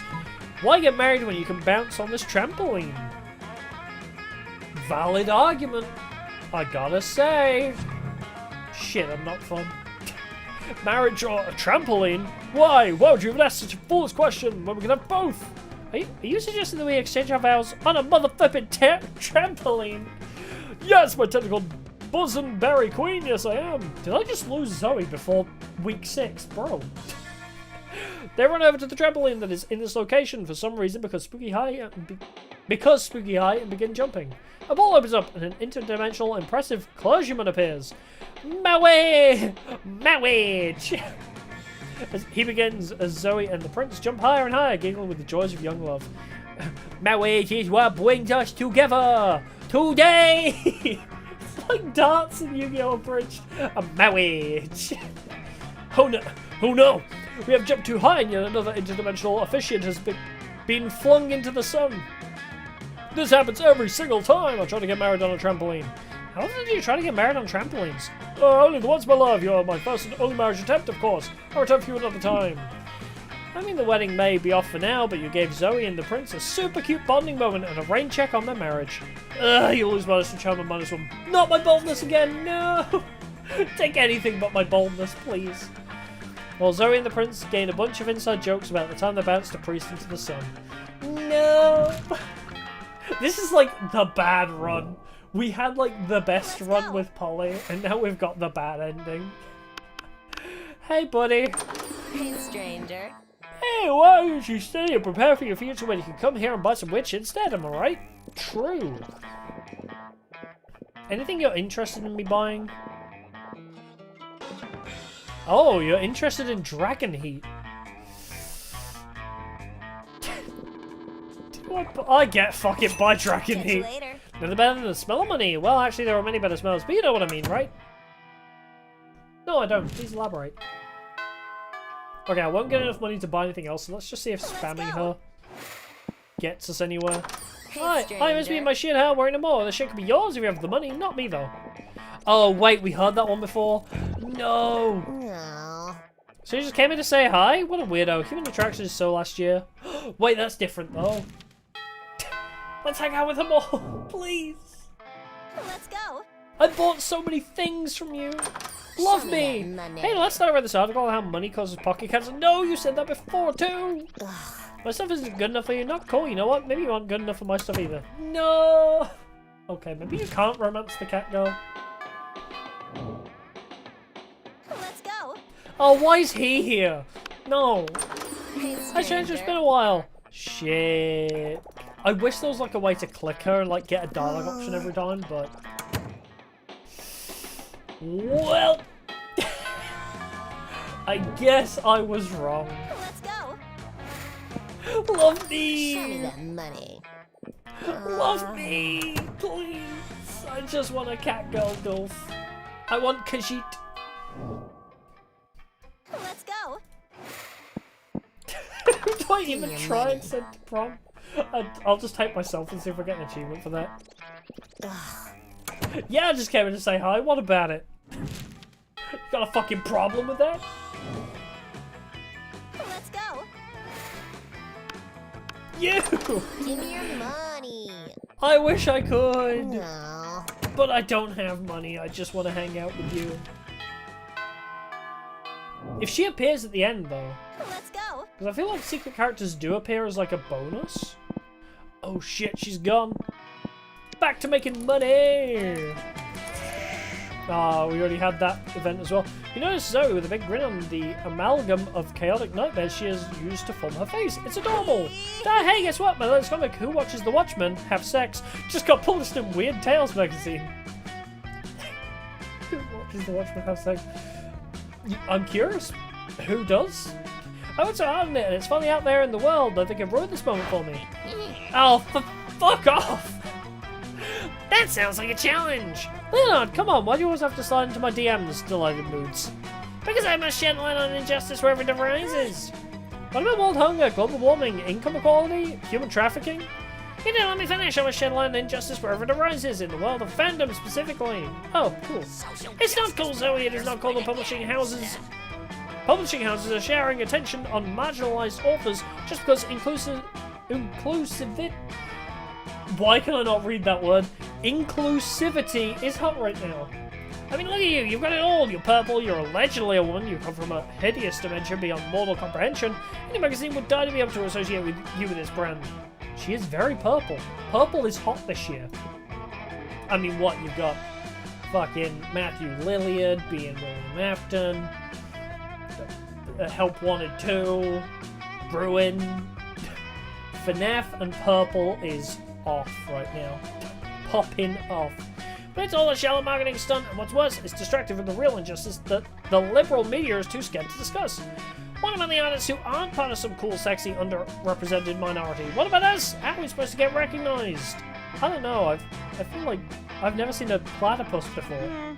Speaker 1: Why get married when you can bounce on this trampoline? Valid argument. I gotta say. Shit, I'm not fun. Marriage or a trampoline? Why? Why would you even ask such a foolish question when we can have both? Are you suggesting that we exchange our vows on a motherfucking trampoline? Yes, my technical bosom-berry queen, yes I am. Did I just lose Zoe before week 6? Bro. They run over to the trampoline that is in this location for some reason because Spooky High and begin jumping. A ball opens up and an interdimensional impressive clergyman appears. Marriage! As he begins, as Zoe and the prince jump higher and higher, giggling with the joys of young love. Marriage is what brings us together today! It's like darts in Yu-Gi-Oh! Abridged. A marriage! Oh no! Oh no! We have jumped too high and yet another interdimensional officiant has been flung into the sun. This happens every single time I try to get married on a trampoline. How often do you try to get married on trampolines? Only the once, my love. You're my first and only marriage attempt, of course. I'll return for you another time. I mean, the wedding may be off for now, but you gave Zoe and the prince a super cute bonding moment and a rain check on their marriage. You lose minus 2 charm and minus 1. Not my boldness again, no! Take anything but my boldness, please. While Zoe and the prince gain a bunch of inside jokes about the time they bounced a priest into the sun. No! This is like the bad run. We had like the best run with Polly, and now we've got the bad ending. Hey, buddy.
Speaker 3: Hey, stranger.
Speaker 1: Hey, why don't you study and prepare for your future when you can come here and buy some witch instead, am I right? True. Anything you're interested in me buying? Oh, you're interested in Dragon Heat. I get fucking buy Dragon
Speaker 3: Catch
Speaker 1: Heat.
Speaker 3: you later.
Speaker 1: Nothing better than the smell of money. Well, actually, there are many better smells, but you know what I mean, right? No, I don't. Please elaborate. Okay, I won't get enough money to buy anything else, so let's just see if spamming her gets us anywhere. Hi, I must be in my shit hair wearing them all. The shit could be yours if you have the money, not me though. Oh, wait, we heard that one before? No.
Speaker 3: No.
Speaker 1: So you just came in to say hi? What a weirdo. Human Attraction is so last year. Wait, that's different though. Let's hang out with them all, please.
Speaker 3: Let's go.
Speaker 1: I bought so many things from you. Love me. Hey, let's not read this article on how money causes pocket cancer. No, you said that before too. My stuff isn't good enough for you. Not cool. You know what? Maybe you aren't good enough for my stuff either. No. Okay, maybe you can't romance the cat girl.
Speaker 3: Let's go.
Speaker 1: Oh, why is he here? No.
Speaker 3: Hey,
Speaker 1: Hi, stranger. It's been a while. Shit. I wish there was like a way to click her and like get a dialogue option every time, but... Well... I guess I was wrong.
Speaker 3: Let's go.
Speaker 1: Love me!
Speaker 3: Show me that money.
Speaker 1: Love me! Please! I just want a cat girl dolph. I want Khajiit.
Speaker 3: Let's go.
Speaker 1: Do I even try and send to prom? I'll just take myself and see if I get an achievement for that. Yeah, I just came in to say hi. What about it? Got a fucking problem with that?
Speaker 3: Let's go.
Speaker 1: You!
Speaker 3: Give me your money.
Speaker 1: I wish I could,
Speaker 3: No.
Speaker 1: but I don't have money. I just want to hang out with you. If she appears at the end, though,
Speaker 3: Let's go.
Speaker 1: because I feel like secret characters do appear as like a bonus. Oh shit, she's gone. Back to making money! Ah, we already had that event as well. You notice Zoe with a big grin on the amalgam of chaotic nightmares she has used to form her face. It's adorable! Ah, hey, guess what? My latest comic, Who Watches the Watchmen Have Sex, just got published in Weird Tales magazine. Who Watches the Watchmen Have Sex? I'm curious. Who does? I went so hard on it, and it's finally out there in the world. I think I've ruined this moment for me. Oh, fuck off! That sounds like a challenge! Leonard, come on, why do you always have to slide into my DMs, delighted moods? Because I must shed light on injustice wherever it arises. What about world hunger, global warming, income equality, human trafficking? You didn't let me finish. I must shed light on injustice wherever it arises, in the world of fandom specifically. Oh, cool. It's not cool, Zoe. It is not cool. The publishing houses are sharing attention on marginalized authors just because inclusivity. Why can I not read that word? Inclusivity is hot right now. I mean, look at you. You've got it all. You're purple. You're allegedly a woman. You come from a hideous dimension beyond mortal comprehension. Any magazine would die to be able to associate with you with this brand. She is very purple. Purple is hot this year. I mean, what? You've got fucking Matthew Lillard being William Afton. Help Wanted 2. Bruin. FNAF and purple is off right now. Popping off. But it's all a shallow marketing stunt, and what's worse, it's distracting from the real injustice that the liberal media is too scared to discuss. What about the artists who aren't part of some cool, sexy, underrepresented minority? What about us? How are we supposed to get recognized? I don't know, I feel like I've never seen a platypus before.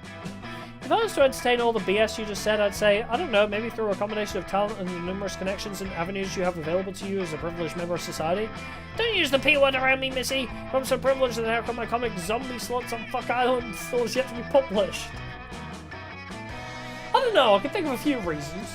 Speaker 1: If I was to entertain all the BS you just said, I'd say, I don't know, maybe through a combination of talent and the numerous connections and avenues you have available to you as a privileged member of society. Don't use the P word around me, Missy! I'm so privileged that how come my comic Zombie Sluts on Fuck Island still has yet to be published? I don't know, I can think of a few reasons.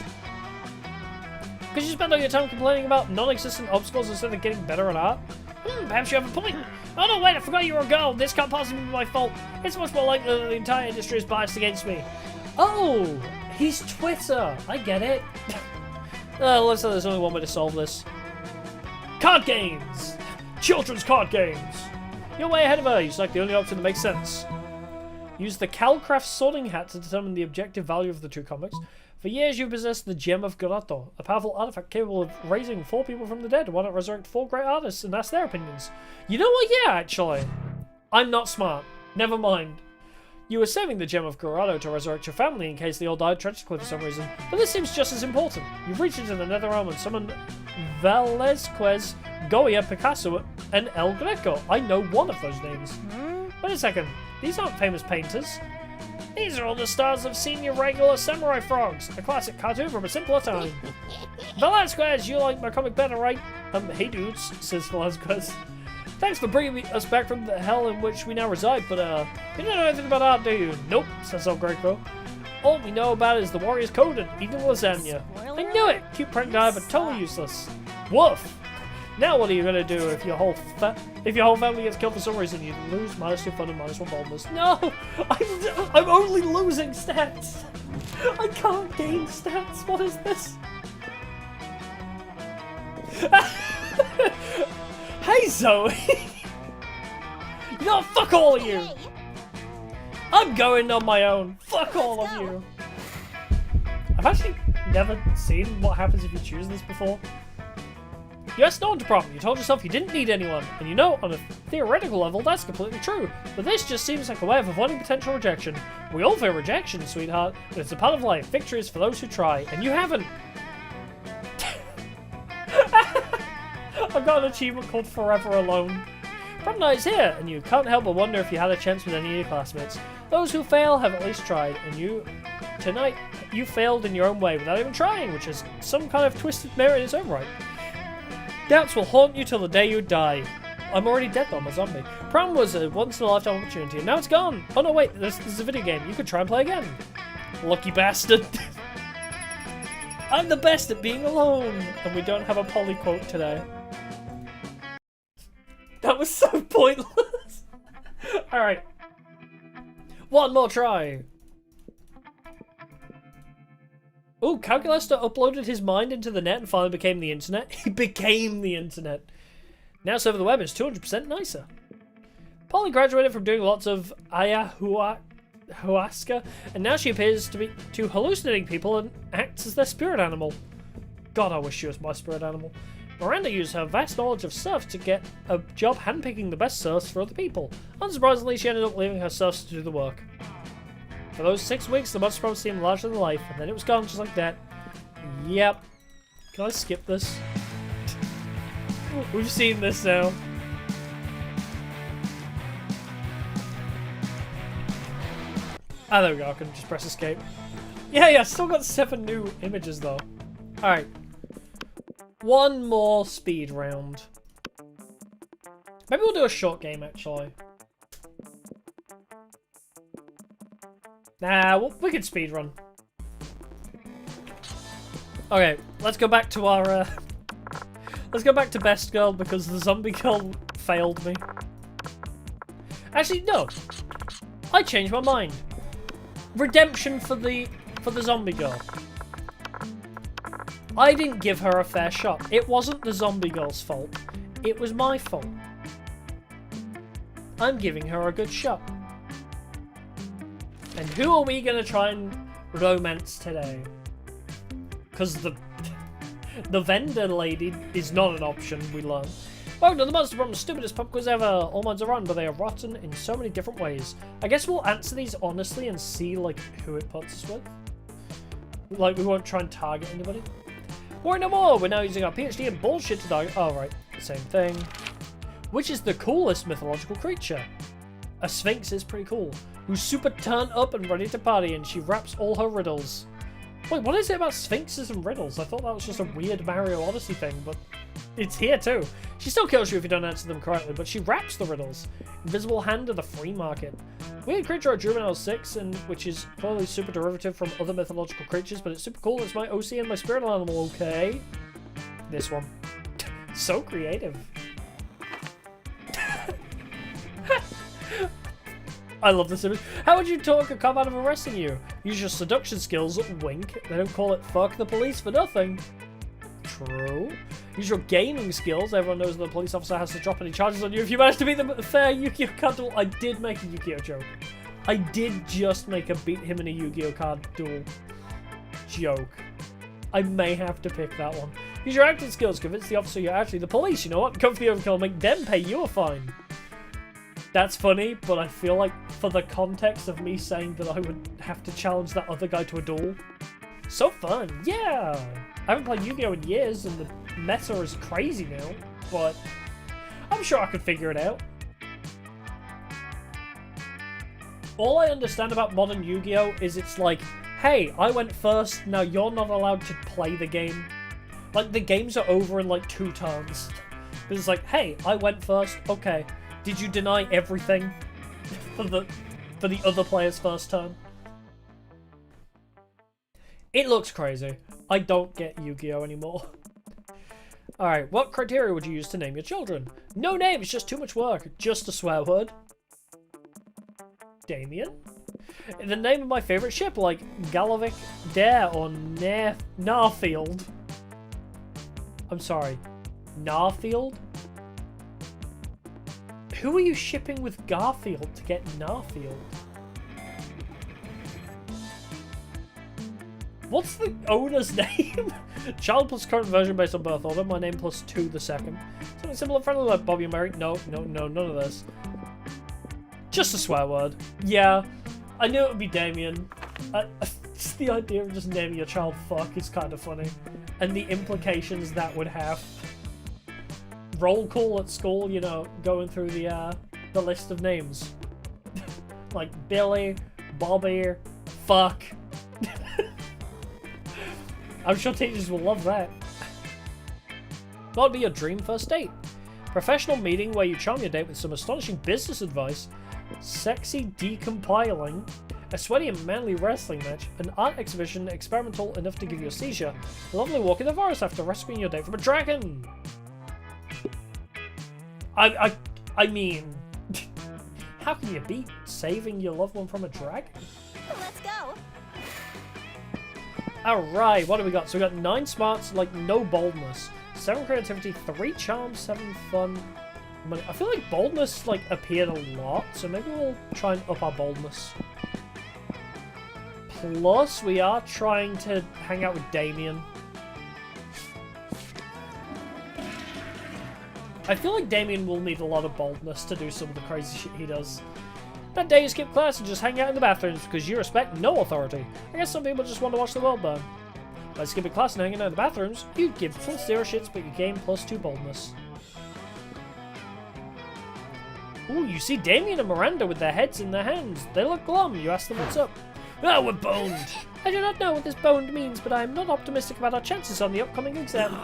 Speaker 1: Because you spend all your time complaining about non-existent obstacles instead of getting better at art? Perhaps you have a point. Oh no, wait, I forgot you were a girl. This can't possibly be my fault. It's much more likely that the entire industry is biased against me. Oh, he's Twitter. I get it. Looks like there's only one way to solve this. Card games. Children's card games. You're way ahead of her. You select the only option that makes sense. Use the Calcraft sorting hat to determine the objective value of the two comics. For years you've possessed the Gem of Garato, a powerful artifact capable of raising 4 people from the dead. Why not resurrect 4 great artists and ask their opinions? You know what? Yeah, actually. I'm not smart. Never mind. You were saving the Gem of Garato to resurrect your family in case they all died tragically for some reason. But this seems just as important. You've reached into the Netherrealm and summoned Velázquez, Goya, Picasso, and El Greco. I know one of those names. Wait a second. These aren't famous painters. These are all the stars of Senior Regular Samurai Frogs, a classic cartoon from a simpler time. Velázquez, you like my comic better, right? Hey dudes, says Velázquez. Thanks for bringing us back from the hell in which we now reside, but you don't know anything about art, do you? Nope, says El Greco. All we know about is the Warrior's Code and eating lasagna. I knew it! Cute prank guy, but totally useless. Woof! Now what are you gonna do if your whole family gets killed for some reason? You lose -2 fun and -1 boldness. No! I'm only losing stats! I can't gain stats! What is this? Hey Zoe! You know, fuck all of you! I'm going on my own! Fuck all of you! I've actually never seen what happens if you choose this before. You asked no one to prom, you told yourself you didn't need anyone, and you know, on a theoretical level, that's completely true. But this just seems like a way of avoiding potential rejection. We all fear rejection, sweetheart, but it's a part of life. Victory is for those who try, and you haven't. I've got an achievement called Forever Alone. Prom night is here, and you can't help but wonder if you had a chance with any of your classmates. Those who fail have at least tried, and tonight, you failed in your own way without even trying, which is some kind of twisted merit in its own right. Doubts will haunt you till the day you die. I'm already dead though, I'm a zombie. Prom was a once-in-a-lifetime opportunity, and now it's gone. Oh no, wait, this is a video game. You could try and play again. Lucky bastard. I'm the best at being alone. And we don't have a poly quote today. That was so pointless. Alright. One more try. Ooh, Calculaster uploaded his mind into the net and finally became the internet. He became the internet. Now Server the Web is 200% nicer. Polly graduated from doing lots of ayahuasca, and now she appears to be hallucinating people and acts as their spirit animal. God, I wish she was my spirit animal. Miranda used her vast knowledge of surf to get a job handpicking the best surfs for other people. Unsurprisingly, she ended up leaving her surfs to do the work. For those 6 weeks, the monster problem seemed larger than life, and then it was gone just like that. Yep. Can I skip this? We've seen this now. Ah, there we go. I can just press escape. Yeah, still got 7 new images though. Alright. One more speed round. Maybe we'll do a short game actually. Nah, we can speedrun. Okay, let's go back to our, let's go back to Best Girl because the zombie girl failed me. Actually, no. I changed my mind. redemption for the zombie girl. I didn't give her a fair shot. It wasn't the zombie girl's fault. It was my fault. I'm giving her a good shot. And who are we gonna try and romance today? Because the vendor lady is not an option, we learn. Welcome to the Monster Prom, stupidest pub quiz ever. All minds are rotten, but they are rotten in so many different ways. I guess we'll answer these honestly and see, like, who it puts us with. Like, we won't try and target anybody. Worry no more! We're now using our PhD in bullshit to target. Oh, right. The same thing. Which is the coolest mythological creature? A sphinx is pretty cool. Who's super turned up and ready to party, and she raps all her riddles. Wait, what is it about sphinxes and riddles? I thought that was just a weird Mario Odyssey thing, but it's here too. She still kills you if you don't answer them correctly, but she raps the riddles. Invisible hand of the free market. Weird creature at Juvenile 6, and which is probably super derivative from other mythological creatures, but it's super cool. It's my OC and my spirit animal, okay? This one. So creative. I love this image. How would you talk a cop out of arresting you? Use your seduction skills, wink. They don't call it fuck the police for nothing. True. Use your gaming skills. Everyone knows that the police officer has to drop any charges on you if you manage to beat them at a fair Yu-Gi-Oh card duel. I did make a Yu-Gi-Oh joke. I did just make a beat him in a Yu-Gi-Oh card duel joke. I may have to pick that one. Use your acting skills. Convince the officer you're actually the police. You know what? Go for the overkill. Make them pay you a fine. That's funny, but I feel like for the context of me saying that I would have to challenge that other guy to a duel. So fun. Yeah. I haven't played Yu-Gi-Oh in years and the meta is crazy now, but I'm sure I could figure it out. All I understand about modern Yu-Gi-Oh is it's like, hey, I went first, now you're not allowed to play the game. Like, the games are over in like 2 turns. But it's like, hey, I went first, okay. Did you deny everything for the other player's first turn? It looks crazy. I don't get Yu-Gi-Oh anymore. Alright, what criteria would you use to name your children? No name, it's just too much work. Just a swear word. Damien? The name of my favourite ship, like Galovic Dare or Narfield. I'm sorry. Narfield? Who are you shipping with Garfield to get Narfield? What's the owner's name? Child plus current version based on birth order. My name plus 2 the second. Something simple and friendly like Bobby and Mary. No, none of this. Just a swear word. Yeah, I knew it would be Damien. Just the idea of just naming your child fuck is kind of funny. And the implications that would have. Roll call at school, you know, going through the list of names. Like Billy, Bobby, fuck. I'm sure teachers will love that. What would be your dream first date? Professional meeting where you charm your date with some astonishing business advice, sexy decompiling, a sweaty and manly wrestling match, an art exhibition experimental enough to give you a seizure, a lovely walk in the forest after rescuing your date from a dragon. I mean, how can you beat saving your loved one from a dragon?
Speaker 3: Let's go.
Speaker 1: Alright, what do we got? So we got 9 smarts, like no boldness, 7 creativity, 3 charms, 7 fun, money. I feel like boldness like appeared a lot, so maybe we'll try and up our boldness. Plus, we are trying to hang out with Damien. I feel like Damien will need a lot of boldness to do some of the crazy shit he does. That day you skip class and just hang out in the bathrooms because you respect no authority. I guess some people just want to watch the world burn. By skipping class and hanging out in the bathrooms, you give plus 0 shits but you gain plus 2 boldness. Ooh, you see Damien and Miranda with their heads in their hands. They look glum. You ask them what's up. Ah, we're boned. I do not know what this boned means, but I am not optimistic about our chances on the upcoming exam.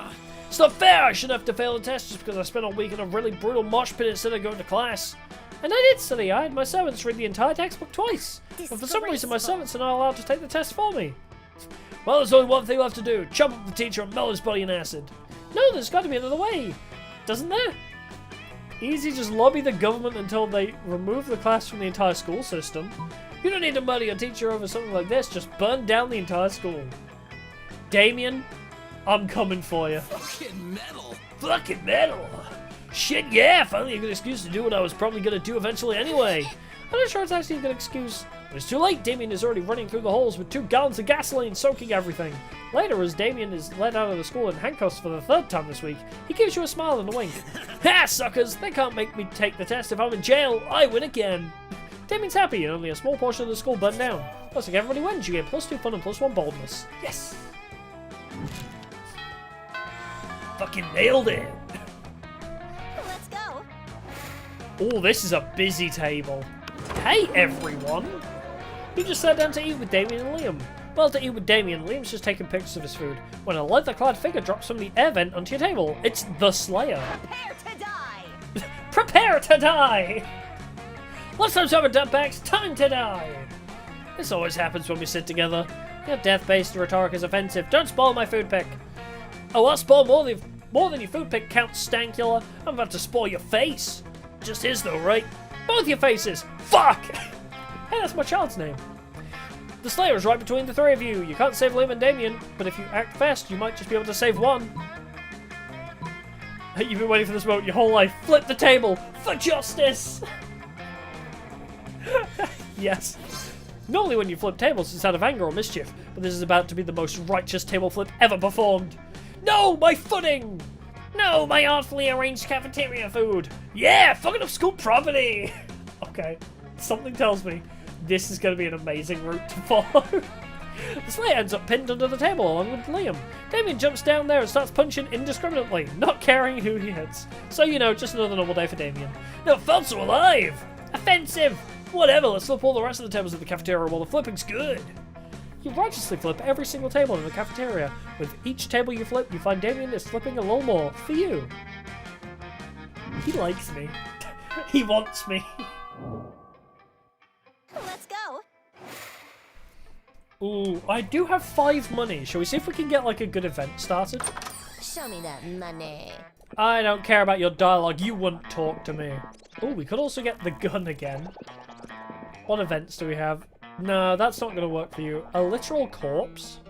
Speaker 1: It's not fair! I shouldn't have to fail the test just because I spent a week in a really brutal mosh pit instead of going to class. And I did study. I had my servants read the entire textbook twice. But for some reason my servants are not allowed to take the test for me. Well, there's only one thing left to do. Chop up the teacher and melt his body in acid. No, there's got to be another way. Doesn't there? Easy, just lobby the government until they remove the class from the entire school system. You don't need to murder your teacher over something like this. Just burn down the entire school. Damien, I'm coming for you.
Speaker 2: Fucking metal.
Speaker 1: Fucking metal. Shit, yeah, finally a good excuse to do what I was probably gonna do eventually anyway. I'm not sure it's actually a good excuse. But it's too late. Damien is already running through the halls with 2 gallons of gasoline soaking everything. Later, as Damien is let out of the school in handcuffs for the 3rd time this week, he gives you a smile and a wink. Ha, suckers! They can't make me take the test if I'm in jail. I win again. Damien's happy, and only a small portion of the school burned down. Looks like everybody wins. You get +2 fun and +1 boldness. Yes! Fucking nailed it!
Speaker 3: Let's go.
Speaker 1: Oh, this is a busy table. Hey, everyone! You just sat down to eat with Damien and Liam. Well, to eat with Damien, Liam's just taking pictures of his food when a leather-clad figure drops from the air vent onto your table. It's the Slayer.
Speaker 3: Prepare to die.
Speaker 1: Prepare to die! Let's have some dirtbags. Time to die! This always happens when we sit together. Your death-based rhetoric is offensive. Don't spoil my food pick. Oh, I'll spoil more than your food pick counts, Stankula. I'm about to spoil your face. Just his though, right? Both your faces. Fuck! Hey, that's my child's name. The Slayer is right between the 3 of you. You can't save Liam and Damien, but if you act fast, you might just be able to save one. Hey, you've been waiting for this moment your whole life. Flip the table for justice! Yes. Normally when you flip tables, it's out of anger or mischief, but this is about to be the most righteous table flip ever performed. No, my footing! No, my artfully arranged cafeteria food! Yeah, fucking up school property! Okay, something tells me this is going to be an amazing route to follow. The Slayer ends up pinned under the table along with Liam. Damien jumps down there and starts punching indiscriminately, not caring who he hits. So, you know, just another normal day for Damien. No, felt so alive! Offensive! Whatever, let's flip all the rest of the tables in the cafeteria while the flipping's good. You righteously flip every single table in the cafeteria. With each table you flip, you find Damien is flipping a little more for you. He likes me. He wants me.
Speaker 3: Let's go.
Speaker 1: Ooh, I do have 5 money. Shall we see if we can get like a good event started?
Speaker 3: Show me that money.
Speaker 1: I don't care about your dialogue. You wouldn't talk to me. Ooh, we could also get the gun again. What events do we have? No, that's not going to work for you. A literal corpse?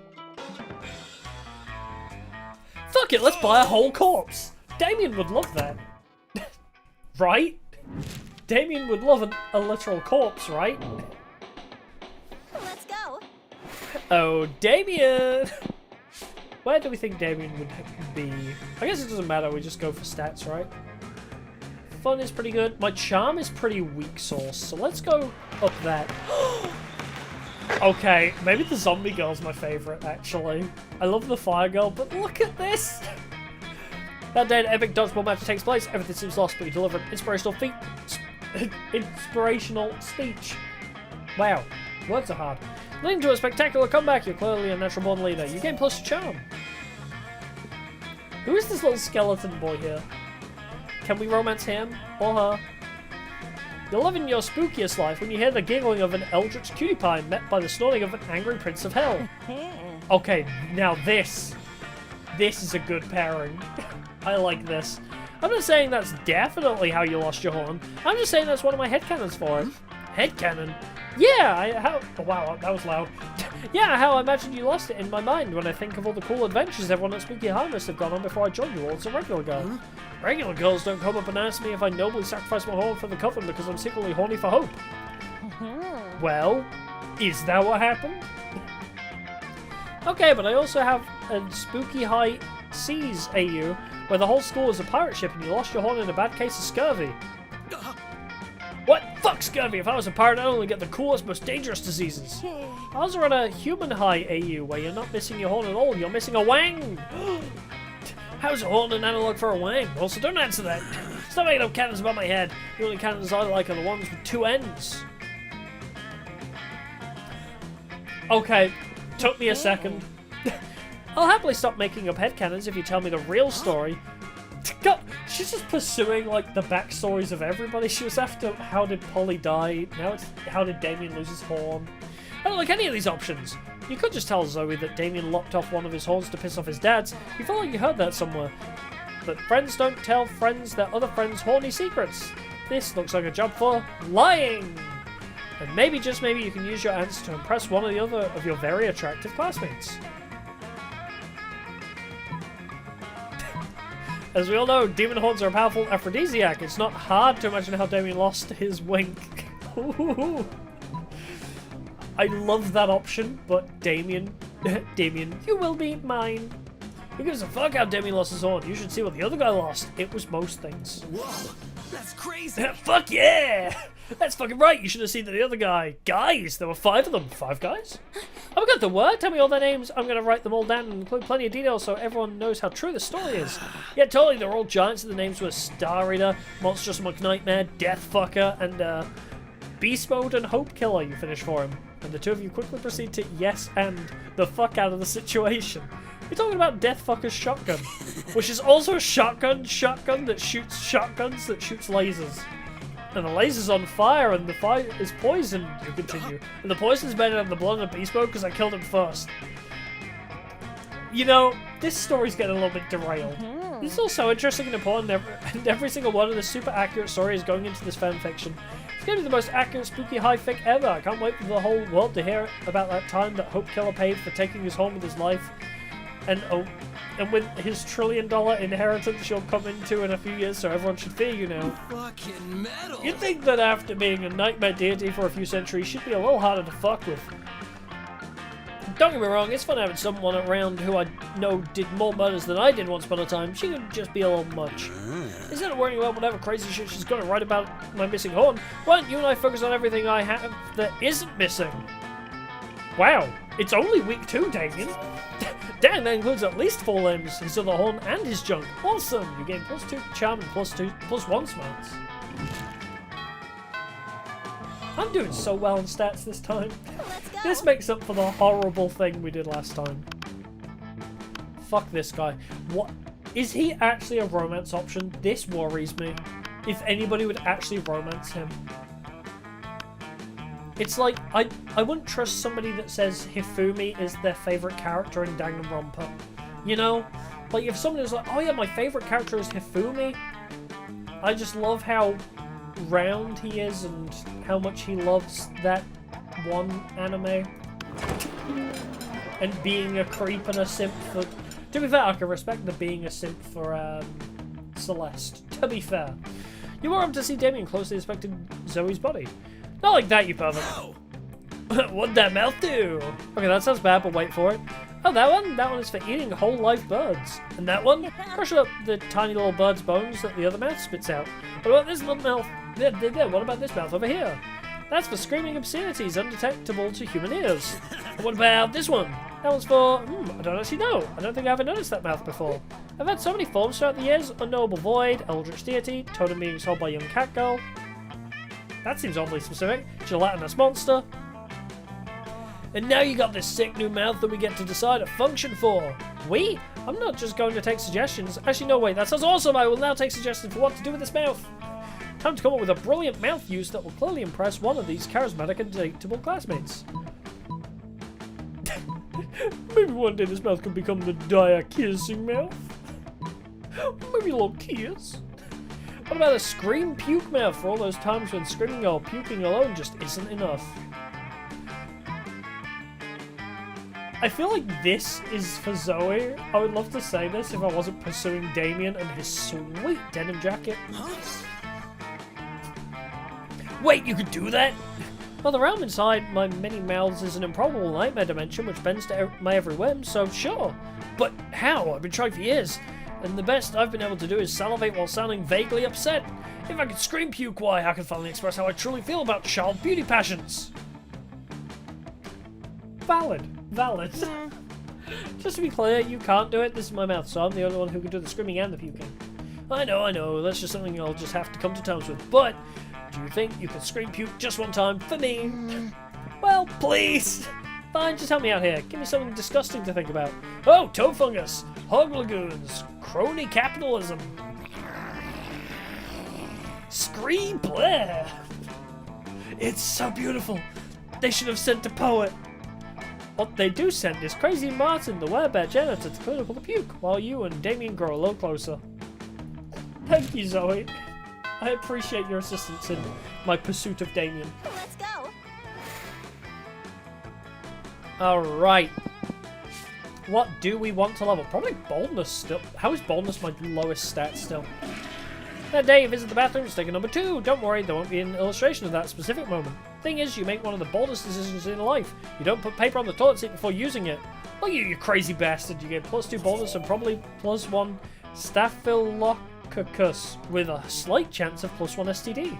Speaker 1: Fuck it, let's buy a whole corpse. Damien would love that. Right? Damien would love a literal corpse, right?
Speaker 3: Let's go.
Speaker 1: Oh, Damien! Where do we think Damien would be? I guess it doesn't matter, we just go for stats, right? Fun is pretty good. My charm is pretty weak sauce, so let's go up that. Okay, maybe the zombie girl's my favourite, actually. I love the fire girl, but look at this! That day an epic dodgeball match takes place. Everything seems lost, but you deliver an inspirational speech. Wow, words are hard. Leading to a spectacular comeback, you're clearly a natural born leader. You gain plus charm. Who is this little skeleton boy here? Can we romance him or her? You're living your spookiest life when you hear the giggling of an eldritch cutie pie met by the snorting of an angry prince of hell. Okay, now this is a good pairing. I like this. I'm not saying that's definitely how you lost your horn. I'm just saying that's one of my headcanons for it. Headcanon? Yeah, oh wow, that was loud. Yeah, how I imagine you lost it in my mind when I think of all the cool adventures everyone at Spooky Harvest have gone on before I joined you all as a regular girl. Regular girls don't come up and ask me if I nobly sacrifice my horn for the coven because I'm secretly horny for hope. Well, is that what happened? Okay, but I also have a Spooky High Seas AU where the whole school is a pirate ship and you lost your horn in a bad case of scurvy. What? Fuck scurvy! If I was a pirate, I'd only get the coolest, most dangerous diseases. I was on a human high AU where you're not missing your horn at all, you're missing a wang! How's a horn an analog for a wang? Also, don't answer that. Stop making up cannons above my head. The only cannons I like are the ones with 2 ends. Okay, took me a second. I'll happily stop making up headcanons if you tell me the real story. God, she's just pursuing like the backstories of everybody. She was after how did Polly die, now it's how did Damien lose his horn. I don't like any of these options. You could just tell Zoe that Damien lopped off one of his horns to piss off his dad's. You feel like you heard that somewhere. But friends don't tell friends their other friends' horny secrets. This looks like a job for lying. And maybe, just maybe, you can use your answer to impress one or the other of your very attractive classmates. As we all know, demon horns are a powerful aphrodisiac. It's not hard to imagine how Damien lost his wink. I love that option, but Damien, you will be mine. Who gives a fuck how Damien lost his horn? You should see what the other guy lost. It was most things.
Speaker 2: Whoa, that's crazy.
Speaker 1: Fuck yeah! That's fucking right. You should have seen the other guy. Guys, there were 5 of them. 5 guys? Oh my god, the word? Tell me all their names. I'm going to write them all down and include plenty of details so everyone knows how true the story is. Yeah, totally. They're all giants and the names were Star Eater, Monstrous Monk Nightmare, Death Fucker, and Beast Mode and Hope Killer. You finish for him. And the two of you quickly proceed to yes and the fuck out of the situation. You're talking about Death Fucker's shotgun, which is also a shotgun that shoots shotguns that shoots lasers. And the laser's on fire, and the fire is poisoned, you continue. And the poison's better than the blood of Beast Mode because I killed him first. You know, this story's getting a little bit derailed. This is all so interesting and important, and every single one of this super accurate story is going into this fanfiction. It's going to be the most accurate, spooky high fic ever. I can't wait for the whole world to hear about that time that Hope Killer paid for taking his home with his life. And with his $1 trillion inheritance you'll come into in a few years, so everyone should fear you now.
Speaker 2: Fucking metal.
Speaker 1: You'd think that after being a nightmare deity for a few centuries, she'd be a little harder to fuck with. Don't get me wrong, it's fun having someone around who I know did more murders than I did once upon a time. She could just be a little much. Instead of worrying about whatever crazy shit she's gonna write about my missing horn, why don't you and I focus on everything I have that isn't missing? Wow, it's only week 2, Damien. Damn, that includes at least 4 limbs, his other horn and his junk. Awesome! You gain +2 charm and +1 smarts. I'm doing so well in stats this time.
Speaker 3: Let's go.
Speaker 1: This makes up for the horrible thing we did last time. Fuck this guy. What? Is he actually a romance option? This worries me. If anybody would actually romance him. It's like, I wouldn't trust somebody that says Hifumi is their favourite character in Danganronpa. You know? Like, if someone is like, oh yeah, my favourite character is Hifumi, I just love how round he is and how much he loves that one anime. And being a creep and a simp for... To be fair, I can respect the being a simp for Celeste. To be fair. You were up to see Damien closely inspecting Zoe's body. Not like that, you pervert. What'd that mouth do? Okay, that sounds bad, but wait for it. Oh, that one? That one is for eating whole live birds. And that one? Crush up the tiny little bird's bones that the other mouth spits out. What about this little mouth? What about this mouth over here? That's for screaming obscenities undetectable to human ears. And what about this one? That one's for... I don't actually know. I don't think I ever noticed that mouth before. I've had so many forms throughout the years. Unknowable void, eldritch deity, totem being sold by young cat girl. That seems awfully specific. Gelatinous monster. And now you got this sick new mouth that we get to decide a function for. We? I'm not just going to take suggestions. Actually, no, wait, that sounds awesome. I will now take suggestions for what to do with this mouth. Time to come up with a brilliant mouth use that will clearly impress one of these charismatic and dateable classmates. Maybe one day this mouth could become the dire kissing mouth. Maybe a little kiss. What about a scream puke mouth for all those times when screaming or puking alone just isn't enough? I feel like this is for Zoe. I would love to say this if I wasn't pursuing Damien and his sweet denim jacket. Wait, you could do that? Well, the realm inside my many mouths is an improbable nightmare dimension which bends to my every whim, so sure. But how? I've been trying for years. And the best I've been able to do is salivate while sounding vaguely upset. If I could scream puke, why, I could finally express how I truly feel about child beauty passions. Valid. Just to be clear, you can't do it. This is my mouth, so I'm the only one who can do the screaming and the puking. I know. That's just something I'll just have to come to terms with. But do you think you could scream puke just one time for me? Well, please. Fine, just help me out here. Give me something disgusting to think about. Oh, toe fungus, hog lagoons, crony capitalism. Scream Blair. It's so beautiful. They should have sent a poet. What they do send is Crazy Martin, the werebear janitor, to clean up all the puke, while you and Damien grow a little closer. Thank you, Zoe. I appreciate your assistance in my pursuit of Damien.
Speaker 3: Let's go.
Speaker 1: Alright. What do we want to level? Probably boldness still. How is boldness my lowest stat still? That day you visit the bathroom, sticker number 2. Don't worry, there won't be an illustration of that specific moment. Thing is, you make one of the boldest decisions in life. You don't put paper on the toilet seat before using it. Look at you crazy bastard. You get +2 boldness and probably +1 staphylococcus with a slight chance of +1 STD.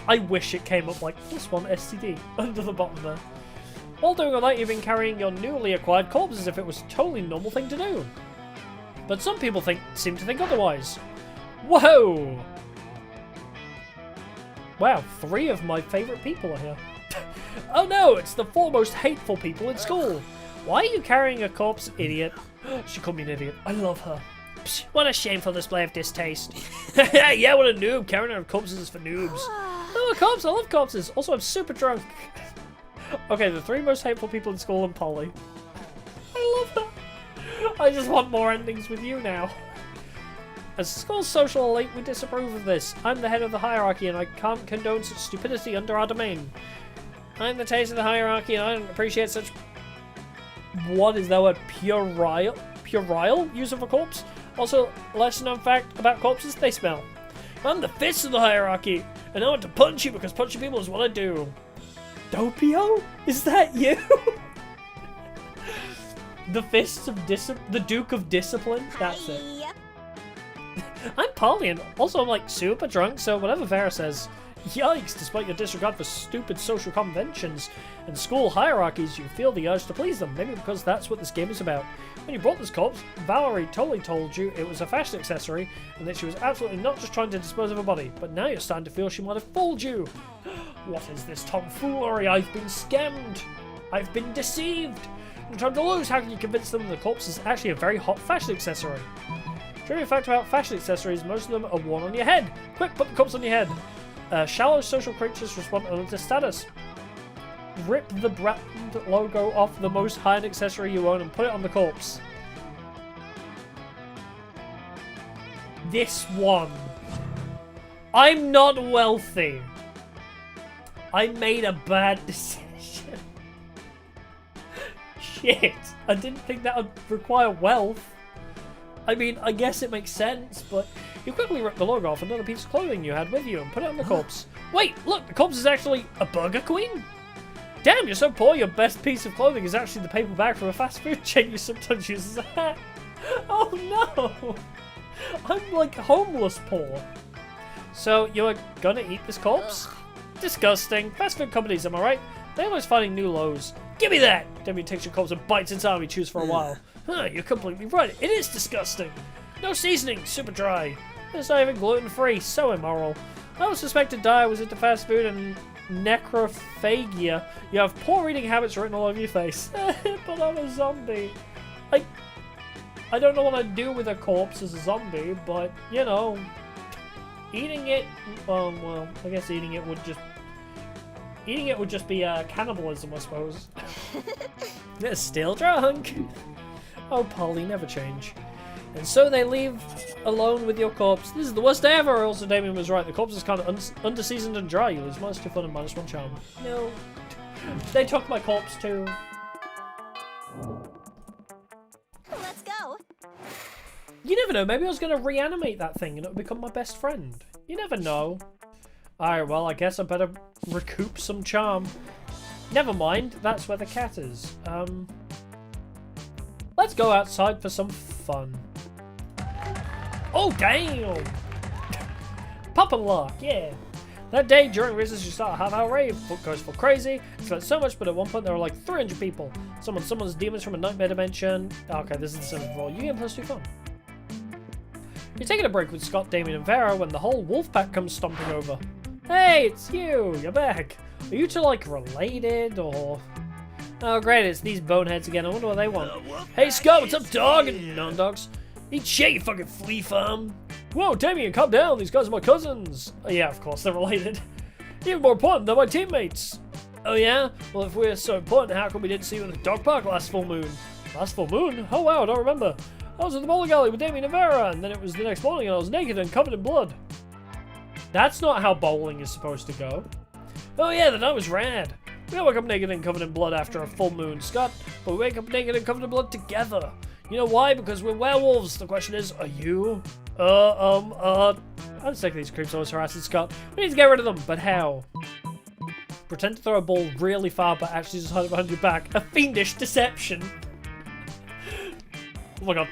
Speaker 1: I wish it came up like +1 STD under the bottom there. While doing all that, you've been carrying your newly acquired corpse as if it was a totally normal thing to do. But some people seem to think otherwise. Whoa! Wow, 3 of my favourite people are here. Oh no, it's the 4 most hateful people in school. Why are you carrying a corpse, idiot? She called me an idiot. I love her. Psh, what a shameful display of distaste. Yeah, what a noob. Carrying around corpses is for noobs. Oh, a corpse. I love corpses. Also, I'm super drunk. Okay, the 3 most hateful people in school and Polly. I love that. I just want more endings with you now. As a school's social elite, we disapprove of this. I'm the head of the hierarchy and I can't condone such stupidity under our domain. I'm the taste of the hierarchy and I don't appreciate such... What is that word? Puerile use of a corpse? Also, lesser known fact about corpses, they smell. I'm the fist of the hierarchy and I want to punch you because punching people is what I do. Doppio? Is that you? The fists of the Duke of Discipline? That's it. I'm Polly, and also I'm like super drunk, so whatever Vera says. Yikes, despite your disregard for stupid social conventions and school hierarchies, you feel the urge to please them, maybe because that's what this game is about. When you brought this corpse, Valerie totally told you it was a fashion accessory, and that she was absolutely not just trying to dispose of a body, but now you're starting to feel she might have fooled you. What is this tomfoolery? I've been scammed! I've been deceived! No time to lose, how can you convince them the corpse is actually a very hot fashion accessory? Trivia fact about fashion accessories, most of them are worn on your head. Quick, put the corpse on your head. Shallow social creatures respond only to status. Rip the brand logo off the most high-end accessory you own and put it on the corpse. This one. I'm not wealthy. I made a bad decision. Shit. I didn't think that would require wealth. I mean, I guess it makes sense, but you quickly ripped the logo off another piece of clothing you had with you and put it on the corpse. Wait, look, the corpse is actually a Burger Queen? Damn, you're so poor, your best piece of clothing is actually the paper bag from a fast food chain you sometimes use as a hat. Oh no! I'm like homeless poor. So, you're gonna eat this corpse? Disgusting. Fast food companies, am I right? They're always finding new lows. Give me that! Damien takes your corpse and bites its arm he chews for a while. Huh, you're completely right. It is disgusting. No seasoning, super dry. It's not even gluten-free, so immoral. I would suspect to die was into fast food and necrophagia. You have poor eating habits written all over your face. But I'm a zombie. I don't know what I'd do with a corpse as a zombie, but, you know, eating it, well, I guess eating it would just be cannibalism, I suppose. Still drunk. Oh, Polly, never change. And so they leave alone with your corpse. This is the worst day ever. Also, Damien was right. The corpse is kind of underseasoned and dry. You lose -2 fun and -1 charm. No. They took my corpse too.
Speaker 3: Let's go.
Speaker 1: You never know. Maybe I was going to reanimate that thing and it would become my best friend. You never know. Alright, well, I guess I better recoup some charm. Never mind. That's where the cat is. Let's go outside for some fun. Oh, damn! Pop and lock, yeah. That day, during recess, you start a half-hour rave. Book goes for crazy. It's like so much, but at one point there were like 300 people. Someone's demons from a nightmare dimension. Okay, this is the 7th roll. You get +2 fun. You're taking a break with Scott, Damien, and Vera when the whole wolf pack comes stomping over. Hey, it's you! You're back. Are you two, like, related, or... Oh, great, it's these boneheads again. I wonder what they want. Hey, Scott, what's up, dog? And non-dogs. Eat shit, you fucking flea farm. Whoa, Damien, calm down. These guys are my cousins. Oh, yeah, of course, they're related. Even more important, they're my teammates. Oh, yeah? Well, if we're so important, how come we didn't see you in the dog park last full moon? Last full moon? Oh, wow, I don't remember. I was at the bowling alley with Damien and Vera, and then it was the next morning, and I was naked and covered in blood. That's not how bowling is supposed to go. Oh, yeah, the night was rad. We all wake up naked and covered in blood after a full moon, Scott, but we wake up naked and covered in blood together. You know why? Because we're werewolves. The question is, are you? I'm sick of these creeps always harassing Scott. We need to get rid of them, but how? Pretend to throw a ball really far, but actually just hide it behind your back. A fiendish deception. Oh my god.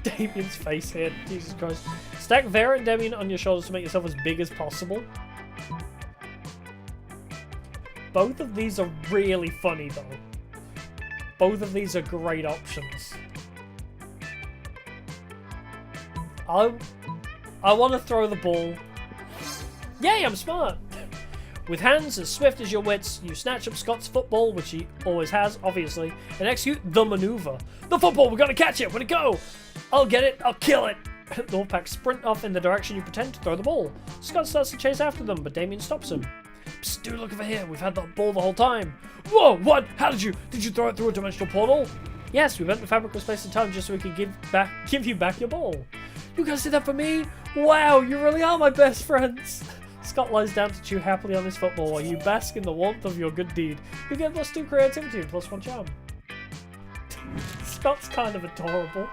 Speaker 1: Damien's face here. Jesus Christ. Stack Vera and Damien on your shoulders to make yourself as big as possible. Both of these are really funny, though. Both of these are great options. I want to throw the ball. Yay, I'm smart! With hands as swift as your wits, you snatch up Scott's football, which he always has, obviously, and execute the maneuver. The football, we gotta catch it, where'd it go? I'll get it, I'll kill it! The Wolfpack sprint off in the direction you pretend to throw the ball. Scott starts to chase after them, but Damien stops him. Psst, dude, look over here, we've had the ball the whole time. Whoa, what? How did you throw it through a dimensional portal? Yes, we bent the fabric of space and time just so we could give you back your ball. You guys did that for me? Wow, you really are my best friends. Scott lies down to chew happily on his football while you bask in the warmth of your good deed. You get +2 creativity and +1 charm. Scott's kind of adorable.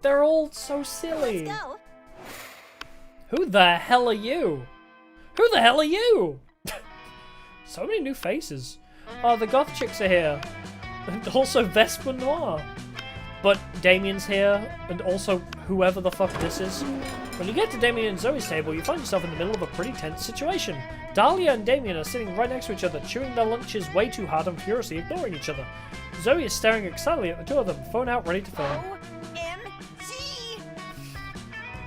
Speaker 1: They're all so silly.
Speaker 3: Let's go.
Speaker 1: Who the hell are you? Who the hell are you? So many new faces. Oh, the goth chicks are here. And also Vespa Noir. But Damien's here, and also whoever the fuck this is. When you get to Damien and Zoe's table, you find yourself in the middle of a pretty tense situation. Dahlia and Damien are sitting right next to each other, chewing their lunches way too hard and furiously ignoring each other. Zoe is staring excitedly at the two of them, phone out, ready to film.
Speaker 3: OMG!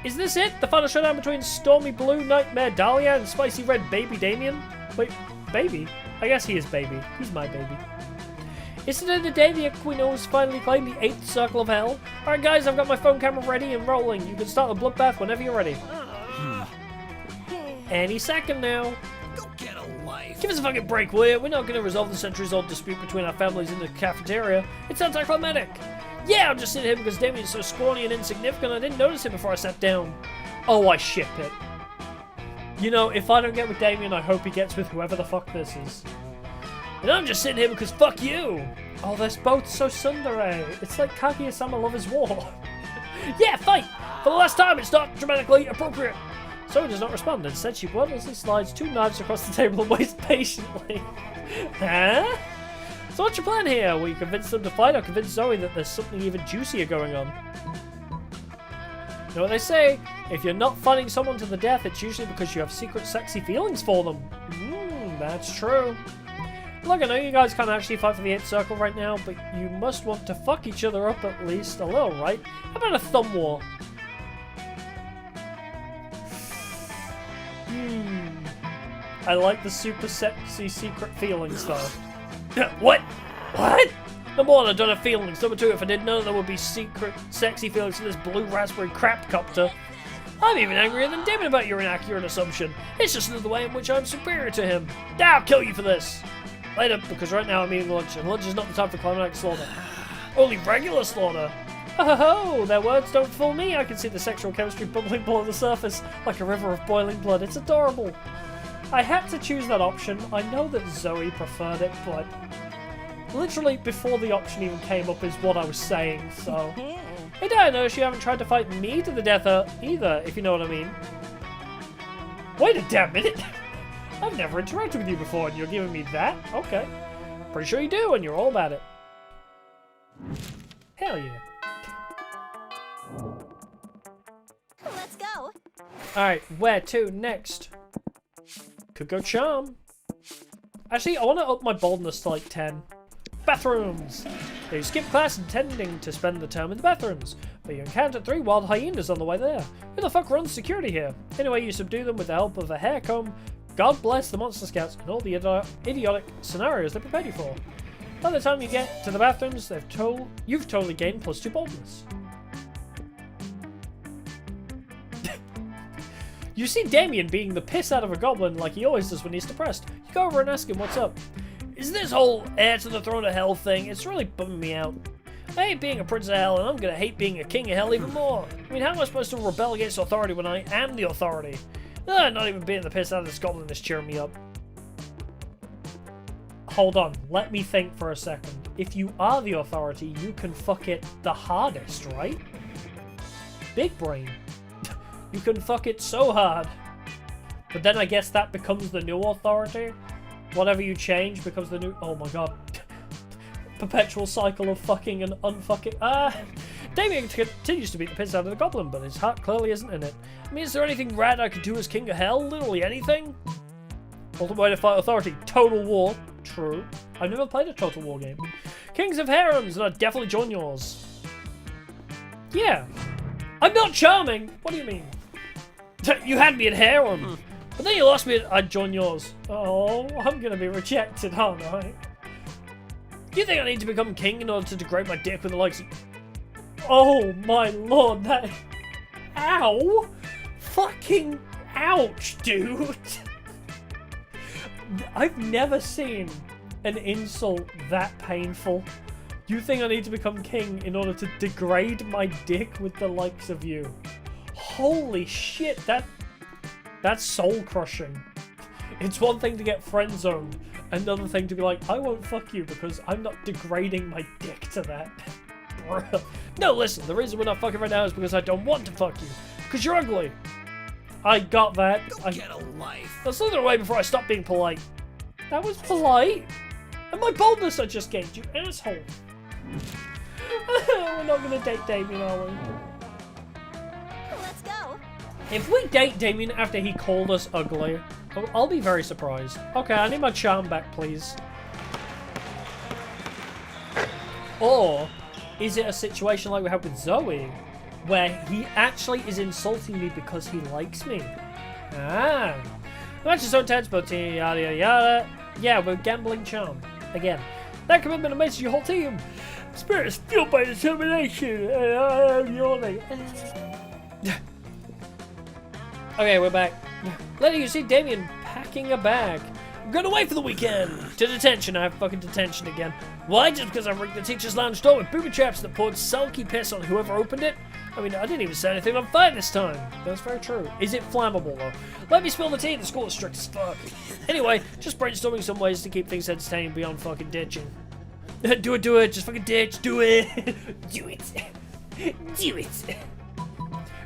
Speaker 1: Is this it? The final showdown between Stormy Blue Nightmare Dahlia and Spicy Red Baby Damien? Wait, baby? I guess he is baby. He's my baby. Isn't it the day the Equinos finally claimed the 8th circle of hell? Alright guys, I've got my phone camera ready and rolling. You can start the bloodbath whenever you're ready. Any second now.
Speaker 2: Go get a life.
Speaker 1: Give us a fucking break, will you? We're not going to resolve the centuries-old dispute between our families in the cafeteria. It's anticlimactic. Yeah, I'm just sitting here because Damien's so scrawny and insignificant I didn't notice it before I sat down. Oh, I ship it. You know, if I don't get with Damien, I hope he gets with whoever the fuck this is. And I'm just sitting here because fuck you! Oh, they're both so tsundere. It's like Kaguya-sama Love is War. Yeah, fight! For the last time, it's not dramatically appropriate! Zoe does not respond. Instead, she wordlessly slides 2 knives across the table and waits patiently. Huh? So what's your plan here? Will you convince them to fight or convince Zoe that there's something even juicier going on? You know what they say? If you're not fighting someone to the death, it's usually because you have secret sexy feelings for them. That's true. Look, I know you guys can't actually fight for the 8th circle right now, but you must want to fuck each other up at least a little, right? How about a thumb war? I like the super sexy secret feelings though. What? What? Number 1, I don't have feelings. Number 2, if I did know there would be secret sexy feelings for this blue raspberry crap copter. I'm even angrier than Dammit about your inaccurate assumption. It's just another way in which I'm superior to him. Now I'll kill you for this. Later, because right now I'm eating lunch, and lunch is not the time for climatic slaughter. Only regular slaughter. Oh, their words don't fool me. I can see the sexual chemistry bubbling below the surface, like a river of boiling blood. It's adorable. I had to choose that option. I know that Zoe preferred it, but literally before the option even came up is what I was saying, so... Hey, Dinos, you haven't tried to fight me to the death either, if you know what I mean. Wait a damn minute. I've never interacted with you before, and you're giving me that? Okay. Pretty sure you do, and you're all about it. Hell yeah.
Speaker 3: Let's go.
Speaker 1: Alright, where to next? Could go charm. Actually, I want to up my boldness to like 10. Bathrooms! You skip class intending to spend the term in the bathrooms, but you encounter 3 wild hyenas on the way there. Who the fuck runs security here? Anyway, you subdue them with the help of a hair comb. God bless the Monster Scouts and all the idiotic scenarios they prepared you for. By the time you get to the bathrooms, you've totally gained +2 boldness. You see Damien being the piss out of a goblin like he always does when he's depressed. You go over and ask him what's up. Is this whole heir to the throne of hell thing, it's really bumming me out. I hate being a prince of hell, and I'm gonna hate being a king of hell even more. I mean, how am I supposed to rebel against authority when I am the authority? Not even being the piss out of this goblin is cheering me up. hold on. Let me think for a second. If you are the authority, you can fuck it the hardest, right? Big brain. You can fuck it so hard. But then I guess that becomes the new authority. Whatever you change becomes the new... Oh my god. Perpetual cycle of fucking and unfucking... Damien continues to beat the piss out of the goblin, but his heart clearly isn't in it. I mean, is there anything rad I could do as King of Hell? Literally anything? Ultimate way to fight authority. Total War. True. I've never played a Total War game. Kings of Harems, and I'd definitely join yours. Yeah. I'm not charming! What do you mean? You had me at harem, but then you lost me at I'd join yours. Oh, I'm gonna be rejected, aren't I? Do you think I need to become king in order to degrade my dick with the likes of... Oh my lord, that... Ow! Fucking ouch, dude! I've never seen an insult that painful. You think I need to become king in order to degrade my dick with the likes of you? Holy shit, that's soul crushing. It's one thing to get friend zoned, another thing to be like, I won't fuck you because I'm not degrading my dick to that. Bruh. No, listen, the reason we're not fucking right now is because I don't want to fuck you. Because you're ugly. I got that.
Speaker 2: Get a life.
Speaker 1: Let's slither away before I stop being polite. That was polite. And my boldness I just gave you, asshole. We're not gonna date Damien, are we?
Speaker 3: Let's go.
Speaker 1: If we date Damien after he called us ugly, I'll be very surprised. Okay, I need my charm back, please. Or is it a situation like we had with Zoe, where he actually is insulting me because he likes me? Ah. The match is so intense, but yada yada yada. Yeah, we're gambling charm. Again. That commitment amazes your whole team. Spirit is fueled by determination. I'm yawning. Okay, we're back. Later you see Damien packing a bag. I'm going away for the weekend. To detention. I have fucking detention again. Why? Just because I rigged the teacher's lounge door with booby traps that poured sulky piss on whoever opened it? I mean, I didn't even set anything on fire this time. That's very true. Is it flammable, though? Let me spill the tea. The school is strict as fuck. Anyway, just brainstorming some ways to keep things entertaining beyond fucking ditching. Do it. Just fucking ditch. Do it. Do it. Do it.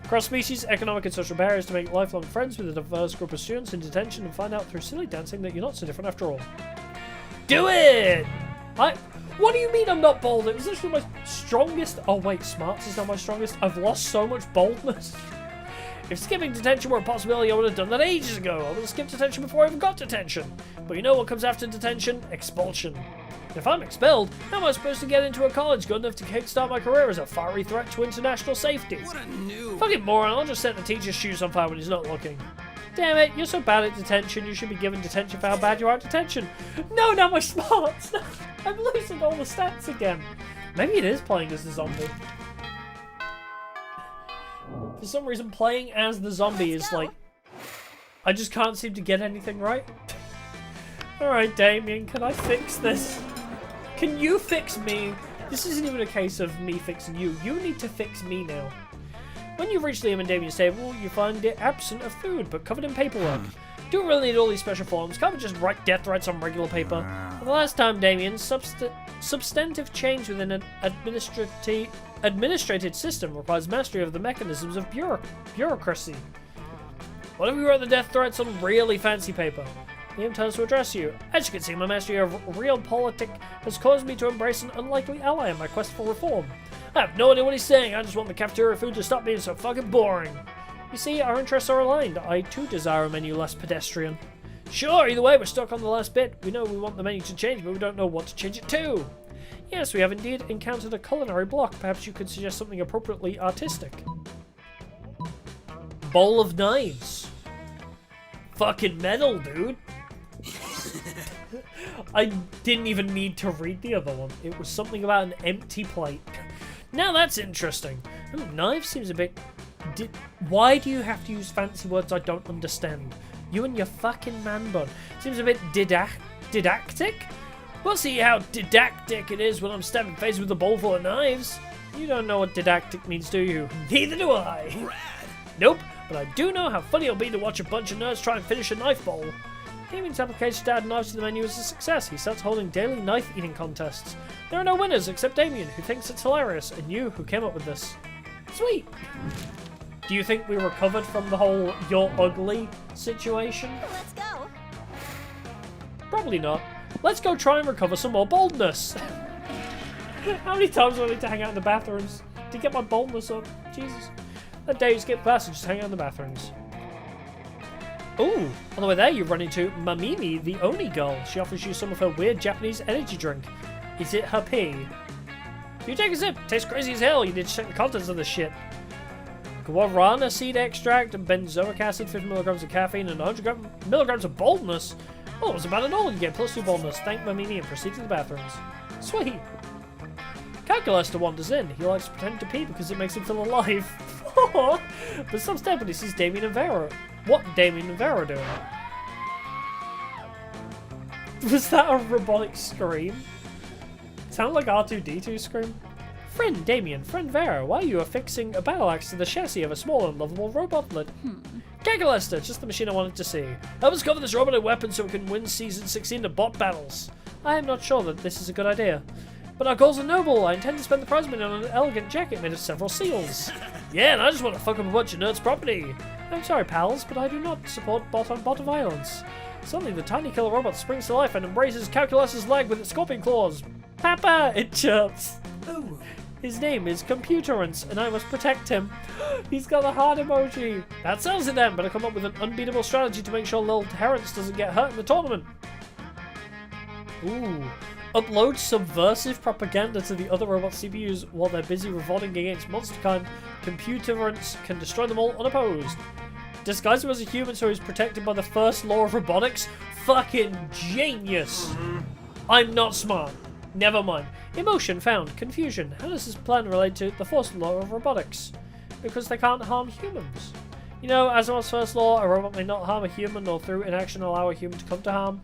Speaker 1: Cross-species, economic and social barriers to make lifelong friends with a diverse group of students in detention and find out through silly dancing that you're not so different after all. Do it! What do you mean I'm not bold? It was literally my strongest... Oh wait, smarts is not my strongest. I've lost so much boldness. If skipping detention were a possibility, I would have done that ages ago. I would have skipped detention before I even got detention. But you know what comes after detention? Expulsion. If I'm expelled, how am I supposed to get into a college good enough to kickstart my career as a fiery threat to international safety?
Speaker 2: What a noob.
Speaker 1: Fucking moron, I'll just set the teacher's shoes on fire when he's not looking. Damn it, you're so bad at detention, you should be given detention for how bad you are at detention. No, not my smarts! I'm losing all the stats again. Maybe it is playing as the zombie. For some reason, playing as the zombie is like... I just can't seem to get anything right. Alright, Damien, can I fix this? Can you fix me? This isn't even a case of me fixing you. You need to fix me now. When you reach Liam and Damien's table, you find it absent of food, but covered in paperwork. Do we really need all these special forms? Can't we just write death threats on regular paper? For the last time, Damien, substantive change within an administrated system requires mastery of the mechanisms of bureaucracy. What if we wrote the death threats on really fancy paper? Liam turns to address you. As you can see, my mastery of realpolitik has caused me to embrace an unlikely ally in my quest for reform. I have no idea what he's saying, I just want the cafeteria food to stop being so fucking boring. You see, our interests are aligned. I too desire a menu less pedestrian. Sure, either way, we're stuck on the last bit. We know we want the menu to change, but we don't know what to change it to. Yes, we have indeed encountered a culinary block. Perhaps you could suggest something appropriately artistic. Bowl of knives. Fucking metal, dude. I didn't even need to read the other one. It was something about an empty plate. Now that's interesting. Knife seems a bit... Why do you have to use fancy words I don't understand? You and your fucking man bun. Seems a bit didactic? We'll see how didactic it is when I'm stabbing faces with a bowl full of knives. You don't know what didactic means, do you? Neither do I.
Speaker 2: Rad.
Speaker 1: Nope, but I do know how funny it'll be to watch a bunch of nerds try and finish a knife bowl. Damien's application to add knives to the menu is a success. He starts holding daily knife eating contests. There are no winners except Damien, who thinks it's hilarious, and you, who came up with this. Sweet! Do you think we recovered from the whole "you're ugly" situation?
Speaker 3: Let's go.
Speaker 1: Probably not. Let's go try and recover some more boldness. How many times do I need to hang out in the bathrooms to get my boldness up? Jesus. That day you skip class and just hang out in the bathrooms. Ooh, on the way there you run into Mamimi, the Oni girl. She offers you some of her weird Japanese energy drink. Is it her pee? You take a sip. Tastes crazy as hell. You need to check the contents of this shit. Guarana seed extract, benzoic acid, 50 milligrams of caffeine, and 100 milligrams of boldness. Oh, it was about $1. You get +2 boldness. Thank Mamimi and proceed to the bathrooms. Sweet. Calculaster wanders in. He likes to pretend to pee because it makes him feel alive. But some step when he sees Damien and Vera. What Damien and Vera doing? Was that a robotic scream? Sound like R2-D2 scream? Friend Damien, friend Vera, why are you affixing a battle axe to the chassis of a small and lovable robotlet? Calculaster, just the machine I wanted to see. Help us cover this robotic weapon so we can win Season 16 of bot battles. I am not sure that this is a good idea. But our goals are noble. I intend to spend the prize money on an elegant jacket made of several seals. Yeah, and I just want to fuck up a bunch of nerds' property. I'm sorry, pals, but I do not support bot-on-bot violence. Suddenly, the tiny killer robot springs to life and embraces Calculator's leg with its scorpion claws. Papa, it chirps.
Speaker 2: Ooh.
Speaker 1: His name is Computerance, and I must protect him. He's got a heart emoji. That settles it then. Better come up with an unbeatable strategy to make sure little Terrence doesn't get hurt in the tournament. Ooh. Upload subversive propaganda to the other robot CPUs while they're busy revolting against monsterkind. Computerance can destroy them all unopposed. Disguise him as a human so he's protected by the first law of robotics. Fucking genius. I'm not smart. Never mind. Emotion found. Confusion. How does this plan relate to the first law of robotics? Because they can't harm humans. You know, Asimov's first law, a robot may not harm a human or through inaction allow a human to come to harm.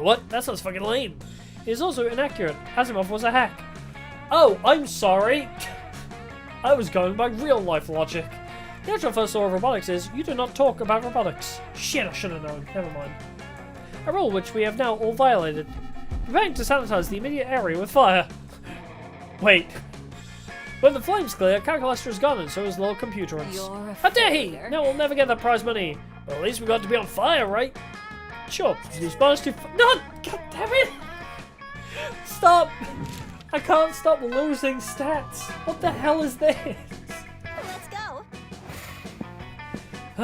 Speaker 1: What? That sounds fucking lame. It is also inaccurate. Asimov was a hack. Oh, I'm sorry. I was going by real life logic. The actual first law of robotics is you do not talk about robotics. Shit, I should have known. Never mind. A rule which we have now all violated. Preparing to sanitize the immediate area with fire. Wait. When the flames clear, Calculaster is gone and so is little Computerance. How dare he! Now we'll never get that prize money. Well, at least we got to be on fire, right? Sure. These bonus to... No! God damn it! Stop! I can't stop losing stats. What the hell is this?
Speaker 3: Let's go.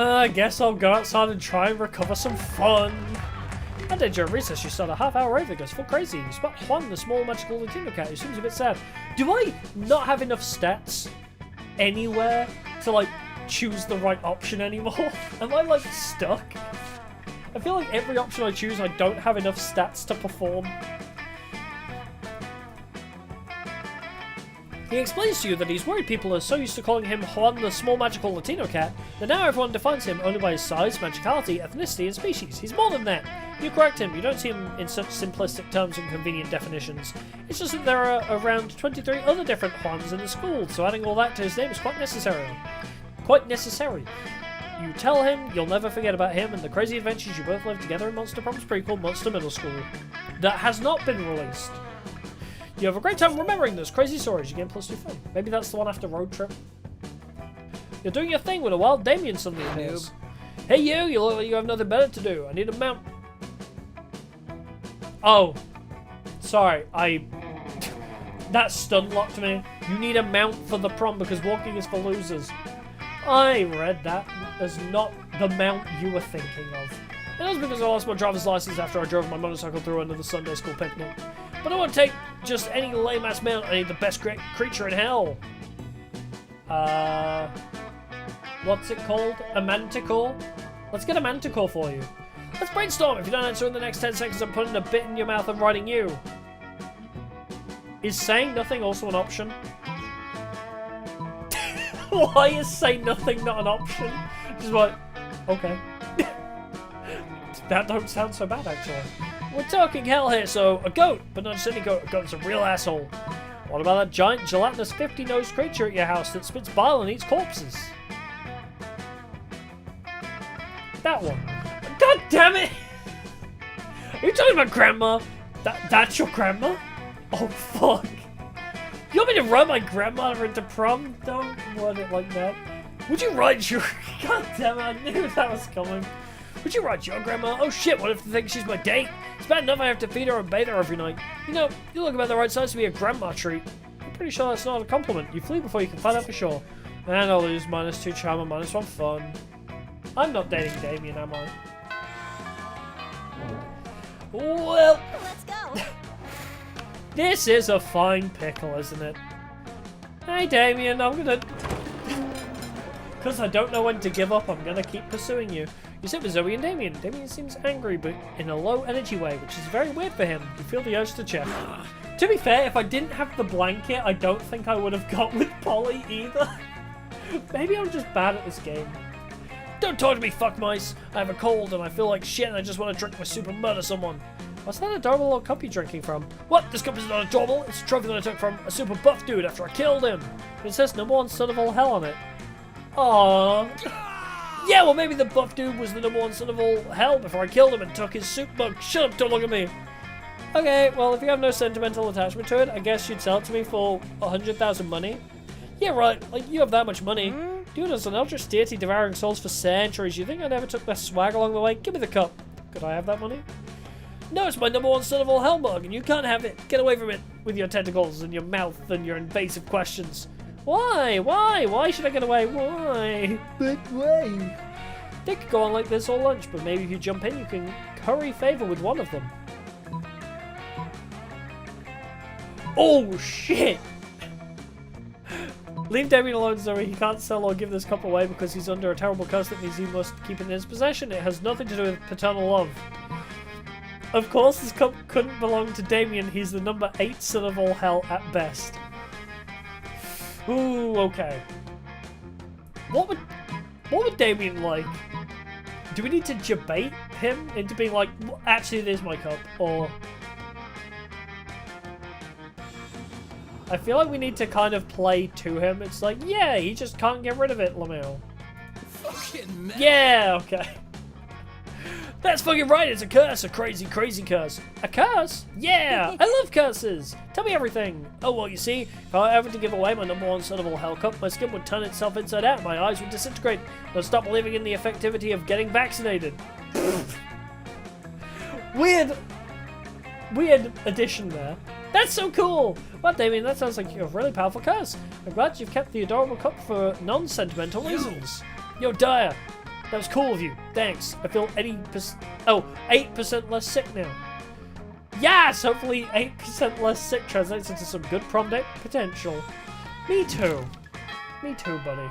Speaker 1: I guess I'll go outside and try and recover some fun. One day during recess, you start a half-hour rave that goes full crazy. You spot Juan, the small magical Latino cat, who seems a bit sad. Do I not have enough stats anywhere to, like, choose the right option anymore? Am I, like, stuck? I feel like every option I choose, I don't have enough stats to perform. He explains to you that he's worried people are so used to calling him Juan the small magical Latino cat that now everyone defines him only by his size, magicality, ethnicity, and species. He's more than that. You correct him, you don't see him in such simplistic terms and convenient definitions. It's just that there are around 23 other different Juans in the school, so adding all that to his name is quite necessary. Quite necessary. You tell him you'll never forget about him and the crazy adventures you both lived together in Monster Prom's prequel, Monster Middle School. That has not been released. You have a great time remembering those crazy stories. You gain +2 fun. Maybe that's the one after Road Trip. You're doing your thing when a wild Damien suddenly appears. Hey you look like you have nothing better to do. I need a mount. Oh. Sorry, that stun locked me. You need a mount for the prom because walking is for losers. I read that as not the mount you were thinking of. It was because I lost my driver's license after I drove my motorcycle through another Sunday school picnic. But I won't take just any lame-ass mount. I need the best creature in hell. What's it called? A manticore? Let's get a manticore for you. Let's brainstorm. If you don't answer in the next 10 seconds, I'm putting a bit in your mouth and riding you. Is saying nothing also an option? Why is say nothing not an option? Just like, okay. That don't sound so bad, actually. We're talking hell here, so a goat, but not just any goat. A goat's a real asshole. What about that giant gelatinous 50-nosed creature at your house that spits bile and eats corpses? That one. God damn it! Are you talking about grandma? That's your grandma? Oh, fuck. You want me to run my grandmother into prom? Don't want it like that. Would you ride your... God damn it, I knew that was coming. Would you ride your grandma? Oh shit, what if they think she's my date? It's bad enough I have to feed her and bathe her every night. You know, you look about the right size to be a grandma treat. I'm pretty sure that's not a compliment. You flee before you can find out for sure. And I'll lose -2 charm and -1 fun. I'm not dating Damien, am I? Well...
Speaker 3: Let's go.
Speaker 1: This is a fine pickle, isn't it? Hey Damien, I'm gonna... Because I don't know when to give up, I'm gonna keep pursuing you. You sit with Zoe and Damien. Damien seems angry, but in a low energy way, which is very weird for him. You feel the urge to check. To be fair, if I didn't have the blanket, I don't think I would have got with Polly either. Maybe I'm just bad at this game. Don't talk to me, fuck mice. I have a cold and I feel like shit and I just want to drink my soup and murder someone. What's that adorable little cup you're drinking from? What? This cup is not adorable. It's a trophy that I took from a super buff dude after I killed him. It says #1 son of all hell on it. Aww. Yeah, well maybe the buff dude was the #1 son of all hell before I killed him and took his soup mug. Shut up, don't look at me. Okay, well if you have no sentimental attachment to it, I guess you'd sell it to me for 100,000 money. Yeah, right, like you have that much money. Dude has an ultra deity devouring souls for centuries. You think I never took their swag along the way? Give me the cup. Could I have that money? No, it's my #1 son of all hell mug and you can't have it. Get away from it with your tentacles and your mouth and your invasive questions. Why? Why? Why should I get away? Why? But why? They could go on like this all lunch, but maybe if you jump in, you can curry favor with one of them. Oh, shit! Leave Damien alone, Zoe. He can't sell or give this cup away because he's under a terrible curse that means he must keep it in his possession. It has nothing to do with paternal love. Of course, this cup couldn't belong to Damien. He's the #8 son of all hell at best. Ooh, okay. What would Damien like? Do we need to debate him into being like, actually, it is my cup, or... I feel like we need to kind of play to him. It's like, yeah, he just can't get rid of it, Lamel.
Speaker 2: Fucking man.
Speaker 1: Yeah, okay. That's fucking right, it's a curse, a crazy, crazy curse. A curse? Yeah, I love curses. Tell me everything. Oh, well, you see, if I were ever to give away my #1 son of all hell cup, my skin would turn itself inside out, my eyes would disintegrate, and I'd stop believing in the effectivity of getting vaccinated. Weird addition there. That's so cool! Well, Damien, that sounds like a really powerful curse. I'm glad you've kept the adorable cup for non-sentimental reasons. Yo, Dyer, that was cool of you. Thanks. I feel 8% less sick now. Yes! Hopefully 8% less sick translates into some good prom date potential. Me too. Me too, buddy.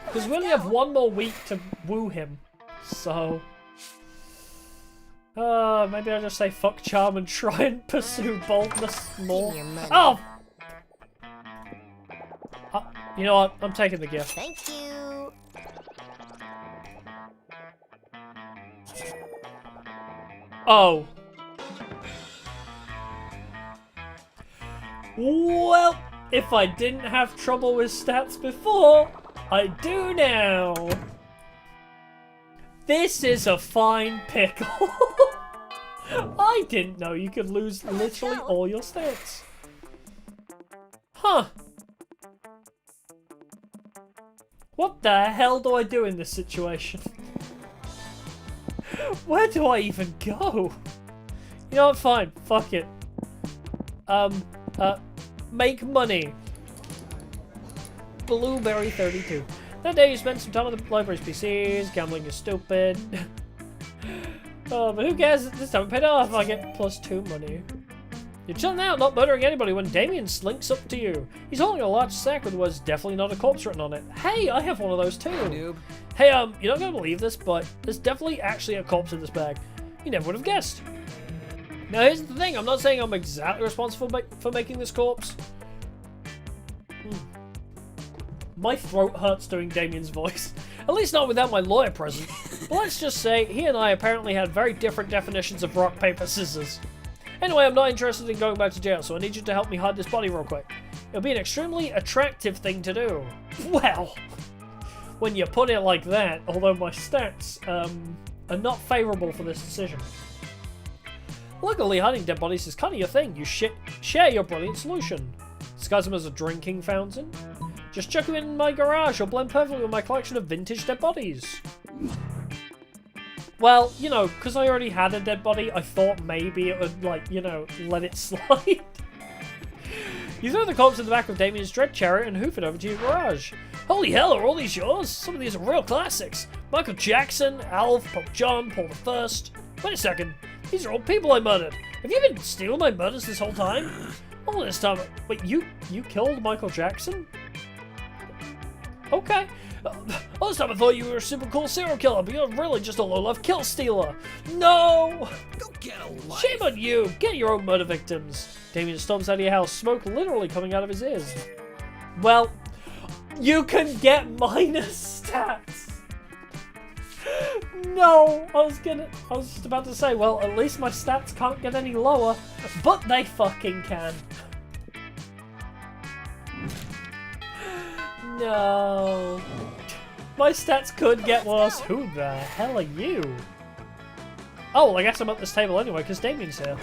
Speaker 1: Because we only have one more week to woo him. So... maybe I'll just say fuck charm and try and pursue boldness more. Oh! You know what? I'm taking the gift.
Speaker 3: Thank you.
Speaker 1: Oh. Well, if I didn't have trouble with stats before, I do now. This is a fine pickle. I didn't know you could lose literally all your stats. Huh. What the hell do I do in this situation? Where do I even go? You know what, fine, fuck it. Make money. Blueberry 32. That day you spent some time on the library's PCs, gambling is stupid. Oh, but who cares? This time it paid off. I get +2 money. You're chilling out, not murdering anybody when Damien slinks up to you. He's holding a large sack with the words "definitely not a corpse" written on it. Hey, I have one of those too.
Speaker 2: Noob.
Speaker 1: Hey, you're not gonna believe this, but there's definitely actually a corpse in this bag. You never would have guessed. Now here's the thing, I'm not saying I'm exactly responsible for making this corpse. My throat hurts doing Damien's voice. At least not without my lawyer present. But let's just say, he and I apparently had very different definitions of rock, paper, scissors. Anyway, I'm not interested in going back to jail, so I need you to help me hide this body real quick. It'll be an extremely attractive thing to do. Well, when you put it like that, although my stats, are not favourable for this decision. Luckily, hiding dead bodies is kind of your thing. You share your brilliant solution. Disguise them as a drinking fountain. Just chuck them in my garage. It'll blend perfectly with my collection of vintage dead bodies. Well, you know, because I already had a dead body, I thought maybe it would, like, you know, let it slide. You throw the corpse in the back of Damien's dread chariot and hoof it over to your garage. Holy hell, are all these yours? Some of these are real classics. Michael Jackson, Alf, Pope John, Paul I. Wait a second. These are all people I murdered. Have you been stealing my murders this whole time? All this time. Wait, you killed Michael Jackson? Okay. All this time I thought you were a super cool serial killer, but you're really just a low-life kill stealer. No!
Speaker 2: Go get a life.
Speaker 1: Shame on you! Get your own murder victims. Damien storms out of your house, smoke literally coming out of his ears. Well, you can get minus stats. No, I was just about to say, well, at least my stats can't get any lower, but they fucking can. No. My stats could get worse. Who the hell are you? Oh, well, I guess I'm at this table anyway, because Damien's here.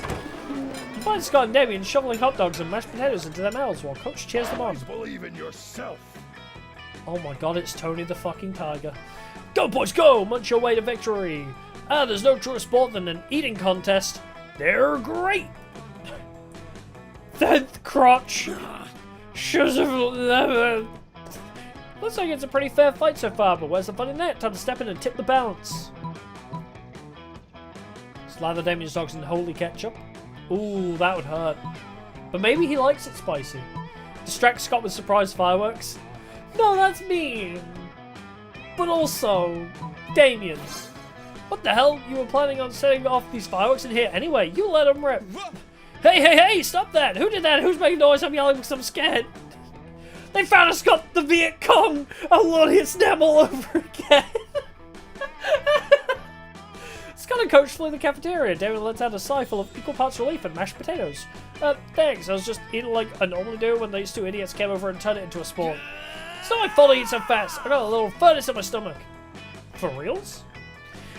Speaker 1: You find Scott and Damien shoveling hot dogs and mashed potatoes into their mouths while Coach cheers them on.
Speaker 4: Believe in yourself.
Speaker 1: Oh my god, it's Tony the fucking Tiger. Go, boys, go! Munch your way to victory! Ah, there's no truer sport than an eating contest. They're great! 10th crotch! Looks like it's a pretty fair fight so far, but where's the fun in that? Time to step in and tip the balance. Slather Damien's dogs in holy ketchup. Ooh, that would hurt. But maybe he likes it spicy. Distract Scott with surprise fireworks. No, that's mean. But also, Damien. What the hell? You were planning on setting off these fireworks in here anyway. You let them rip. Hey, stop that. Who did that? Who's making noise? I'm yelling because I'm scared. They found us, Scott, the Viet Cong. Oh lord, it's them all over again. Scott and Coach flew the cafeteria. Damien lets out a sigh full of equal parts relief and mashed potatoes. Thanks. I was just eating like I normally do when these two idiots came over and turned it into a sport. It's not my fault I eat so fast. I got a little furnace in my stomach. For reals?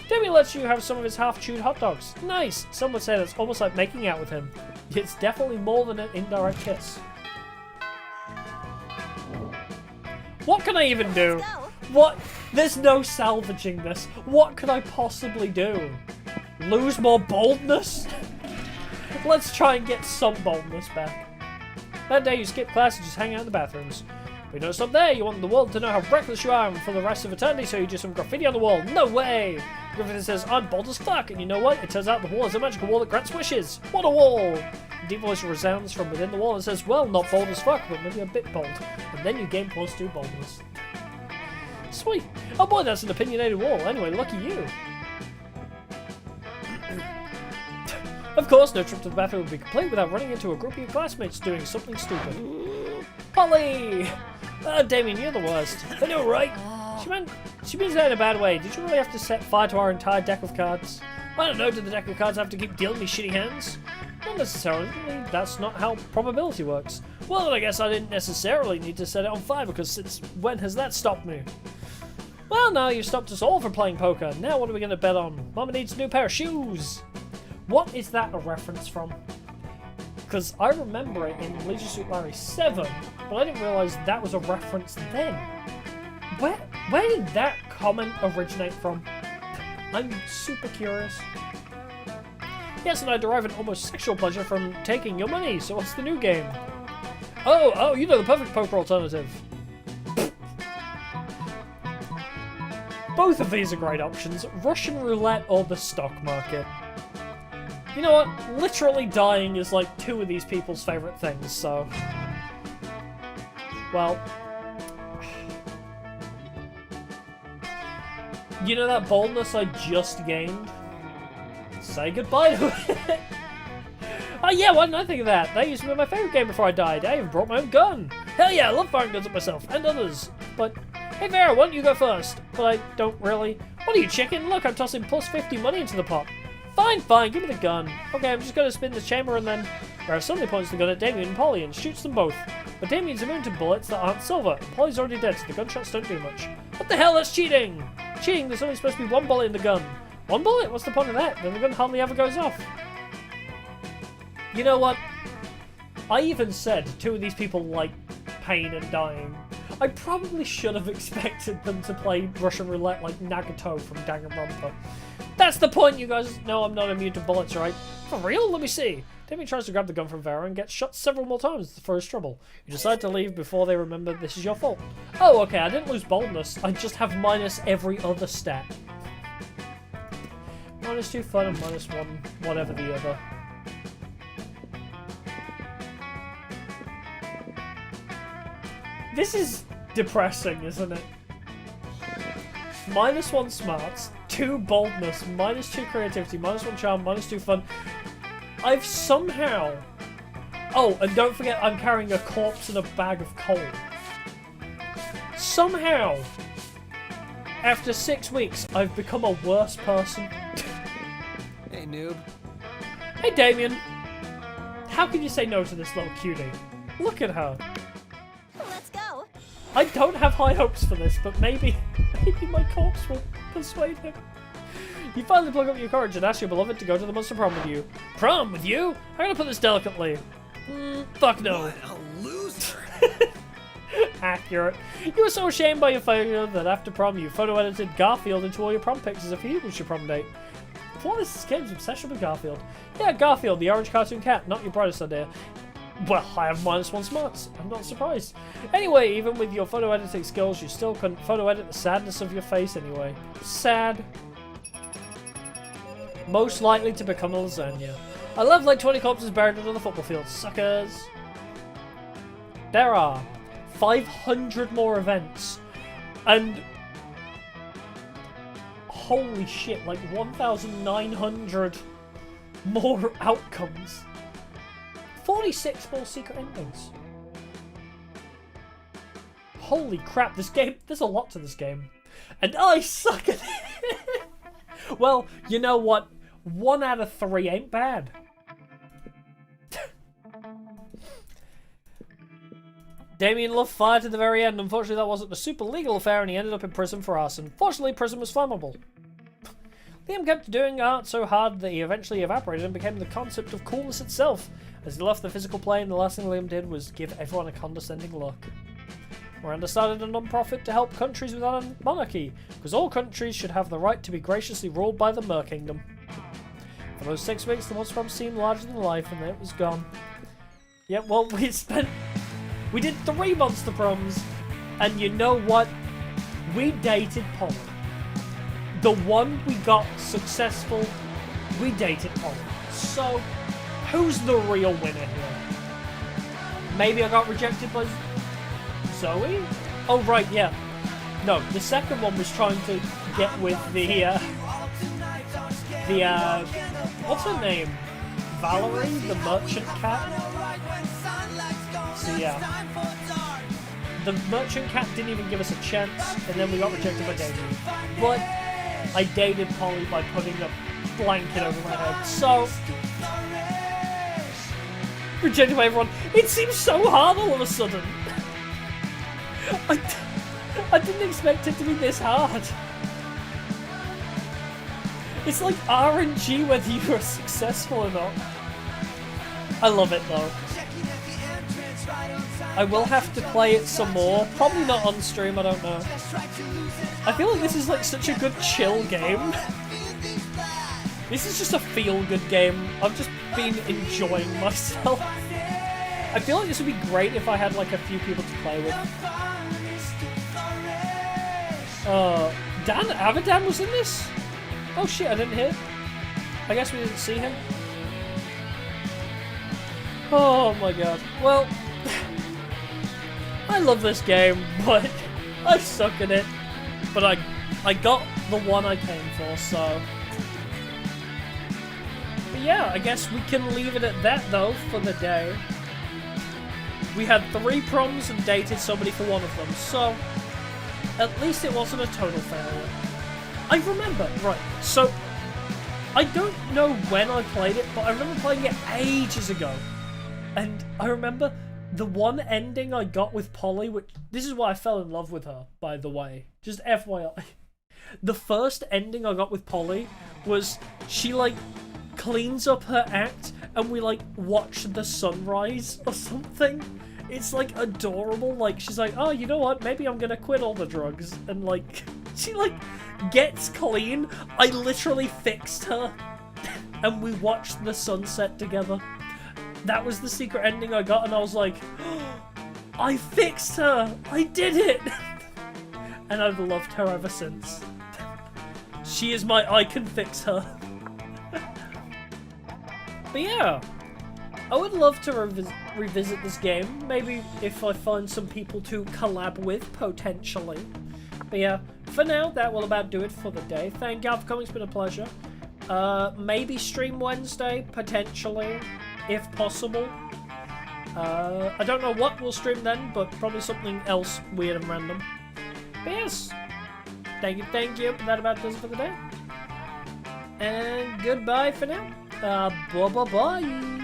Speaker 1: Damien lets you have some of his half-chewed hot dogs. Nice. Some would say that's almost like making out with him. It's definitely more than an indirect kiss. What can I even do? What? There's no salvaging this. What could I possibly do? Lose more boldness? Let's try and get some boldness back. That day you skip class and just hang out in the bathrooms. But you don't stop there. You want the world to know how reckless you are for the rest of eternity, so you do some graffiti on the wall. No way! Graffiti says, I'm bold as fuck, and you know what? It turns out the wall is a magical wall that grants wishes. What a wall! A deep voice resounds from within the wall and says, well, not bold as fuck, but maybe a bit bold. And then you gain +2 boldness. Sweet. Oh boy, that's an opinionated wall. Anyway, lucky you. Of course, no trip to the bathroom would be complete without running into a group of your classmates doing something stupid. Polly! Damien, you're the worst. I know, right? She means that in a bad way. Did you really have to set fire to our entire deck of cards? I don't know, did the deck of cards have to keep dealing me shitty hands? Not necessarily. That's not how probability works. Well, then I guess I didn't necessarily need to set it on fire, because since when has that stopped me? Well, now you've stopped us all from playing poker. Now what are we going to bet on? Mama needs a new pair of shoes. What is that a reference from? Because I remember it in Leisure Suit Larry 7, but I didn't realise that was a reference then. Where did that comment originate from? I'm super curious. Yes, and I derive an almost sexual pleasure from taking your money, so what's the new game? Oh, you know the perfect poker alternative. Both of these are great options, Russian roulette or the stock market. You know what? Literally dying is like two of these people's favourite things, so... Well... You know that boldness I just gained? Say goodbye to it! Oh yeah, why didn't I think of that? That used to be my favourite game before I died. I even brought my own gun! Hell yeah, I love firing guns at myself, and others. But, hey Vera, why don't you go first? But I don't really... What are you, chicken? Look, I'm tossing +50 money into the pot. Fine, give me the gun. Okay, I'm just going to spin the chamber and then... Vera suddenly points the gun at Damien and Polly and shoots them both. But Damien's immune to bullets that aren't silver, and Polly's already dead, so the gunshots don't do much. What the hell? That's cheating! Cheating, there's only supposed to be one bullet in the gun. One bullet? What's the point of that? Then the gun hardly ever goes off. You know what? I even said two of these people like pain and dying. I probably should have expected them to play Russian roulette like Nagato from Danganronpa. That's the point, you guys. No, I'm not immune to bullets, right? For real? Let me see. Dammit tries to grab the gun from Vera and gets shot several more times for his trouble. You decide to leave before they remember this is your fault. Oh, okay, I didn't lose boldness. I just have minus every other stat. -2 fun and -1 whatever the other. This is depressing, isn't it? -1 smarts, 2 boldness, -2 creativity, -1 charm, -2 fun. I've somehow... Oh, and don't forget I'm carrying a corpse and a bag of coal. Somehow, after 6 weeks, I've become a worse person.
Speaker 2: Hey, noob.
Speaker 1: Hey, Damien. How can you say no to this little cutie? Look at her.
Speaker 3: Let's go.
Speaker 1: I don't have high hopes for this, but maybe my corpse will persuade him. You finally plug up your courage and ask your beloved to go to the monster prom with you. Prom with you? I'm gonna put this delicately. Fuck no.
Speaker 2: What a loser.
Speaker 1: Accurate. You were so ashamed by your failure that after prom you photo-edited Garfield into all your prom pics as if he was your prom date. What is this game's obsession with Garfield? Yeah, Garfield, the orange cartoon cat, not your brightest idea. Well, I have -1 smarts. I'm not surprised. Anyway, even with your photo editing skills, you still couldn't photo edit the sadness of your face anyway. Sad. Most likely to become a lasagna. I love like 20 corpses buried under the football field. Suckers. There are 500 more events. And holy shit, like 1,900 more outcomes. 46 more secret endings. Holy crap, this game, there's a lot to this game. And I suck at it. Well, you know what? 1 out of 3 ain't bad. Damien loved fire to the very end. Unfortunately, that wasn't a super legal affair and he ended up in prison for arson. Fortunately, prison was flammable. Liam kept doing art so hard that he eventually evaporated and became the concept of coolness itself. As he left the physical plane, the last thing Liam did was give everyone a condescending look. Miranda started a non-profit to help countries without a monarchy, because all countries should have the right to be graciously ruled by the Mer Kingdom. For those 6 weeks, the monster prom seemed larger than life, and then it was gone. Yeah, well, we did 3 monster proms, and you know what? We dated Polly. The one we got successful, we dated Polly. So, who's the real winner here? Maybe I got rejected by Zoe? Oh, right, yeah. No, the second one was trying to get with the what's her name? Valerie, the merchant cat? So, yeah. The merchant cat didn't even give us a chance, and then we got rejected by Damien. But I dated Polly by putting a blanket over my head. So, rejected by everyone. It seems so hard all of a sudden. I didn't expect it to be this hard. It's like RNG whether you are successful or not. I love it though. I will have to play it some more. Probably not on stream, I don't know. I feel like this is like such a good chill game. This is just a feel-good game. I've just been enjoying myself. I feel like this would be great if I had like a few people to play with. Abadan was in this? Oh shit, I didn't hear. I guess we didn't see him. Oh my god. Well, I love this game, but I suck at it. But I got the one I came for, so... But yeah, I guess we can leave it at that though, for the day. We had 3 proms and dated somebody for one of them, so... At least it wasn't a total failure. I remember, right, so... I don't know when I played it, but I remember playing it ages ago. And I remember the one ending I got with Polly, which... This is why I fell in love with her, by the way. Just FYI. The first ending I got with Polly was she, like, cleans up her act and we, like, watch the sunrise or something. It's, like, adorable. Like, she's like, oh, you know what? Maybe I'm gonna quit all the drugs. And, like, she, like, gets clean. I literally fixed her. And we watched the sunset together. That was the secret ending I got, and I was like, oh, I fixed her! I did it! And I've loved her ever since. She is my I can fix her. But yeah, I would love to revisit this game. Maybe if I find some people to collab with, potentially. But yeah, for now, that will about do it for the day. Thank you for coming, it's been a pleasure. Maybe stream Wednesday, potentially, if possible. I don't know what we'll stream then, but probably something else weird and random. But yes, thank you. That about does it for the day. And goodbye for now. Bye-bye-bye.